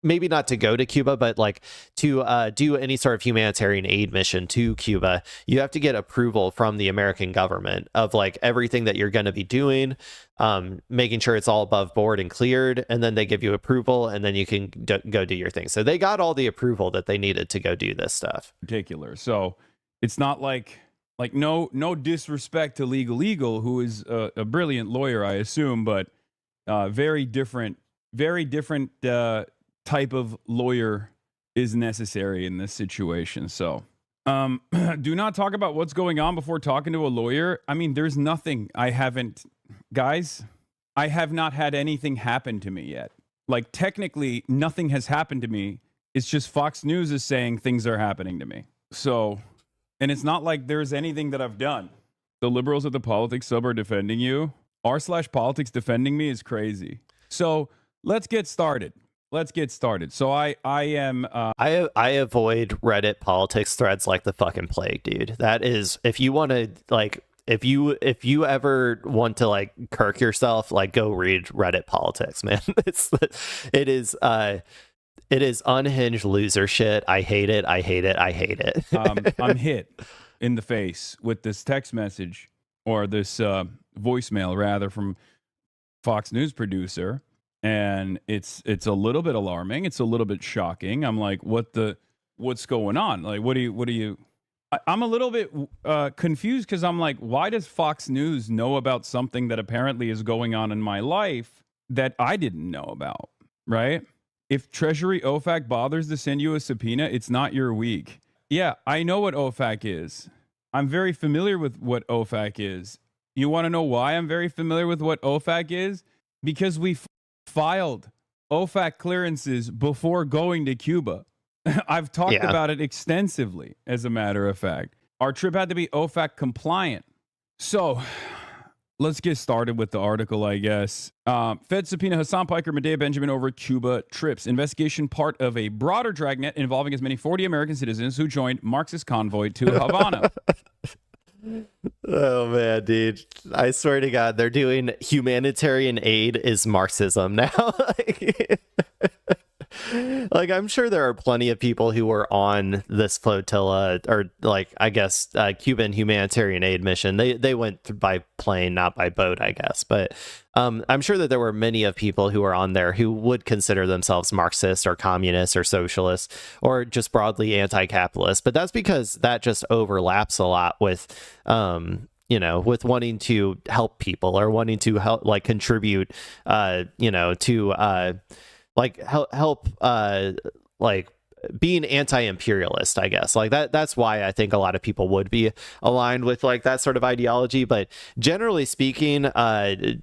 Speaker 1: maybe not to go to Cuba, but like to do any sort of humanitarian aid mission to Cuba, you have to get approval from the American government of like everything that you're going to be doing, making sure it's all above board and cleared, and then they give you approval, and then you can go do your thing. So they got all the approval that they needed to go do this stuff.
Speaker 15: Particular. So it's not like no disrespect to Legal Eagle, who is a brilliant lawyer, I assume, but very different type of lawyer is necessary in this situation. So do not talk about what's going on before talking to a lawyer. I mean, there's nothing. I have not had anything happen to me yet. Like technically nothing has happened to me. It's just Fox News is saying things are happening to me. So, and it's not like there's anything that I've done. The liberals at the politics sub are defending you. r/politics defending me is crazy. So let's get started. So I
Speaker 1: avoid Reddit politics threads like the fucking plague, dude. That is, if you want to like, if you ever want to like kirk yourself, like go read Reddit politics, man. It is unhinged loser shit. I hate it.
Speaker 15: I'm hit in the face with this text message, or this voicemail rather, from Fox News producer. And it's a little bit alarming. It's a little bit shocking. I'm like, what's going on? Like, what do you? I'm a little bit confused because I'm like, why does Fox News know about something that apparently is going on in my life that I didn't know about? Right? If Treasury OFAC bothers to send you a subpoena, it's not your week. Yeah, I know what OFAC is. I'm very familiar with what OFAC is. You want to know why I'm very familiar with what OFAC is? Because we filed OFAC clearances before going to Cuba. I've talked about it extensively, as a matter of fact. Our trip had to be OFAC compliant. So let's get started with the article, I guess. Fed subpoena Hasan Piker, Medea Benjamin over Cuba trips. Investigation part of a broader dragnet involving as many 40 American citizens who joined Marxist convoy to Havana.
Speaker 1: Oh man, dude. I swear to God, they're doing humanitarian aid is Marxism now. Like, I'm sure there are plenty of people who were on this flotilla, or like, I guess, Cuban humanitarian aid mission. They went by plane, not by boat, I guess. But I'm sure that there were many of people who were on there who would consider themselves Marxist or communist or socialist or just broadly anti-capitalist. But that's because that just overlaps a lot with, with wanting to help people or wanting to help, like, contribute, to help being anti-imperialist, I guess. Like that's why I think a lot of people would be aligned with like that sort of ideology. But generally speaking,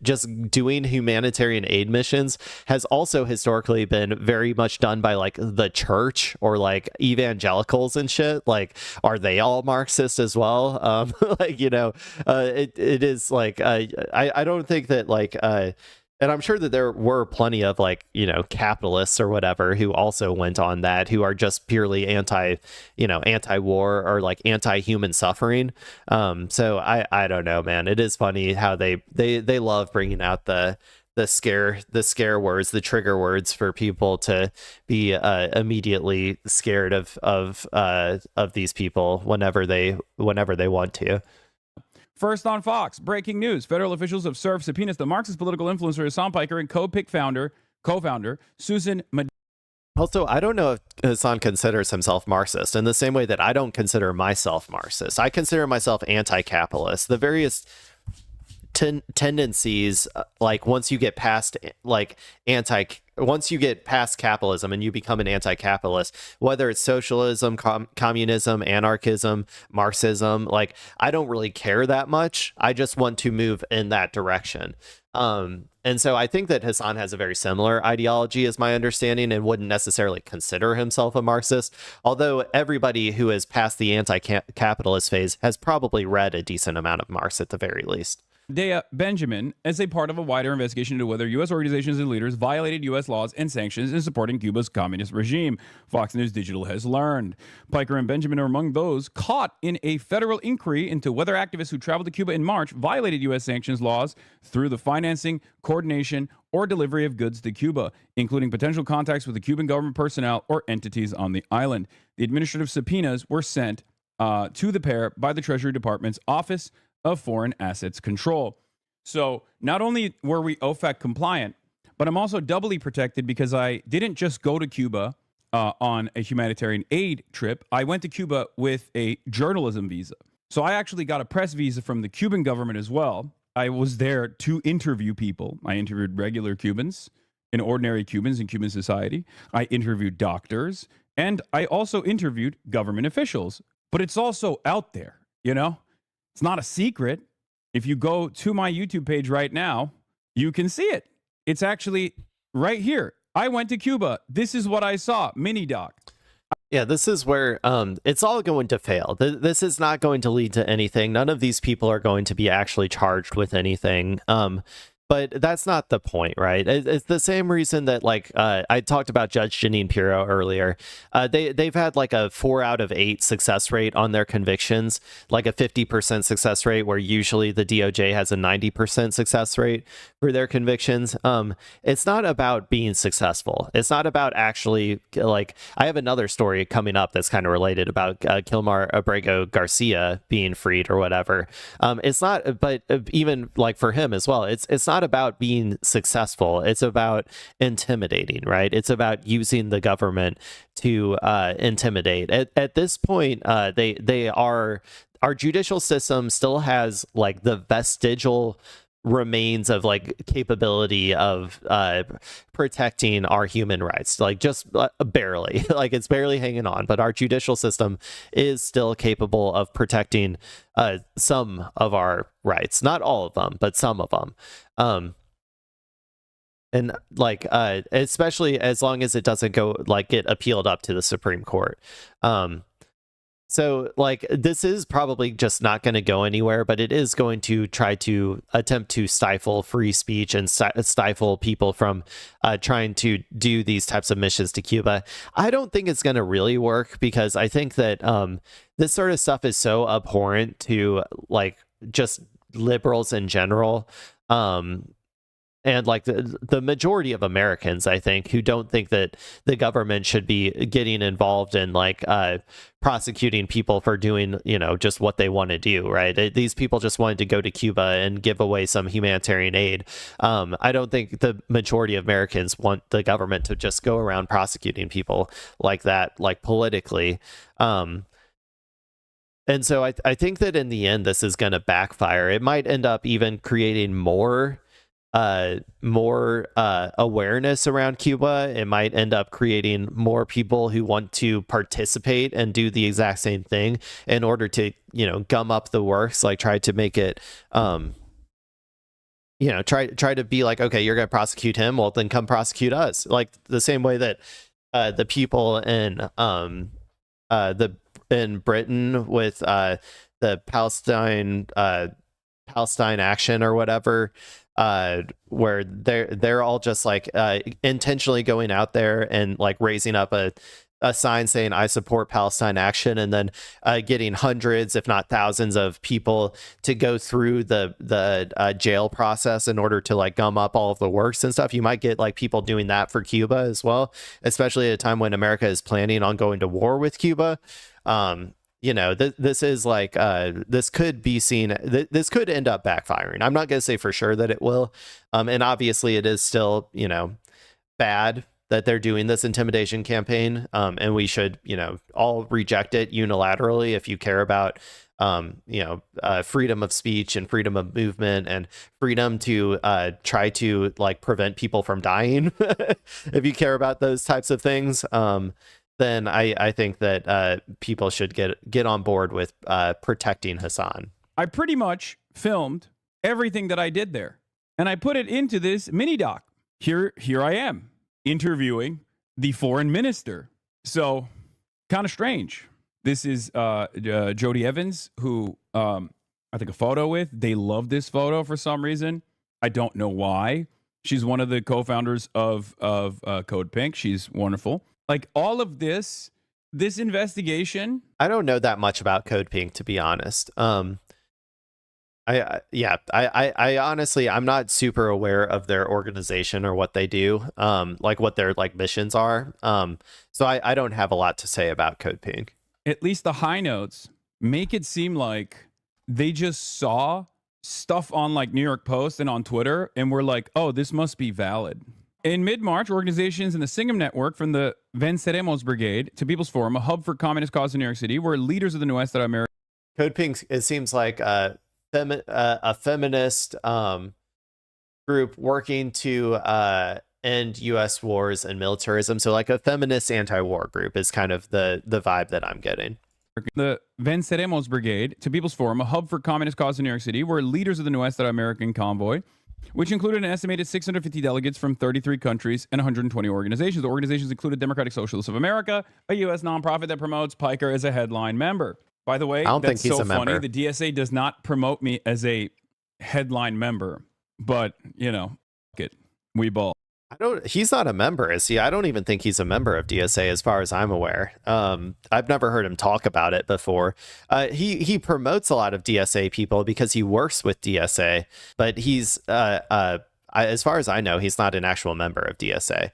Speaker 1: just doing humanitarian aid missions has also historically been very much done by like the church or like evangelicals and shit. Like, are they all Marxist as well? It is like I don't think that like and I'm sure that there were plenty of like, capitalists or whatever who also went on that, who are just purely anti-war or like anti-human suffering. So I don't know, man. It is funny how they love bringing out the scare words, the trigger words for people to be immediately scared of these people whenever they want to.
Speaker 15: First on Fox, breaking news. Federal officials have served subpoenas to Marxist political influencer Hasan Piker and co-founder Susan Medea.
Speaker 1: Also, I don't know if Hasan considers himself Marxist in the same way that I don't consider myself Marxist. I consider myself anti-capitalist. The various tendencies, like once you get past capitalism and you become an anti-capitalist, whether it's socialism, communism, anarchism, Marxism, like I don't really care that much. I just want to move in that direction. And so I think that Hasan has a very similar ideology, is my understanding, and wouldn't necessarily consider himself a Marxist, although everybody who has passed the anti-capitalist phase has probably read a decent amount of Marx at the very least.
Speaker 15: Medea Benjamin as a part of a wider investigation into whether U.S. organizations and leaders violated U.S. laws and sanctions in supporting Cuba's communist regime, Fox News Digital has learned. Piker and Benjamin are among those caught in a federal inquiry into whether activists who traveled to Cuba in March violated U.S. sanctions laws through the financing, coordination, or delivery of goods to Cuba, including potential contacts with the Cuban government personnel or entities on the island. The administrative subpoenas were sent to the pair by the Treasury Department's Office of Foreign Assets Control. So not only were we OFAC compliant, but I'm also doubly protected because I didn't just go to Cuba on a humanitarian aid trip. I went to Cuba with a journalism visa. So I actually got a press visa from the Cuban government as well. I was there to interview people. I interviewed regular Cubans and ordinary Cubans in Cuban society. I interviewed doctors, and I also interviewed government officials. But it's also out there, It's not a secret. If you go to my YouTube page right now, you can see it. It's actually right here. I went to Cuba. This is what I saw. Mini doc.
Speaker 1: Yeah, this is where it's all going to fail. This is not going to lead to anything. None of these people are going to be actually charged with anything. But that's not the point, right? It's the same reason that, like, I talked about Judge Jeanine Pirro earlier. They've had like a 4 out of 8 success rate on their convictions, like a 50% success rate, where usually the DOJ has a 90% success rate for their convictions. It's not about being successful. It's not about actually, like, I have another story coming up that's kind of related about Kilmar Abrego Garcia being freed or whatever. It's not, but even like for him as well, it's not about being successful. It's about intimidating, right? It's about using the government to intimidate. At this point, our judicial system still has like the vestigial remains of like capability of protecting our human rights, like just barely, like it's barely hanging on, but our judicial system is still capable of protecting some of our rights, not all of them, but some of them. And like especially as long as it doesn't go like get appealed up to the Supreme Court. So, like, this is probably just not going to go anywhere, but it is going to try to attempt to stifle free speech and stifle people from trying to do these types of missions to Cuba. I don't think it's going to really work, because I think that this sort of stuff is so abhorrent to, like, just liberals in general. And like the majority of Americans, I think, who don't think that the government should be getting involved in like prosecuting people for doing, just what they want to do, right? These people just wanted to go to Cuba and give away some humanitarian aid. I don't think the majority of Americans want the government to just go around prosecuting people like that, like politically. And so I think that in the end, this is going to backfire. It might end up even creating more awareness around Cuba. It might end up creating more people who want to participate and do the exact same thing in order to, gum up the works, like try to make it, try to be like, okay, you're going to prosecute him. Well, then come prosecute us. Like the same way that the people in Britain with the Palestine action or whatever, where they're all just like intentionally going out there and like raising up a sign saying I support Palestine action, and then getting hundreds, if not thousands, of people to go through the jail process in order to like gum up all of the works and stuff. You might get like people doing that for Cuba as well, especially at a time when America is planning on going to war with Cuba. This is like this could be seen. This could end up backfiring. I'm not going to say for sure that it will. And obviously, it is still bad that they're doing this intimidation campaign. And we should all reject it unilaterally if you care about freedom of speech and freedom of movement and freedom to try to like prevent people from dying. If you care about those types of things. Then I think that people should get on board with protecting Hasan.
Speaker 15: I pretty much filmed everything that I did there, and I put it into this mini doc. Here I am interviewing the foreign minister. So kind of strange. This is Jody Evans, who I took a photo with. They love this photo for some reason. I don't know why. She's one of the co-founders of Code Pink. She's wonderful. Like all of this investigation.
Speaker 1: I don't know that much about Code Pink, to be honest. I honestly, I'm not super aware of their organization or what they do, like what their like missions are. So I don't have a lot to say about Code Pink.
Speaker 15: At least the high notes make it seem like they just saw stuff on like New York Post and on Twitter and were like, oh, this must be valid. In mid-March, organizations in the Singham Network, from the Venceremos Brigade to People's Forum, a hub for communist cause in New York City, where leaders of the West that America.
Speaker 1: Code Pink, it seems like a feminist group working to end U.S. wars and militarism. So like a feminist anti-war group is kind of the vibe that I'm getting.
Speaker 15: The Venceremos Brigade to People's Forum, a hub for communist cause in New York City, where leaders of the West that American convoy, which included an estimated 650 delegates from 33 countries and 120 organizations. The organizations included Democratic Socialists of America, a U.S. nonprofit that promotes Piker as a headline member. By the way,
Speaker 1: I don't
Speaker 15: that's
Speaker 1: think he's
Speaker 15: so
Speaker 1: a
Speaker 15: funny.
Speaker 1: member.
Speaker 15: The DSA does not promote me as a headline member, but, we ball.
Speaker 1: He's not a member, is he? I don't even think he's a member of DSA as far as I'm aware. I've never heard him talk about it before. He promotes a lot of DSA people because he works with DSA, but he's as far as I know, he's not an actual member of DSA.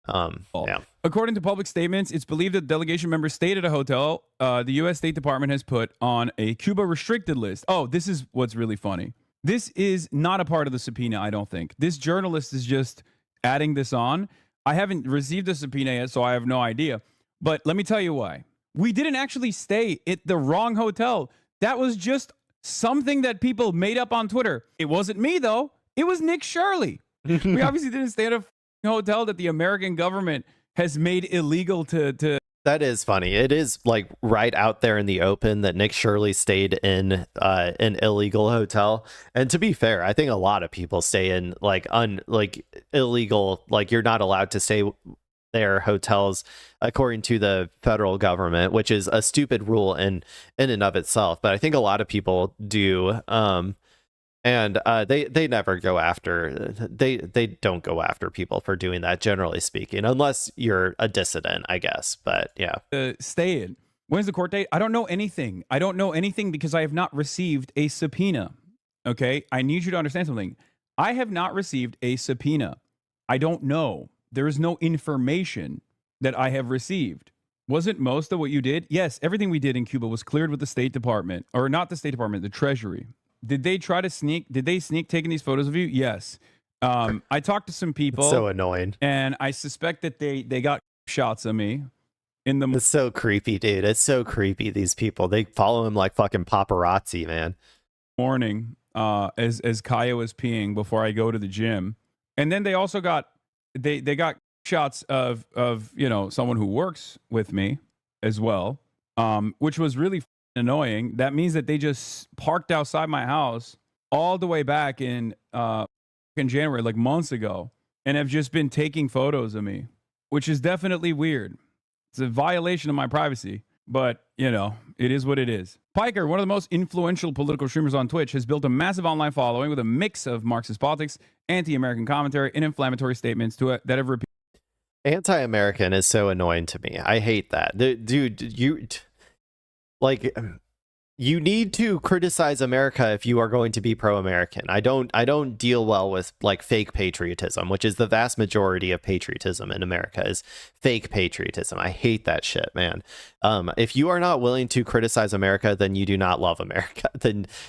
Speaker 1: Yeah.
Speaker 15: According to public statements, it's believed that delegation members stayed at a hotel the U.S. State Department has put on a Cuba restricted list. Oh, this is what's really funny. This is not a part of the subpoena, I don't think. This journalist is just adding this on. I haven't received a subpoena yet, so I have no idea. But let me tell you why. We didn't actually stay at the wrong hotel. That was just something that people made up on Twitter. It wasn't me, though. It was Nick Shirley. We obviously didn't stay at a hotel that the American government has made illegal to.
Speaker 1: That is funny. It is like right out there in the open that Nick Shirley stayed in an illegal hotel. And to be fair, I think a lot of people stay in like illegal, like you're not allowed to stay their hotels according to the federal government, which is a stupid rule in and of itself. But I think a lot of people do. And they never go after, they don't go after people for doing that, generally speaking, unless you're a dissident, I guess. But yeah.
Speaker 15: Stay in. When's the court date? I don't know anything. I don't know anything because I have not received a subpoena. Okay? I need you to understand something. I have not received a subpoena. I don't know. There is no information that I have received. Wasn't most of what you did? Yes, everything we did in Cuba was cleared with the State Department, or not the State Department, the Treasury. Did they try to sneak? Did they sneak taking these photos of you? Yes. I talked to some people.
Speaker 1: It's so annoying.
Speaker 15: And I suspect that they got shots of me in the.
Speaker 1: It's so creepy, dude. It's so creepy. These people, they follow him like fucking paparazzi, man.
Speaker 15: Morning, as Kaya was peeing before I go to the gym, and then they also got they got shots of someone who works with me as well, which was really annoying. That means that they just parked outside my house all the way back in January, like months ago, and have just been taking photos of me, which is definitely weird. It's a violation of my privacy, but it is what it is. Piker, one of the most influential political streamers on Twitch, has built a massive online following with a mix of Marxist politics, anti-American commentary, and inflammatory statements that have repeated.
Speaker 1: Anti-American is so annoying to me. I hate that. Dude, you need to criticize America if you are going to be pro-American. I don't deal well with like fake patriotism, which is the vast majority of patriotism in America is fake patriotism. I hate that shit, man. If you are not willing to criticize America, then you do not love America.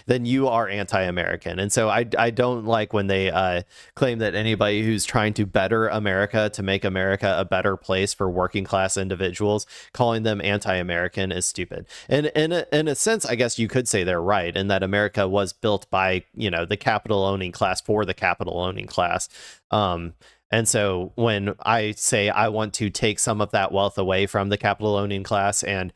Speaker 1: Then you are anti-American. And so I don't like when they claim that anybody who's trying to better America, to make America a better place for working class individuals, calling them anti-American is stupid. And in a sense, I guess you could say they're right, in that America was built by the capital owning class for the capital owning class. And so when I say I want to take some of that wealth away from the capital owning class and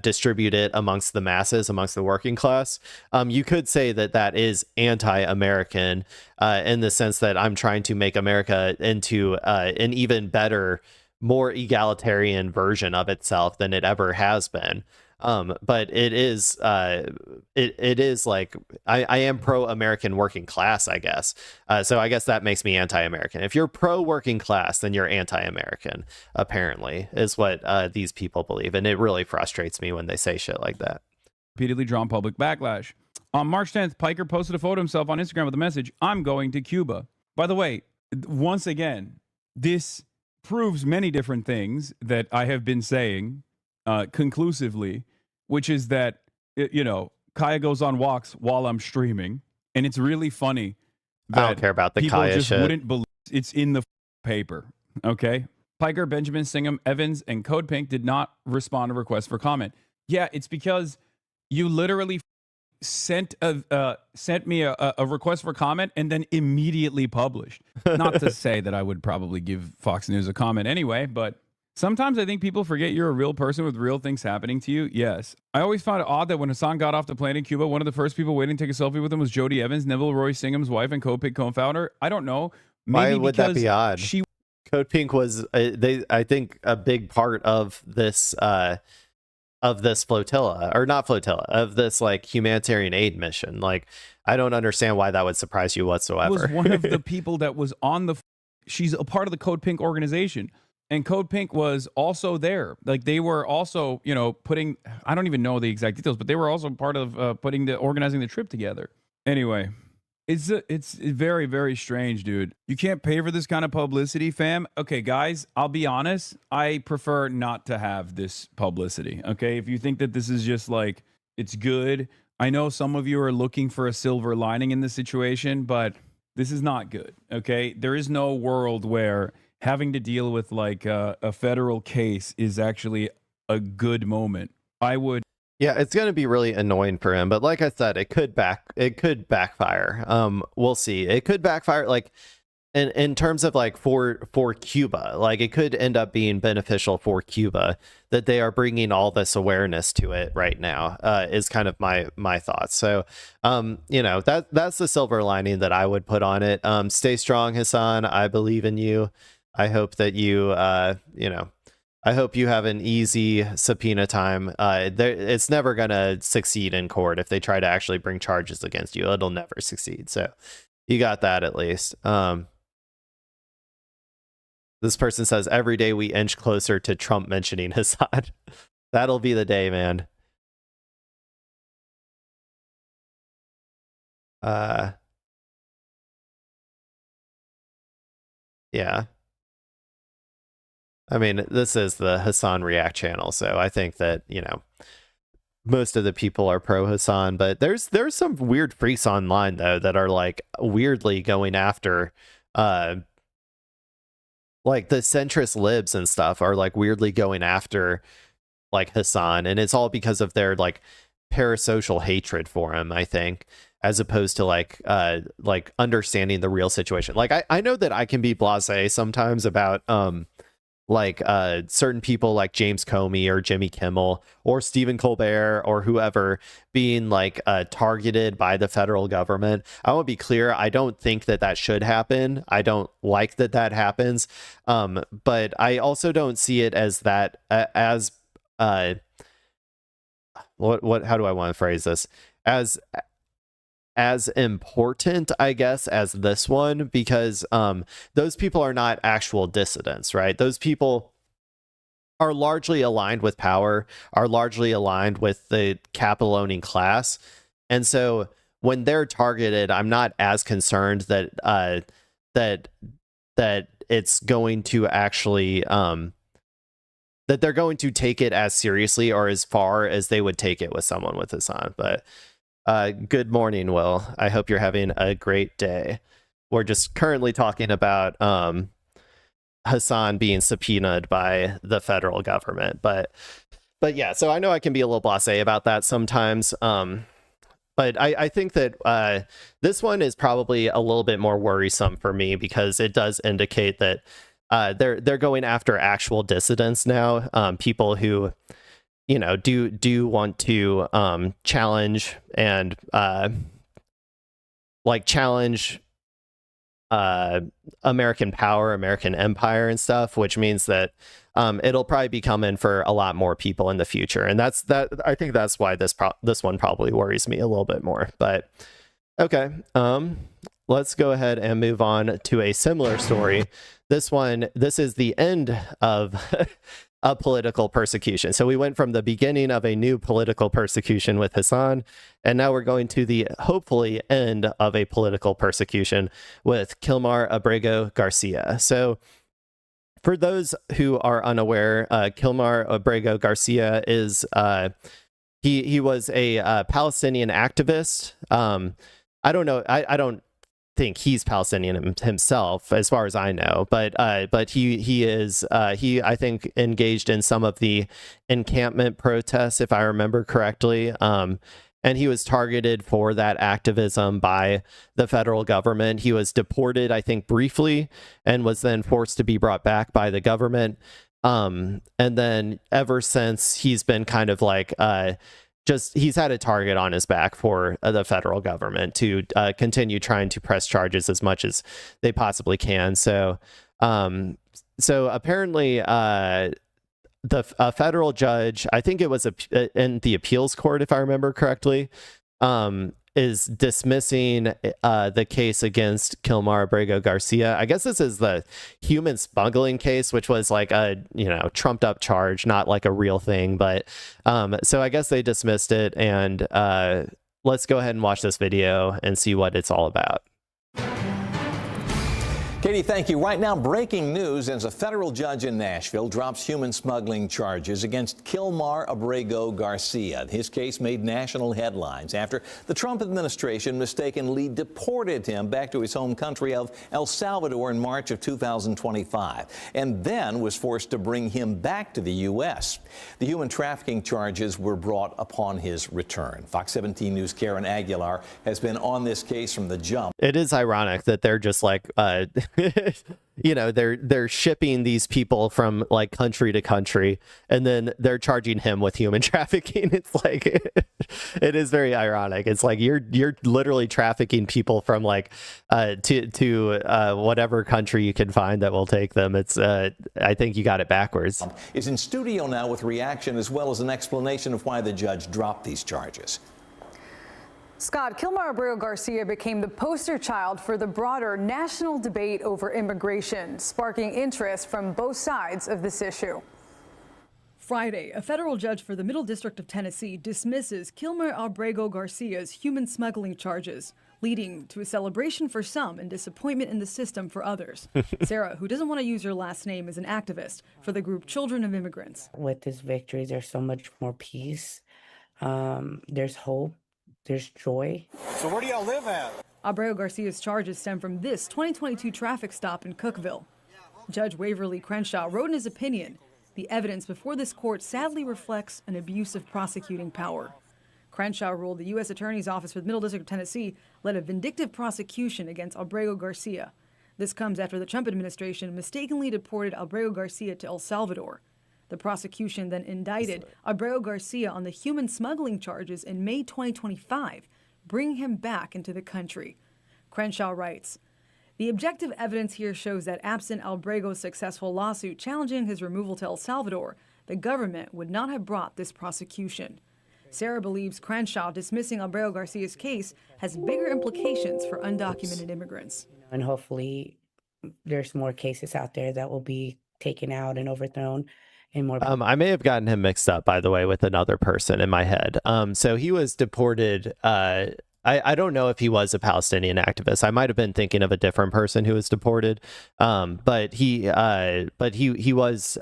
Speaker 1: distribute it amongst the masses, amongst the working class, you could say that that is anti-American in the sense that I'm trying to make America into an even better, more egalitarian version of itself than it ever has been. But it is like I am pro-American working class, I guess. So I guess that makes me anti-American. If you're pro-working class, then you're anti-American, apparently, is what these people believe. And it really frustrates me when they say shit like that.
Speaker 15: Repeatedly drawn public backlash. On March 10th, Piker posted a photo of himself on Instagram with the message, "I'm going to Cuba." By the way, once again, this proves many different things that I have been saying conclusively, which is that, Kaya goes on walks while I'm streaming. And it's really funny that
Speaker 1: I don't care about the
Speaker 15: people
Speaker 1: Kaya
Speaker 15: just
Speaker 1: shit.
Speaker 15: wouldn't believe it's in the paper. Okay. Piker, Benjamin, Singham, Evans, and Code Pink did not respond to requests for comment. Yeah, it's because you literally sent me a request for comment and then immediately published. Not to say that I would probably give Fox News a comment anyway, but sometimes I think people forget you're a real person with real things happening to you. Yes. I always found it odd that when Hasan got off the plane in Cuba, one of the first people waiting to take a selfie with him was Jody Evans, Neville Roy Singham's wife and Code Pink co-founder. I don't know.
Speaker 1: Maybe why would that be odd?
Speaker 15: She
Speaker 1: Code Pink was I think a big part of this flotilla, or not flotilla, of this like humanitarian aid mission. Like, I don't understand why that would surprise you whatsoever.
Speaker 15: Was one of the people that was on she's a part of the Code Pink organization. And Code Pink was also there. Like, they were also, putting, I don't even know the exact details, but they were also part of organizing the trip together. Anyway, it's very, very strange, dude. You can't pay for this kind of publicity, fam. Okay, guys, I'll be honest. I prefer not to have this publicity. Okay, if you think that this is just like, it's good. I know some of you are looking for a silver lining in this situation, but this is not good. Okay, there is no world where having to deal with like a federal case is actually a good moment.
Speaker 1: Yeah, it's going to be really annoying for him, but like I said, it could backfire. We'll see. It could backfire, like in terms of like for Cuba. Like, it could end up being beneficial for Cuba that they are bringing all this awareness to it right now. Is kind of my thoughts. So that's the silver lining that I would put on it. Stay strong, Hasan. I believe in you. I hope that you, I hope you have an easy subpoena time. It's never going to succeed in court if they try to actually bring charges against you. It'll never succeed. So you got that at least. This person says, every day we inch closer to Trump mentioning Hasan. That'll be the day, man. Yeah. I mean, this is the Hasan React channel, so I think that, most of the people are pro Hasan, but there's some weird freaks online though that are like weirdly going after like the centrist libs and stuff are like weirdly going after like Hasan, and it's all because of their like parasocial hatred for him, I think, as opposed to like understanding the real situation. Like I know that I can be blasé sometimes about certain people like James Comey or Jimmy Kimmel or Stephen Colbert or whoever being like targeted by the federal government. I want to be clear. I don't think that that should happen. I don't like that that happens. But I also don't see it as that how do I want to phrase this? As important, I guess, as this one, because those people are not actual dissidents, right? Those people are largely aligned with power, are largely aligned with the capital owning class. And so when they're targeted, I'm not as concerned that that it's going to actually that they're going to take it as seriously or as far as they would take it with someone with Hasan. But good morning, Will. I hope you're having a great day. We're just currently talking about Hasan being subpoenaed by the federal government. But yeah, so I know I can be a little blasé about that sometimes. But I think that this one is probably a little bit more worrisome for me because it does indicate that they're going after actual dissidents now, people who do want to challenge and challenge American power, American empire and stuff, which means that it'll probably be coming for a lot more people in the future. And I think that's why this one probably worries me a little bit more. But okay, let's go ahead and move on to a similar story. This is the end of a political persecution. So we went from the beginning of a new political persecution with Hasan, and now we're going to the hopefully end of a political persecution with Kilmar Abrego Garcia. So for those who are unaware, Kilmar Abrego Garcia is he was a Palestinian activist. I don't know. I don't think he's Palestinian himself, as far as I know, but he is I think engaged in some of the encampment protests, if I remember correctly, and he was targeted for that activism by the federal government. He was deported, I think, briefly, and was then forced to be brought back by the government, and then ever since he's been kind of like he's had a target on his back for the federal government to continue trying to press charges as much as they possibly can. So apparently the federal judge, I think it was in the appeals court, if I remember correctly, is dismissing the case against Kilmar Abrego Garcia. I guess this is the human smuggling case, which was like a trumped up charge, not like a real thing. But so I guess they dismissed it, and let's go ahead and watch this video and see what it's all about.
Speaker 16: Katie, thank you. Right now, breaking news as a federal judge in Nashville drops human smuggling charges against Kilmar Abrego Garcia. His case made national headlines after the Trump administration mistakenly deported him back to his home country of El Salvador in March of 2025, and then was forced to bring him back to the U.S. The human trafficking charges were brought upon his return. Fox 17 News' Karen Aguilar has been on this case from the jump.
Speaker 1: It is ironic that they're just like you know, they're shipping these people from like country to country, and then they're charging him with human trafficking. It's like it is very ironic. It's like you're literally trafficking people from like to whatever country you can find that will take them. It's I think you got it backwards.
Speaker 16: Is in studio now with reaction as well as an explanation of why the judge dropped these charges.
Speaker 17: Scott, Kilmar Abrego Garcia became the poster child for the broader national debate over immigration, sparking interest from both sides of this issue.
Speaker 18: Friday, a federal judge for the Middle District of Tennessee dismisses Kilmar Abrego Garcia's human smuggling charges, leading to a celebration for some and disappointment in the system for others. Sarah, who doesn't want to use her last name, is an activist for the group Children of Immigrants.
Speaker 19: With this victory, there's so much more peace. There's hope. There's joy.
Speaker 20: So where do y'all live at?
Speaker 18: Abrego Garcia's charges stem from this 2022 traffic stop in Cookeville. Judge Waverly Crenshaw wrote in his opinion, the evidence before this court sadly reflects an abuse of prosecuting power. Crenshaw ruled the U.S. Attorney's Office for the Middle District of Tennessee led a vindictive prosecution against Abrego Garcia. This comes after the Trump administration mistakenly deported Abrego Garcia to El Salvador. The prosecution then indicted Abrego Garcia on the human smuggling charges in May 2025, bringing him back into the country. Crenshaw writes, the objective evidence here shows that absent Abrego's successful lawsuit challenging his removal to El Salvador, the government would not have brought this prosecution. Sarah believes Crenshaw dismissing Abrego Garcia's case has bigger implications for undocumented immigrants.
Speaker 19: And hopefully there's more cases out there that will be taken out and overthrown.
Speaker 1: I may have gotten him mixed up, by the way, with another person in my head. So he was deported. I don't know if he was a Palestinian activist. I might have been thinking of a different person who was deported. But he was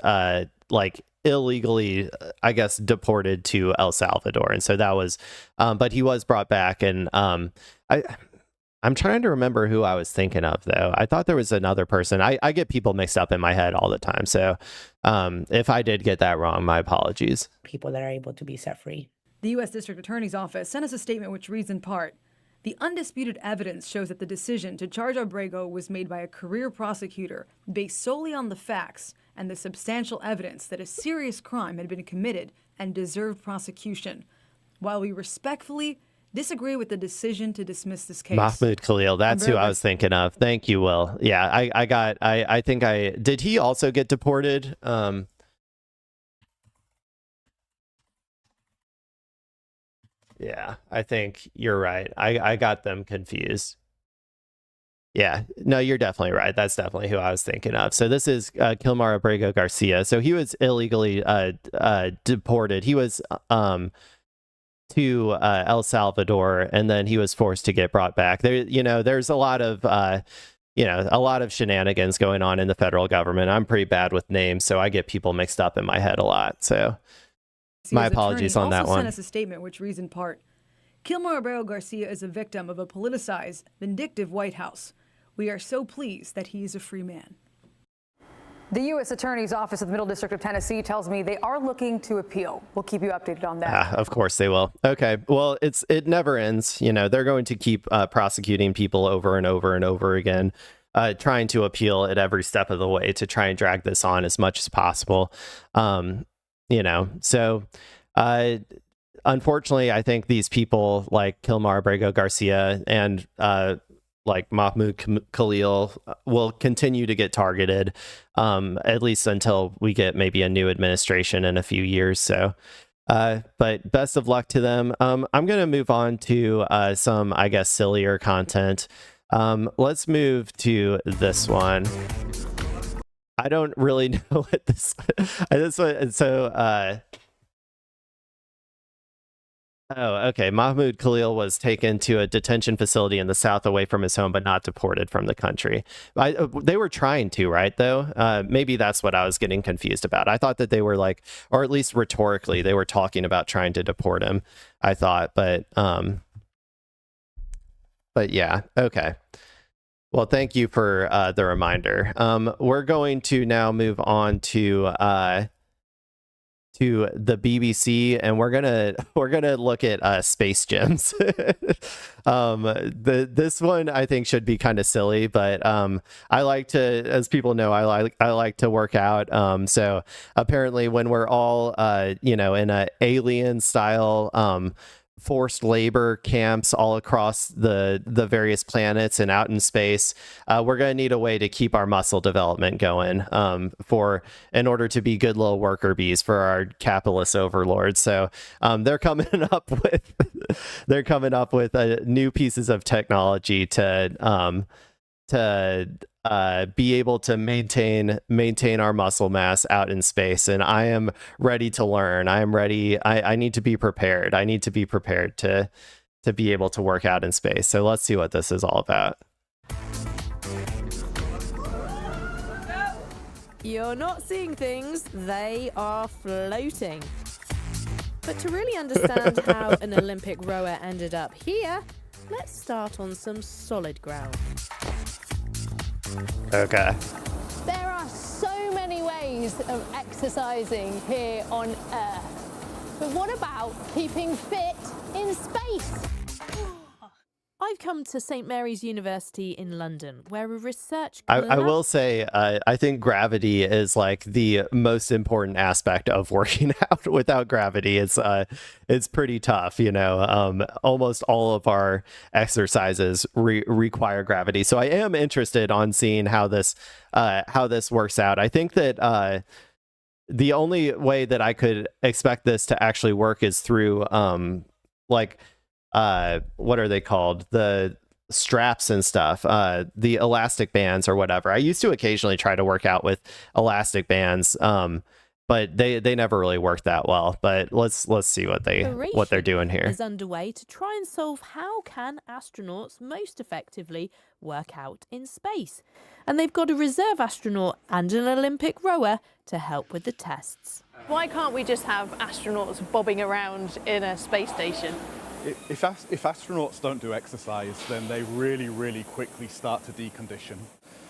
Speaker 1: like illegally, I guess, deported to El Salvador, and so that was. But he was brought back, and I'm trying to remember who I was thinking of, though. I thought there was another person. I get people mixed up in my head all the time. So if I did get that wrong, my apologies.
Speaker 19: People that are able to be set free.
Speaker 18: The U.S. District Attorney's Office sent us a statement which reads in part, the undisputed evidence shows that the decision to charge Abrego was made by a career prosecutor based solely on the facts and the substantial evidence that a serious crime had been committed and deserved prosecution. While we respectfully disagree with the decision to dismiss this case.
Speaker 1: Mahmoud Khalil, that's who I was thinking of. Thank you, Will. Yeah, I think did he also get deported? Yeah, I think you're right. I got them confused. Yeah, no, you're definitely right. That's definitely who I was thinking of. So this is Kilmar Abrego Garcia. So he was illegally deported. He was to El Salvador, and then he was forced to get brought back. There's a lot of a lot of shenanigans going on in the federal government. I'm pretty bad with names, so I get people mixed up in my head a lot. So my apologies on that one.
Speaker 18: Sent us a statement which reads in part, Kilmar Abrego Garcia is a victim of a politicized, vindictive White House. We are so pleased that he is a free man.
Speaker 17: The U.S. Attorney's Office of the Middle District of Tennessee tells me they are looking to appeal. We'll keep you updated on that.
Speaker 1: Of course they will. Okay. Well, it never ends. They're going to keep prosecuting people over and over and over again, trying to appeal at every step of the way to try and drag this on as much as possible. So unfortunately, I think these people like Kilmar Abrego Garcia and like Mahmoud Khalil will continue to get targeted, at least until we get maybe a new administration in a few years. So, but best of luck to them. I'm going to move on to some, I guess, sillier content. Let's move to this one. I don't really know what this one. So, oh, okay. Mahmoud Khalil was taken to a detention facility in the South away from his home, but not deported from the country. They were trying to, right, though? Maybe that's what I was getting confused about. I thought that they were like, or at least rhetorically, they were talking about trying to deport him, I thought. But yeah, okay. Well, thank you for the reminder. We're going to now move on to to the BBC, and we're gonna look at space gyms. This one I think should be kind of silly, but I like to, as people know, I like to work out. So apparently, when we're all in a alien style forced labor camps all across the various planets and out in space, we're going to need a way to keep our muscle development going in order to be good little worker bees for our capitalist overlords. So they're coming up with new pieces of technology to be able to maintain our muscle mass out in space. And I am ready to learn. I am ready. I need to be prepared. I need to be prepared to be able to work out in space. So let's see what this is all about.
Speaker 20: You're not seeing things, they are floating. But to really understand how an Olympic rower ended up here, let's start on some solid ground.
Speaker 1: Okay.
Speaker 21: There are so many ways of exercising here on Earth. But what about keeping fit in space?
Speaker 20: I've come to St Mary's University in London, where a research
Speaker 1: I will say, I think gravity is like the most important aspect of working out. Without gravity, it's pretty tough. Almost all of our exercises require gravity. So I am interested on seeing how this works out. I think that the only way that I could expect this to actually work is through what are they called? The straps and stuff, the elastic bands or whatever. I used to occasionally try to work out with elastic bands, but they never really worked that well. But let's see what they're doing here.
Speaker 20: Is underway to try and solve how can astronauts most effectively work out in space. And they've got a reserve astronaut and an Olympic rower to help with the tests.
Speaker 21: Why can't we just have astronauts bobbing around in a space station?
Speaker 22: If astronauts don't do exercise, then they really, really quickly start to decondition.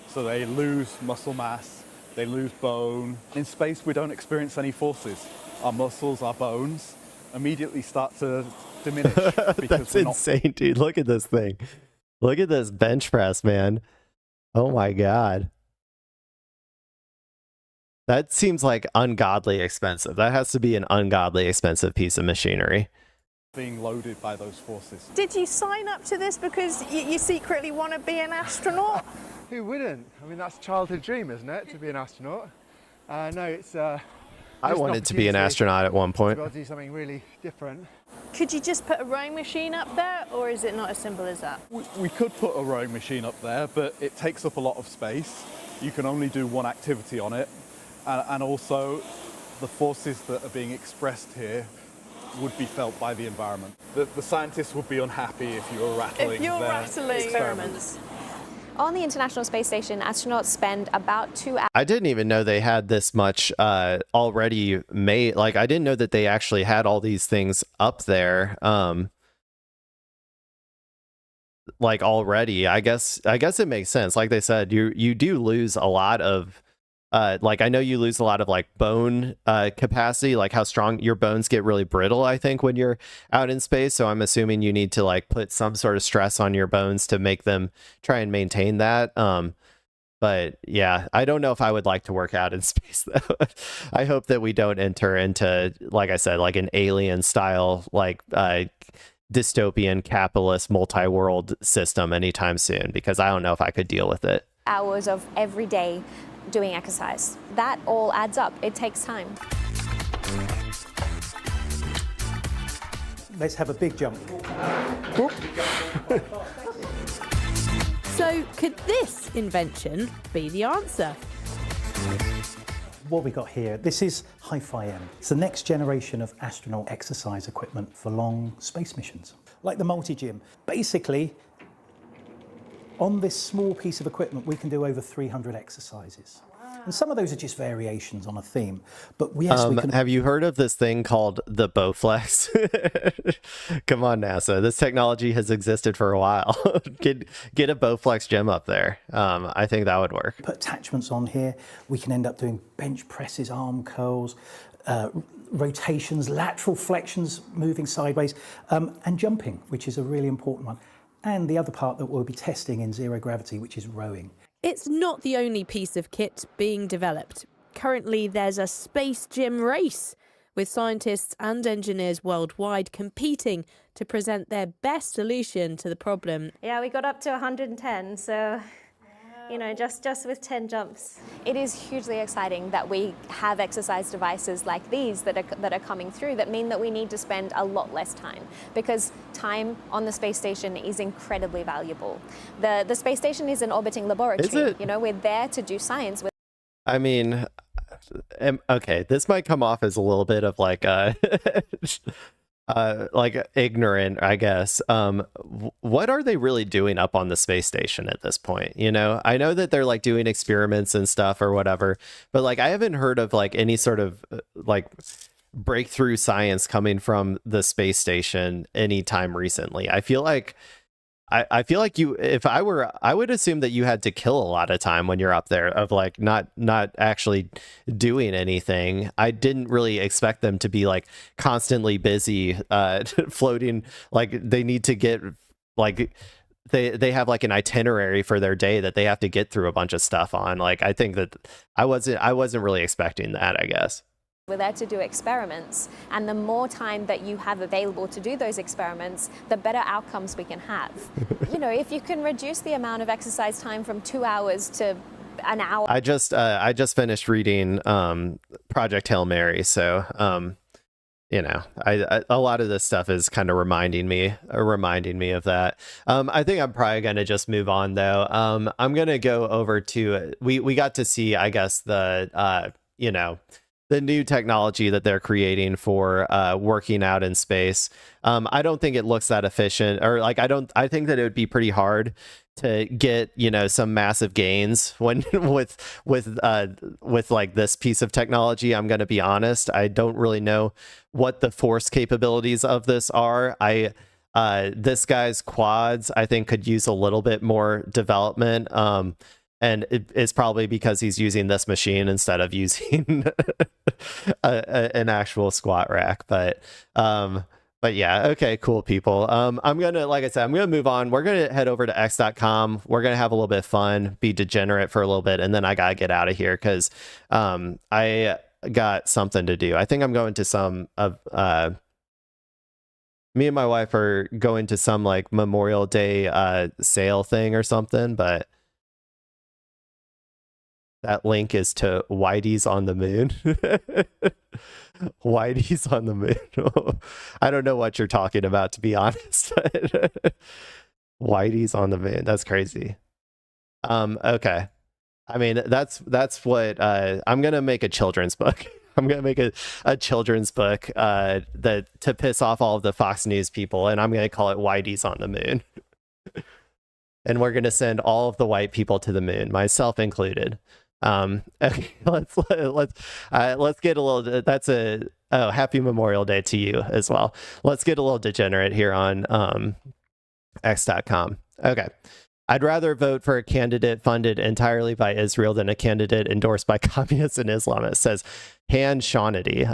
Speaker 22: So they lose muscle mass, they lose bone. In space, we don't experience any forces. Our muscles, our bones immediately start to diminish.
Speaker 1: That's insane, dude. Look at this thing. Look at this bench press, man. Oh my God. That seems like ungodly expensive. That has to be an ungodly expensive piece of machinery.
Speaker 22: Being loaded by those forces.
Speaker 21: Did you sign up to this because you secretly want to be an astronaut?
Speaker 23: Who wouldn't? I mean, that's a childhood dream, isn't it, to be an astronaut? No, it's
Speaker 1: I wanted to be an astronaut at one point.
Speaker 23: To do something really different.
Speaker 21: Could you just put a rowing machine up there, or is it not as simple as that?
Speaker 22: We could put a rowing machine up there, but it takes up a lot of space. You can only do one activity on it, and also the forces that are being expressed here would be felt by the environment. The scientists would be unhappy if you were rattling their experiments.
Speaker 24: On the International Space Station, astronauts spend about 2 hours.
Speaker 1: I didn't even know they had this much already made. Like, I didn't know that they actually had all these things up there. Like already, I guess it makes sense. Like they said, you do lose a lot of like, I know you lose a lot of like bone capacity, like how strong your bones get really brittle, I think, when you're out in space. So I'm assuming you need to like put some sort of stress on your bones to make them try and maintain that. But yeah, I don't know if I would like to work out in space though. I hope that we don't enter into, like I said, like an alien style, like dystopian capitalist multi-world system anytime soon, because I don't know if I could deal with it.
Speaker 24: Hours of every day doing exercise. That all adds up. It takes time.
Speaker 25: Let's have a big jump.
Speaker 20: So could this invention be the answer?
Speaker 25: What we got here, this is Hi-Fi-M. It's the next generation of astronaut exercise equipment for long space missions. Like the multi-gym. Basically, on this small piece of equipment, we can do over 300 exercises. And some of those are just variations on a theme. But yes, we can...
Speaker 1: Have you heard of this thing called the Bowflex? Come on, NASA. This technology has existed for a while. Get a Bowflex gym up there. I think that would work.
Speaker 25: Put attachments on here. We can end up doing bench presses, arm curls, rotations, lateral flexions, moving sideways, and jumping, which is a really important one. And the other part that we'll be testing in zero gravity, which is rowing.
Speaker 20: It's not the only piece of kit being developed. Currently, there's a space gym race with scientists and engineers worldwide competing to present their best solution to the problem.
Speaker 2: Yeah, we got up to 110, so, you know, just with 10 jumps.
Speaker 24: It is hugely exciting that we have exercise devices like these that are coming through that mean that we need to spend a lot less time, because time on the space station is incredibly valuable. The space station is an orbiting laboratory.
Speaker 1: Is it?
Speaker 24: You know, we're there to do science.
Speaker 1: I mean, okay, this might come off as a little bit of like like ignorant, I guess. What are they really doing up on the space station at this point? You know, I know that they're like doing experiments and stuff or whatever, but like I haven't heard of like any sort of like breakthrough science coming from the space station anytime recently. I feel like you, if I would assume that you had to kill a lot of time when you're up there of like not actually doing anything. I didn't really expect them to be like constantly busy floating. Like they need to get like they have like an itinerary for their day that they have to get through a bunch of stuff on. Like I think that I wasn't really expecting that, I guess.
Speaker 24: We're there to do experiments, and the more time that you have available to do those experiments, the better outcomes we can have. You know, if you can reduce the amount of exercise time from 2 hours to an hour.
Speaker 1: I just finished reading Project Hail Mary, so you know, I a lot of this stuff is kind of reminding me of that. I think I'm probably gonna just move on though. I'm gonna go over to we got to see, I guess, the you know, the new technology that they're creating for working out in space. I don't think it looks that efficient, or like I think that it would be pretty hard to get, you know, some massive gains when with like this piece of technology. I'm going to be honest. I don't really know what the force capabilities of this are. This guy's quads, I think, could use a little bit more development. And it's probably because he's using this machine instead of using an actual squat rack. But yeah, okay, cool, people. I'm gonna, like I said, I'm gonna move on. We're gonna head over to x.com. We're gonna have a little bit of fun, be degenerate for a little bit, and then I gotta get out of here because I got something to do. I think I'm going to some of me and my wife are going to some like Memorial Day sale thing or something, but that link is to Whitey's on the Moon. Whitey's on the Moon. I don't know what you're talking about, to be honest. Whitey's on the Moon. That's crazy. Okay. I mean, that's what I'm gonna make a children's book. I'm gonna make a children's book that to piss off all of the Fox News people, and I'm gonna call it Whitey's on the Moon. And we're gonna send all of the white people to the moon, myself included. Okay, let's get a little, happy Memorial Day to you as well. Let's get a little degenerate here on x.com. Okay. I'd rather vote for a candidate funded entirely by Israel than a candidate endorsed by communists and Islamists, says Han Shawnedy.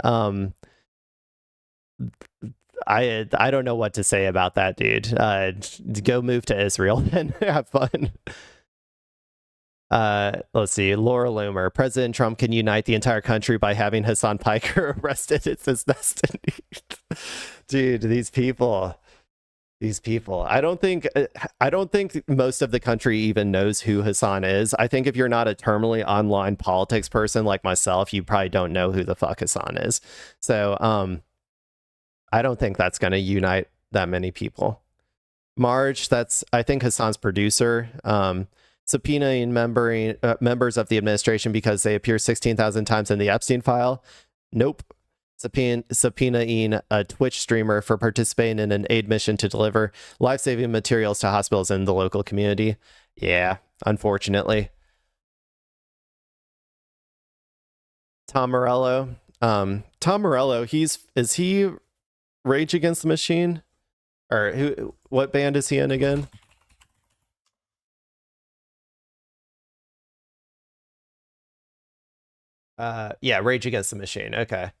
Speaker 1: I don't know what to say about that, dude. Go move to Israel and have fun. Let's see. Laura Loomer. President Trump can unite the entire country by having Hasan Piker arrested. It's his destiny. Dude, these people. I don't think most of the country even knows who Hasan is. I think if you're not a terminally online politics person like myself, you probably don't know who the fuck Hasan is. So I don't think that's going to unite that many people. Marge, that's I think Hasan's producer. Subpoenaing members of the administration because they appear 16,000 times in the Epstein file. Nope. Subpoenaing a Twitch streamer for participating in an aid mission to deliver life-saving materials to hospitals in the local community. Yeah, unfortunately. Tom Morello. Tom Morello, is he Rage Against the Machine? Or what band is he in again? Yeah, Rage Against the Machine. Okay.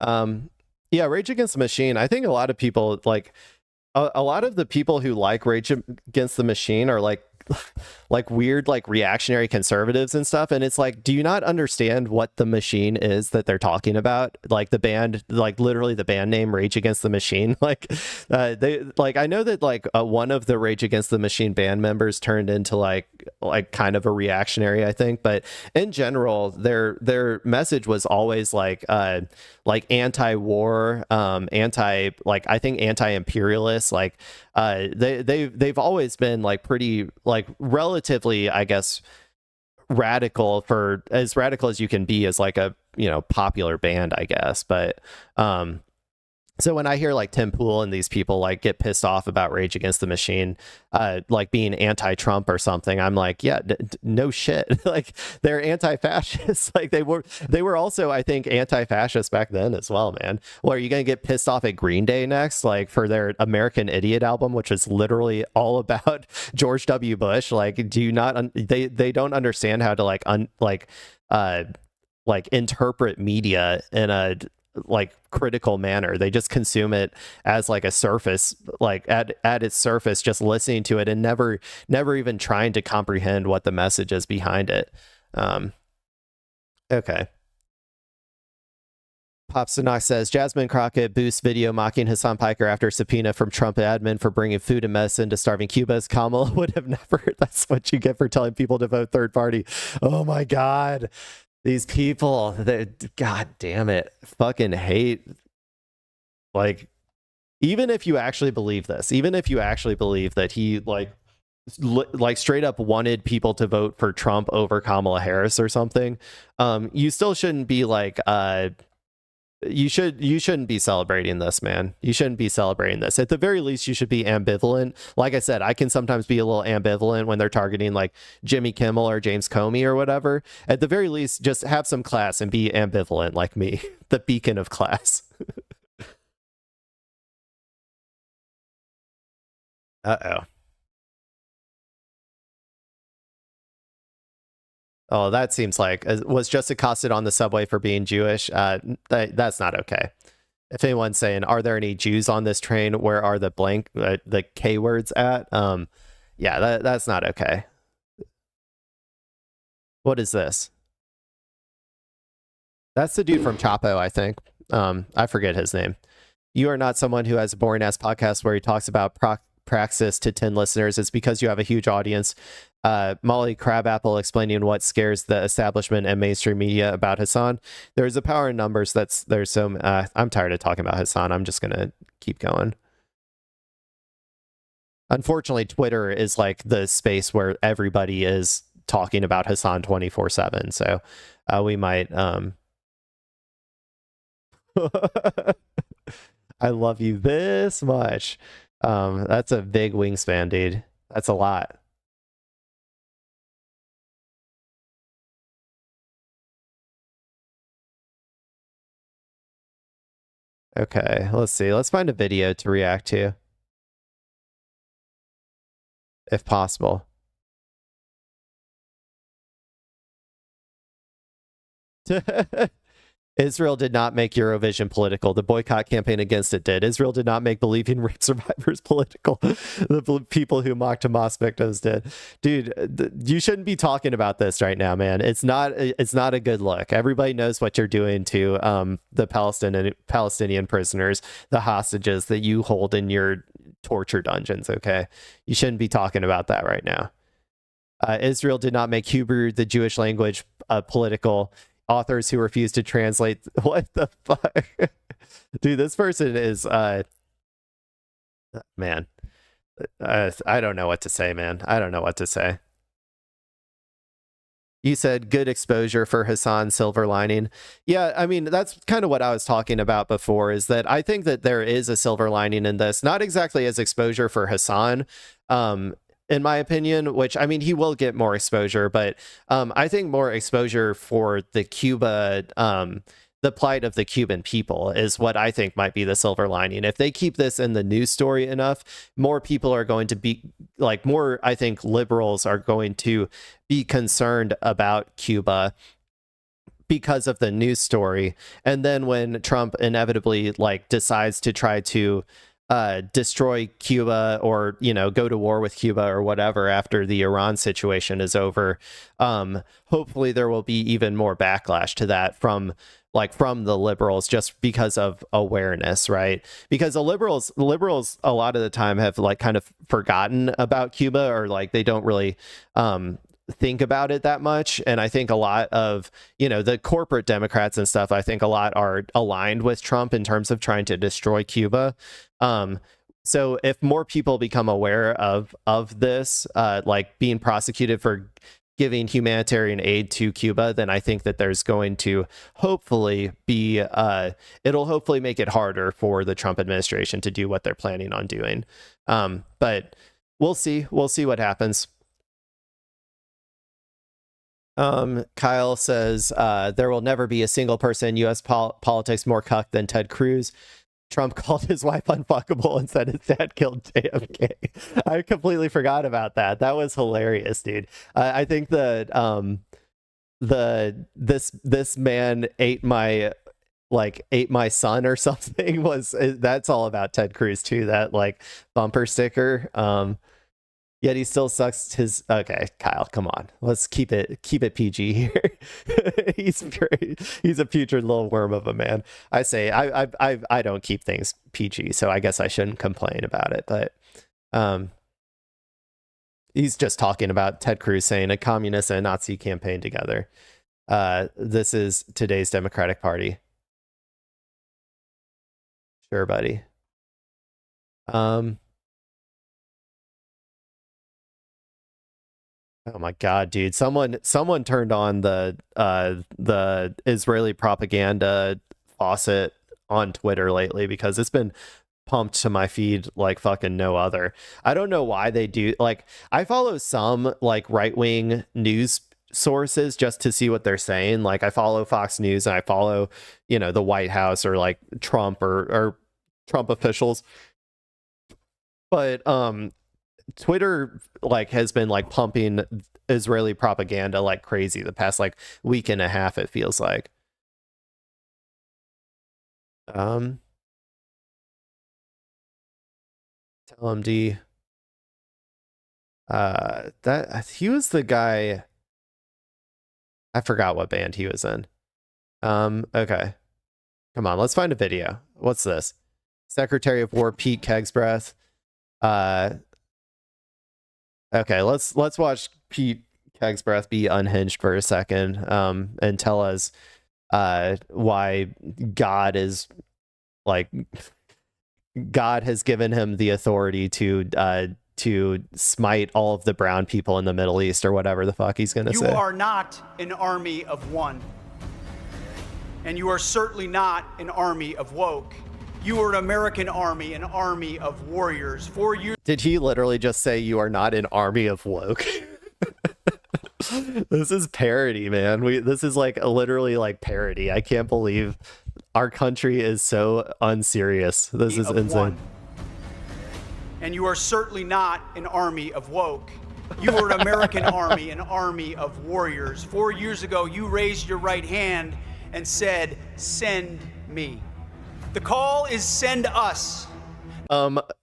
Speaker 1: Yeah, Rage Against the Machine. I think a lot of people like a lot of the people who like Rage Against the Machine are like weird like reactionary conservatives and stuff, and it's like, do you not understand what the machine is that they're talking about? Like the band, like literally the band name Rage Against the Machine. Like they like, I know that like one of the Rage Against the Machine band members turned into like kind of a reactionary, I think, but in general their message was always like anti-war, anti, like I think anti-imperialist, like they've always been like pretty like relatively, I guess, radical, for as radical as you can be as like a, you know, popular band, I guess. But so when I hear like Tim Pool and these people like get pissed off about Rage Against the Machine, like being anti-Trump or something, I'm like, yeah, no shit. Like they're anti-fascist. Like they were also, I think, anti-fascist back then as well, man. Well, are you gonna get pissed off at Green Day next, like for their American Idiot album, which is literally all about George W. Bush? Like, do you not? They don't understand how to like interpret media in a like critical manner. They just consume it as like a surface, like at its surface, just listening to it and never even trying to comprehend what the message is behind it. Okay. Pop Sanok says Jasmine Crockett boosts video mocking Hasan Piker after subpoena from Trump admin for bringing food and medicine to starving Cubans. Kamala would have never. That's what you get for telling people to vote third party. Oh my God. These people, God damn it, fucking hate. Like, even if you actually believe this, even if you actually believe that he like straight up wanted people to vote for Trump over Kamala Harris or something, you still shouldn't be like, you shouldn't be celebrating this, man. You shouldn't be celebrating this. At the very least, you should be ambivalent. Like I said, I can sometimes be a little ambivalent when they're targeting like Jimmy Kimmel or James Comey or whatever. At the very least, just have some class and be ambivalent like me, the beacon of class. Uh-oh. Oh, that seems like was just accosted on the subway for being Jewish. That's not okay. If anyone's saying, are there any Jews on this train? Where are the blank, the K words at? Yeah, that's not okay. What is this? That's the dude from Chapo, I think. I forget his name. You are not someone who has a boring ass podcast where he talks about praxis to 10 listeners. It's because you have a huge audience. Molly Crabapple explaining what scares the establishment and mainstream media about Hasan. There's a power in numbers. There's so I'm tired of talking about Hasan. I'm just gonna keep going. Unfortunately, Twitter is like the space where everybody is talking about Hasan 24/7. So we might I love you this much. That's a big wingspan, dude. That's a lot. Okay, let's see. Let's find a video to react to, if possible. Israel did not make Eurovision political. The boycott campaign against it did. Israel did not make believing rape survivors political. The people who mocked Hamas victims did. Dude, you shouldn't be talking about this right now, man. It's not a good look. Everybody knows what you're doing to the Palestinian prisoners, the hostages that you hold in your torture dungeons, okay? You shouldn't be talking about that right now. Israel did not make Hebrew, the Jewish language, political. Authors who refuse to translate. What the fuck? Dude, this person is man, I don't know what to say, man. I don't know what to say. You said good exposure for Hasan, silver lining. Yeah, I mean, that's kind of what I was talking about before, is that I think that there is a silver lining in this. Not exactly as exposure for Hasan, in my opinion, which, I mean, he will get more exposure, but I think more exposure for the the plight of the Cuban people is what I think might be the silver lining. If they keep this in the news story enough, more people are going to be like, more, I think liberals are going to be concerned about Cuba because of the news story. And then when Trump inevitably like decides to try to destroy Cuba, or, you know, go to war with Cuba or whatever after the Iran situation is over, hopefully there will be even more backlash to that from the liberals, just because of awareness, right? Because the liberals a lot of the time have like kind of forgotten about Cuba, or like they don't really think about it that much. And I think a lot of, you know, the corporate Democrats and stuff, I think a lot are aligned with Trump in terms of trying to destroy Cuba. So if more people become aware of this, like being prosecuted for giving humanitarian aid to Cuba, then I think that there's going to hopefully be, it'll hopefully make it harder for the Trump administration to do what they're planning on doing. But we'll see what happens. Kyle says, there will never be a single person in U.S. politics more cucked than Ted Cruz. Trump called his wife unfuckable and said his dad killed JFK. I completely forgot about that. That was hilarious, dude. I think that this man ate my son or something. That's all about Ted Cruz too. That like bumper sticker. Yet he still sucks his. Okay, Kyle, come on. Let's keep it PG here. He's a putrid little worm of a man. I say I don't keep things PG, so I guess I shouldn't complain about it. But he's just talking about Ted Cruz saying a communist and a Nazi campaign together. This is today's Democratic Party. Sure, buddy. Oh my God, dude! Someone turned on the Israeli propaganda faucet on Twitter lately, because it's been pumped to my feed like fucking no other. I don't know why they do. Like, I follow some like right-wing news sources just to see what they're saying. Like, I follow Fox News and I follow, you know, the White House or like Trump or Trump officials. But Twitter like has been like pumping Israeli propaganda like crazy the past like week and a half, it feels like. Tell MD that he was the guy, I forgot what band he was in. Okay, come on, let's find a video. What's this? Secretary of War Pete Kegsbreath. Okay, let's watch Pete Kegsbreath be unhinged for a second, and tell us why God has given him the authority to smite all of the brown people in the Middle East, or whatever the fuck he's gonna say.
Speaker 3: You are not an army of one, and you are certainly not an army of woke. You are an American army, an army of warriors. For you.
Speaker 1: Did he literally just say you are not an army of woke? This is parody, man. This is like literally like parody. I can't believe our country is so unserious. This is insane.
Speaker 3: One. And you are certainly not an army of woke. You are an American army, an army of warriors. 4 years ago, you raised your right hand and said, "Send me." The call is send us.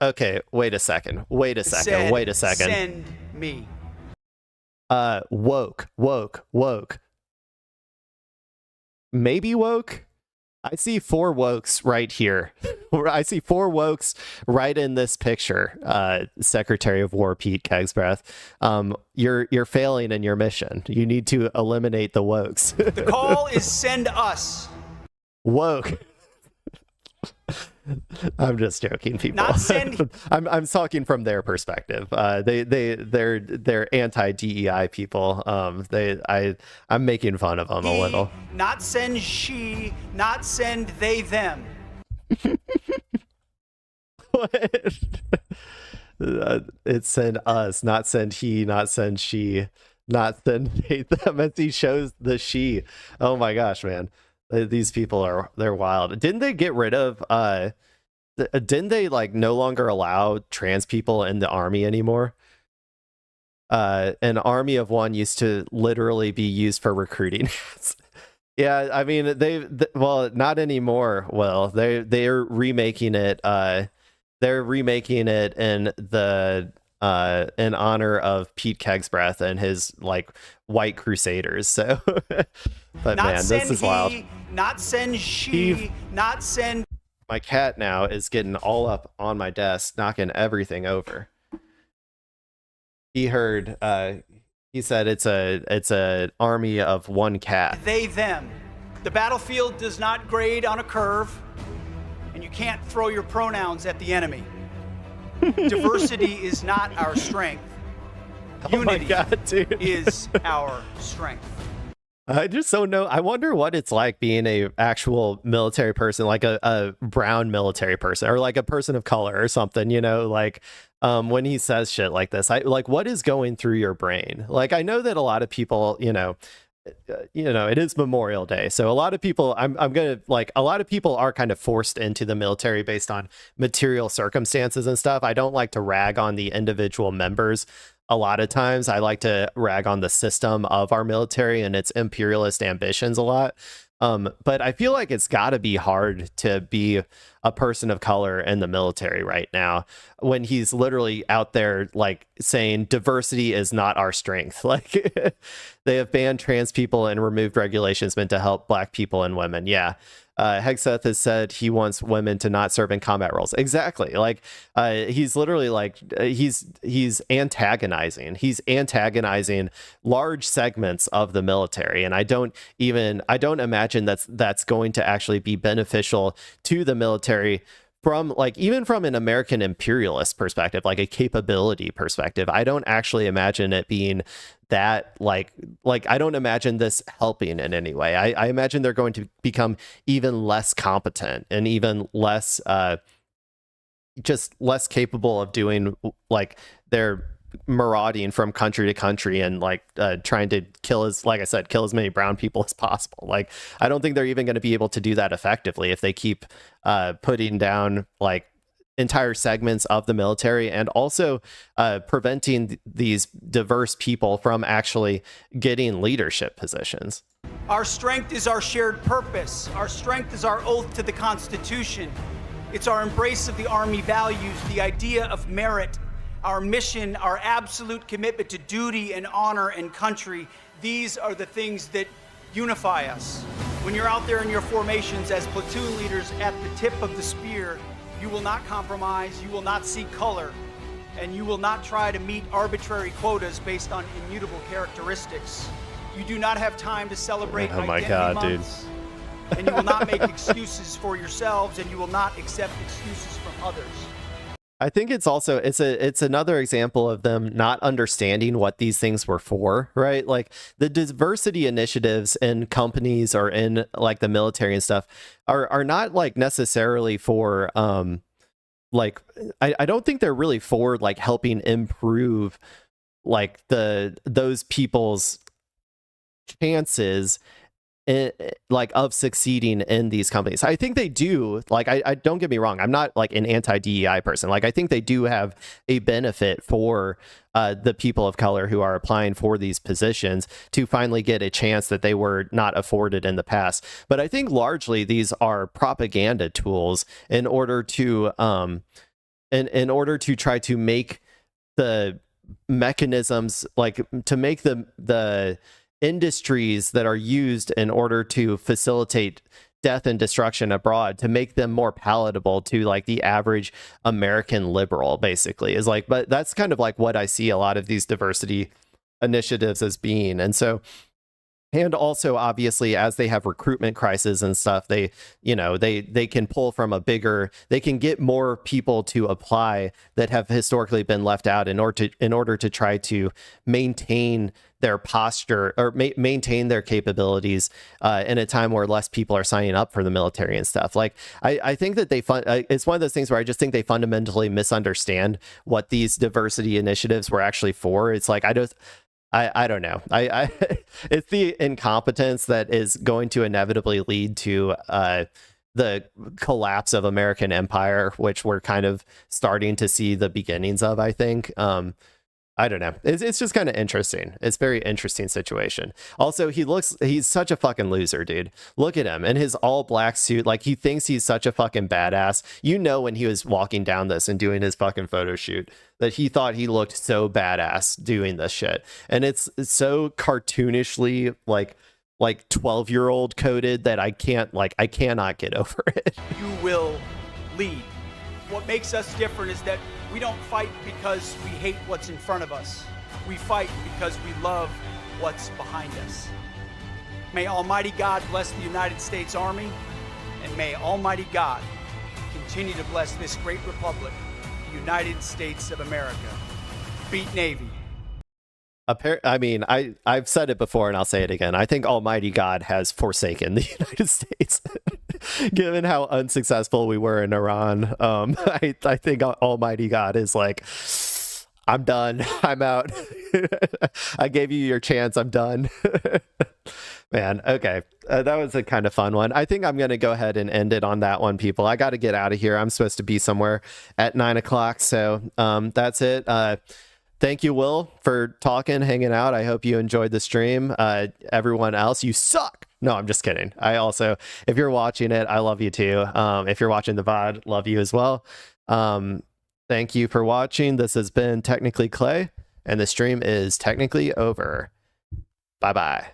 Speaker 1: Okay, wait a second.
Speaker 3: Send me.
Speaker 1: Woke. Maybe woke? I see 4 wokes right here. I see 4 wokes right in this picture. Secretary of War Pete Kegsbreath. You're failing in your mission. You need to eliminate the wokes.
Speaker 3: The call is send us.
Speaker 1: Woke. I'm just joking, people.
Speaker 3: Not send.
Speaker 1: I'm talking from their perspective. They're anti-DEI people. I'm making fun of them a little.
Speaker 3: Not send she, not send they them.
Speaker 1: What? It's send us, not send he, not send she, not send they them. As he shows the she. Oh my gosh, man. These people they're wild. Didn't they get rid of didn't they like no longer allow trans people in the army anymore? An army of one used to literally be used for recruiting. Yeah, I mean well, not anymore. Well, they're remaking it. They're remaking it in honor of Pete Kegsbreath and his like white crusaders. So, but
Speaker 3: Not
Speaker 1: man,
Speaker 3: send
Speaker 1: this is
Speaker 3: he,
Speaker 1: wild.
Speaker 3: not send she, not send.
Speaker 1: My cat now is getting all up on my desk, knocking everything over. He heard. He said it's an army of one cat.
Speaker 3: They, them. The battlefield does not grade on a curve, and you can't throw your pronouns at the enemy. Diversity is not our strength.
Speaker 1: Oh my
Speaker 3: Unity
Speaker 1: God, dude.
Speaker 3: is our strength.
Speaker 1: I just don't know. I wonder what it's like being a actual military person, like a brown military person, or like a person of color or something, you know, like when he says shit like this. I like, what is going through your brain? Like, I know that a lot of people, you know, it is Memorial Day. So a lot of people, a lot of people are kind of forced into the military based on material circumstances and stuff. I don't like to rag on the individual members. A lot of times I like to rag on the system of our military and its imperialist ambitions a lot. But I feel like it's got to be hard to be a person of color in the military right now when he's literally out there like saying diversity is not our strength. Like they have banned trans people and removed regulations meant to help Black people and women. Yeah. Hegseth has said he wants women to not serve in combat roles. Exactly. Like he's literally like he's antagonizing. He's antagonizing large segments of the military, and I don't imagine that's going to actually be beneficial to the military from like even from an American imperialist perspective, like a capability perspective. I don't actually imagine it being that like I don't imagine this helping in any way. I imagine they're going to become even less competent and even less just less capable of doing like their marauding from country to country and like trying to kill as many brown people as possible. Like I don't think they're even going to be able to do that effectively if they keep putting down like entire segments of the military and also preventing these diverse people from actually getting leadership positions.
Speaker 3: Our strength is our shared purpose. Our strength is our oath to the Constitution. It's our embrace of the Army values, the idea of merit, our mission, our absolute commitment to duty and honor and country. These are the things that unify us. When you're out there in your formations as platoon leaders at the tip of the spear, you will not compromise, you will not seek color, and you will not try to meet arbitrary quotas based on immutable characteristics. You do not have time to celebrate identity months, and you will not make excuses for yourselves, and you will not accept excuses from others.
Speaker 1: I think it's also it's another example of them not understanding what these things were for, right? Like the diversity initiatives in companies or in like the military and stuff are not like necessarily for like I don't think they're really for like helping improve like those people's chances like of succeeding in these companies. I think they do. Like I don't get me wrong, I'm not like an anti-DEI person. Like I think they do have a benefit for the people of color who are applying for these positions to finally get a chance that they were not afforded in the past. But I think largely these are propaganda tools in order to in order to try to make the mechanisms, like to make the industries that are used in order to facilitate death and destruction abroad, to make them more palatable to like the average American liberal, basically is like, but that's kind of like what I see a lot of these diversity initiatives as being. And so, and also obviously as they have recruitment crises and stuff, they can pull from they can get more people to apply that have historically been left out in order to try to maintain their posture or maintain their capabilities in a time where less people are signing up for the military and stuff. Like I think that it's one of those things where I just think they fundamentally misunderstand what these diversity initiatives were actually for. It's like I don't know. It's the incompetence that is going to inevitably lead to the collapse of American empire, which we're kind of starting to see the beginnings of, I think. I don't know. It's just kind of interesting. It's very interesting situation. Also, he's such a fucking loser, dude. Look at him in his all black suit. Like, he thinks he's such a fucking badass. You know, when he was walking down this and doing his fucking photo shoot, that he thought he looked so badass doing this shit. And it's so cartoonishly like 12-year-old coded that I cannot get over it.
Speaker 3: You will lead. What makes us different is that we don't fight because we hate what's in front of us. We fight because we love what's behind us. May Almighty God bless the United States Army, and may Almighty God continue to bless this great republic, the United States of America. Beat Navy.
Speaker 1: I mean, I've said it before and I'll say it again. I think Almighty God has forsaken the United States. Given how unsuccessful we were in Iran, I think Almighty God is like, I'm done. I'm out. I gave you your chance. I'm done. Man, okay. That was a kind of fun one. I think I'm going to go ahead and end it on that one, people. I got to get out of here. I'm supposed to be somewhere at 9 o'clock. So that's it. Thank you, Will, for talking, hanging out. I hope you enjoyed the stream. Everyone else, you suck. No, I'm just kidding. I also, if you're watching it, I love you too. If you're watching the VOD, love you as well. Thank you for watching. This has been Technically Clay, and the stream is technically over. Bye-bye.